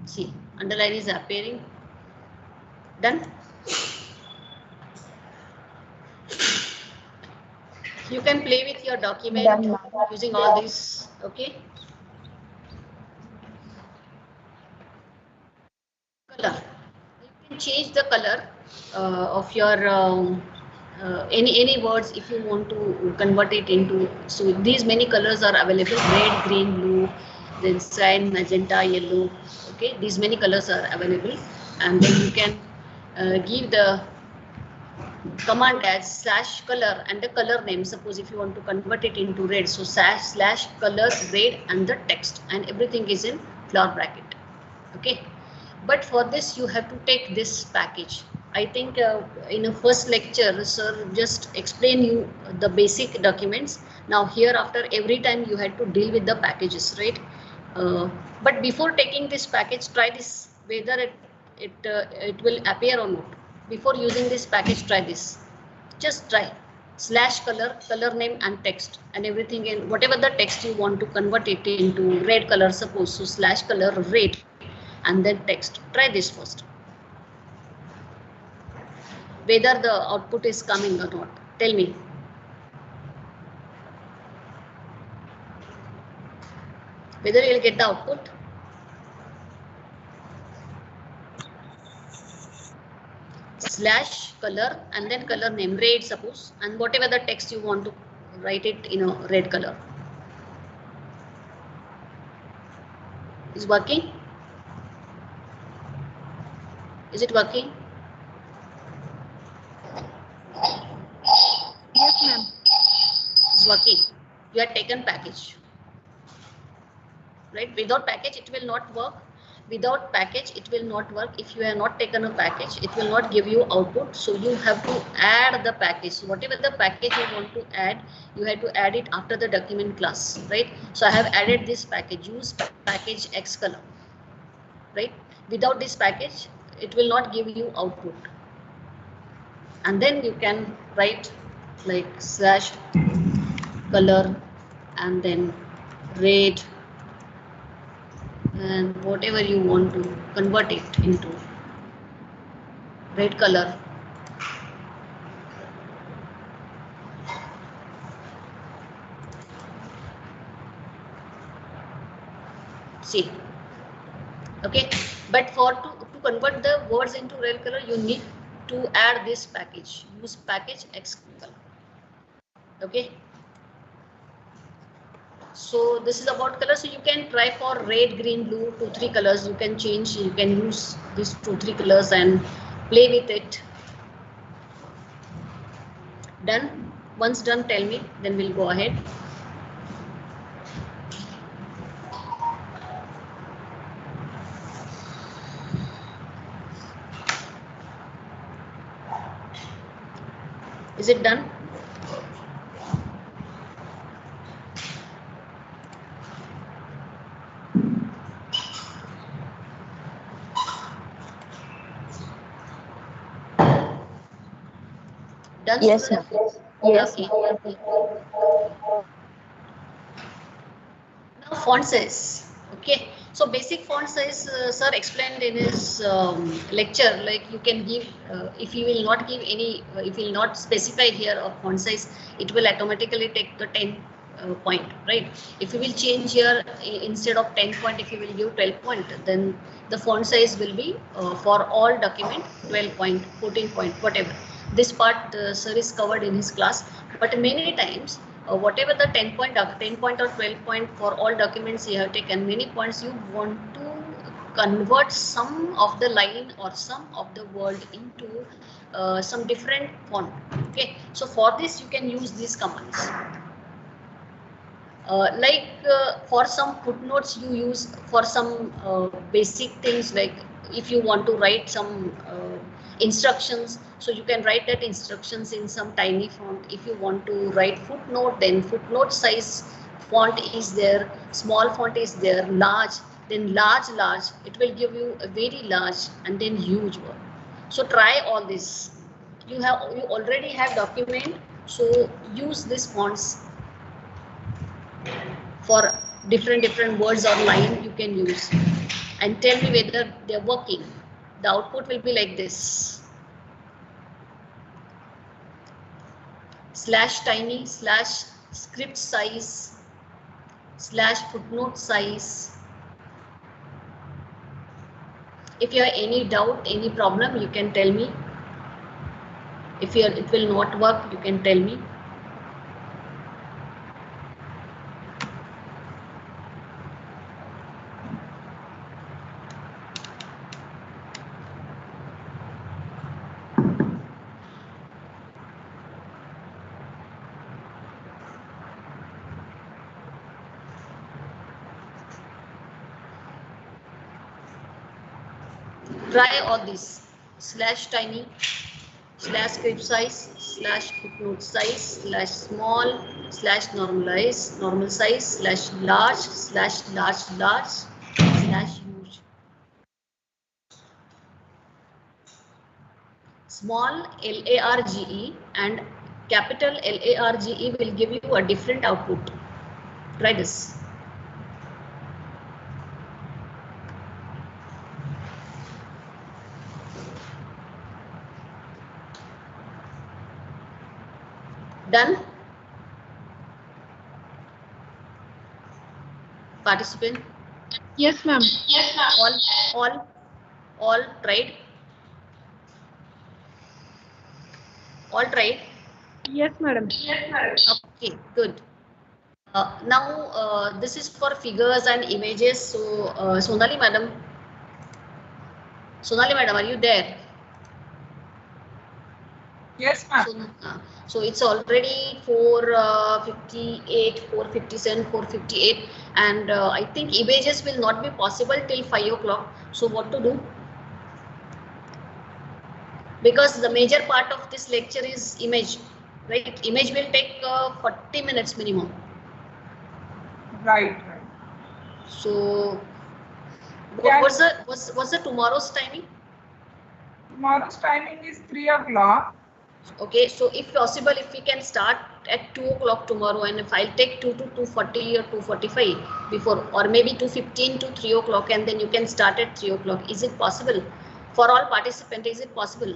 See, underline is appearing. Done. You can play with your document using all this. Okay. Color. You can change the color of your any words if you want to convert it into. So these many colors are available: red, green, blue, then cyan, magenta, yellow. Okay, these many colors are available, and then you can give the command as slash color and the color name. Suppose if you want to convert it into red, so slash color red and the text, and everything is in flower bracket. Okay. But for this you have to take this package. I think in a first lecture, sir just explain you the basic documents. Now here after every time you had to deal with the packages, right? But before taking this package, try this whether it will appear or not. Before using this package, try this. Just try slash color, color name and text, and everything in whatever the text you want to convert it into red color, suppose. So slash color red and then text. Try this first. Whether the output is coming or not. Tell me. Whether you'll get the output. Slash color and then color name red, suppose, and whatever the text you want to write it in a red color. Is working? Is it working? Yes, ma'am. Is working. You have taken package. right? Without package, it will not work. Without package, it will not work. If you have not taken a package, it will not give you output. So you have to add the package. So whatever the package you want to add, you have to add it after the document class, right? So I have added this package, use package X color, right? Without this package, it will not give you output. And then you can write like slash color and then red and whatever you want to convert it into red color. See, okay, but to convert the words into red color, you need to add this package, use package X color. Okay, so this is about color. So you can try for red, green, blue, 2-3 colors. You can change, you can use these 2-3 colors and play with it. Done? Once done, tell me, then we'll go ahead. Is it done? Done? Yes, ma'am. Yes, Okay. ma'am. Now font size. Okay. So basic font size, sir explained in his lecture. Like you can give, if you will not give any, if you will not specify here a font size, it will automatically take the 10 point, right? If you will change here instead of 10 point, if you will give 12 point, then the font size will be for all document 12 point, 14 point, whatever. This part sir is covered in his class, but many times whatever the 10 point or 12 point for all documents you have taken, many points you want to convert some of the line or some of the word into some different font. Okay, so for this you can use these commands. For some footnotes you use for some basic things, like if you want to write some instructions, so you can write that instructions in some tiny font. If you want to write footnote, then footnote size font is there, small font is there, large, then large, it will give you a very large and then huge one. So try all this. You already have document, so use these fonts for different words or line you can use, and tell me whether they're working. The output will be like this: slash tiny, slash script size, slash footnote size. If you have any doubt, any problem, you can tell me. If it will not work, you can tell me. Try all this: slash tiny, slash script size, slash footnote size, slash small, slash normalize, normal size, slash large, slash huge. Small LARGE and capital LARGE will give you a different output. Try this. Done? Participant? Yes, ma'am. Yes, ma'am. All tried? All tried? Yes, madam. Yes, madam. Okay, good. Now this is for figures and images. So Sonali madam, are you there? Yes, ma'am. So it's already 4:58, 4:57, 4:58, and I think images will not be possible till 5 o'clock. So what to do? Because the major part of this lecture is image, right? Image will take 40 minutes minimum. Right. So what's the tomorrow's timing? Tomorrow's timing is 3 o'clock. Okay, so if possible, if we can start at 2 o'clock tomorrow, and if I'll take 2 to 2:40 or 2:45 before, or maybe 2:15 to 3 o'clock, and then you can start at 3 o'clock. Is it possible for all participants? Is it possible?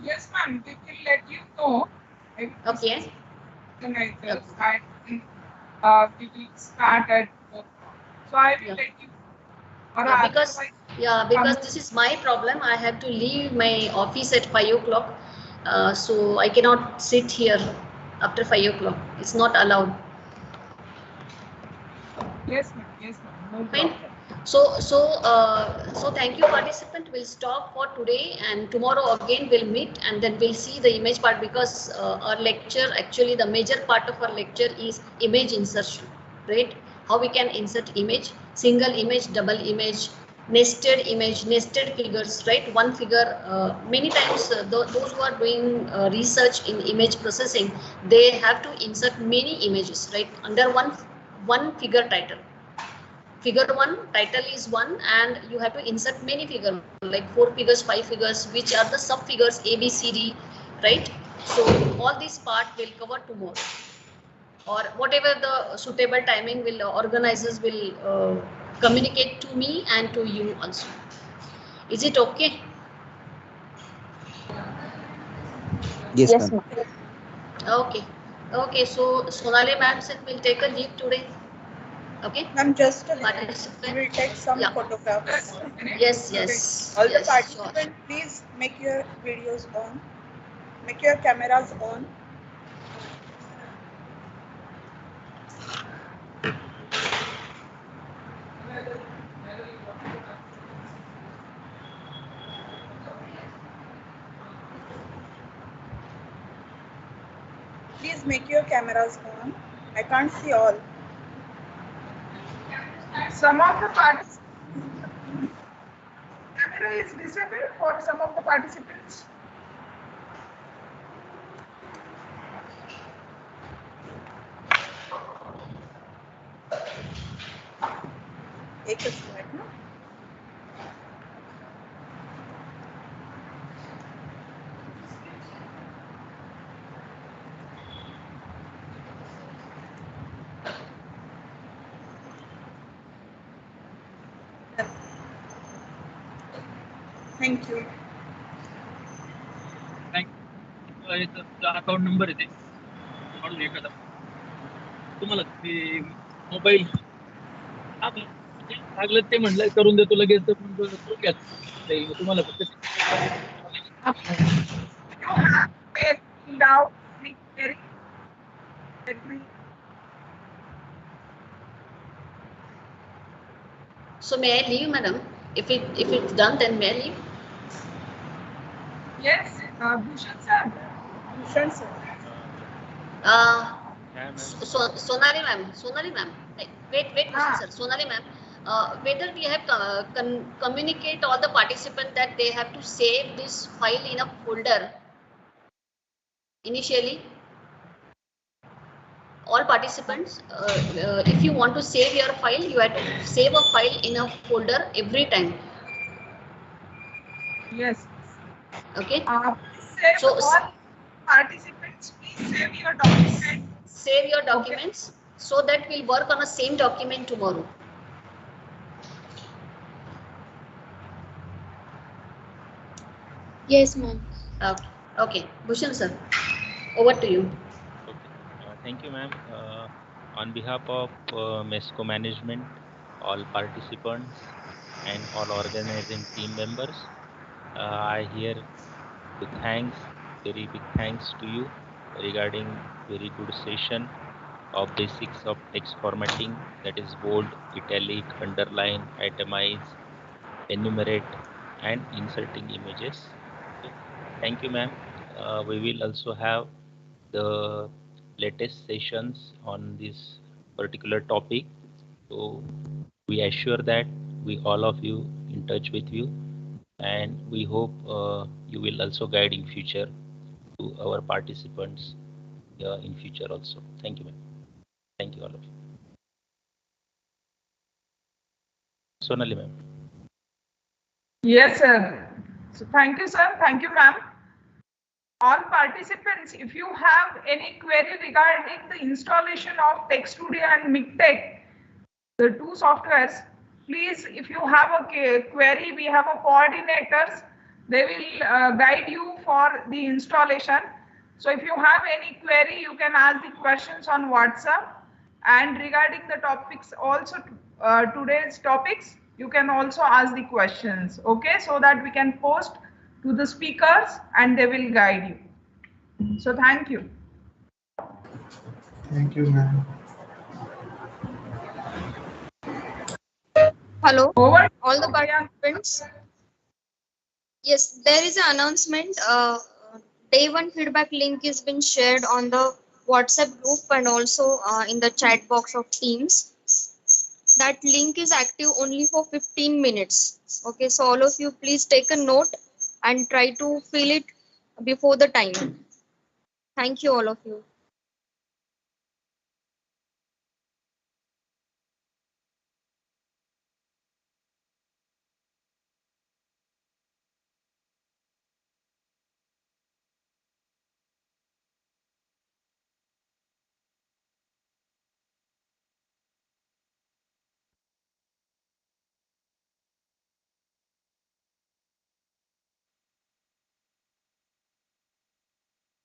Yes, ma'am. We will let you know. Okay. And we will start at 4 o'clock. So I will let you. Because this is my problem. I have to leave my office at 5 o'clock, so I cannot sit here after 5 o'clock. It's not allowed. Yes, ma'am. Yes, ma'am. No Fine. problem. So thank you, participant. We'll stop for today, and tomorrow again we'll meet, and then we'll see the image part, because our lecture, actually the major part of our lecture is image insertion, right? How we can insert image, single image, double image, nested image, nested figures, right? One figure, many times those who are doing research in image processing, they have to insert many images, right, under one figure title. Figure 1 title is 1, and you have to insert many figures, like 4 figures, 5 figures, which are the sub figures A, B, C, D, right? So all this part will cover tomorrow, or whatever the suitable timing will organizers will communicate to me and to you also. Is it okay? Yes, ma'am. Okay, so Sonali ma'am said we'll take a leave today. Okay. Ma'am, just we will take some photographs. Yes. All the participants, please make your videos on. Make your cameras on. Please make your cameras on. I can't see all. Some of the participants, camera is disabled for some of the participants. एकच minute ना. Thank you. Account number आहे ते काढून एखादा तुम्हाला ते mobile लागलं ते म्हटलं करून देतो लगेच तुम्हाला फक्त So may I leave, madam? If it's done, then may I leave? Yes, Bhushan sir. Bhushan sir. Sonali ma'am. Wait, Bhushan sir. Sonali ma'am. Whether we have communicate all the participants that they have to save this file in a folder initially. All participants, if you want to save your file, you have to save a file in a folder every time. Yes. Okay. So all participants, please save your documents. Save your documents, so that we'll work on the same document tomorrow. Yes, ma'am. Okay. Bhushan sir, over to you. Thank you, ma'am. On behalf of MESCO management, all participants, and all organizing team members, I here to very big thanks to you regarding very good session of basics of text formatting, that is bold, italic, underline, itemize, enumerate, and inserting images. Okay. Thank you, ma'am. We will also have the latest sessions on this particular topic. So we assure that we all of you in touch with you, and we hope you will also guide in future to our participants in future also. Thank you, ma'am. Thank you all of you. Sonali, ma'am. Yes, sir. So thank you, sir. Thank you, ma'am. All participants, if you have any query regarding the installation of TechStudio and MIGTech, the two softwares, please, if you have a query, we have a coordinators. They will guide you for the installation. So if you have any query, you can ask the questions on WhatsApp. And regarding the topics, also today's topics, you can also ask the questions, okay? So that we can post to the speakers and they will guide you. So thank you. Thank you, ma'am. Hello, Over. all the participants. Yes, there is an announcement. Day one feedback link is been shared on the WhatsApp group and also in the chat box of Teams. That link is active only for 15 minutes. Okay, so all of you please take a note and try to fill it before the time. Thank you, all of you.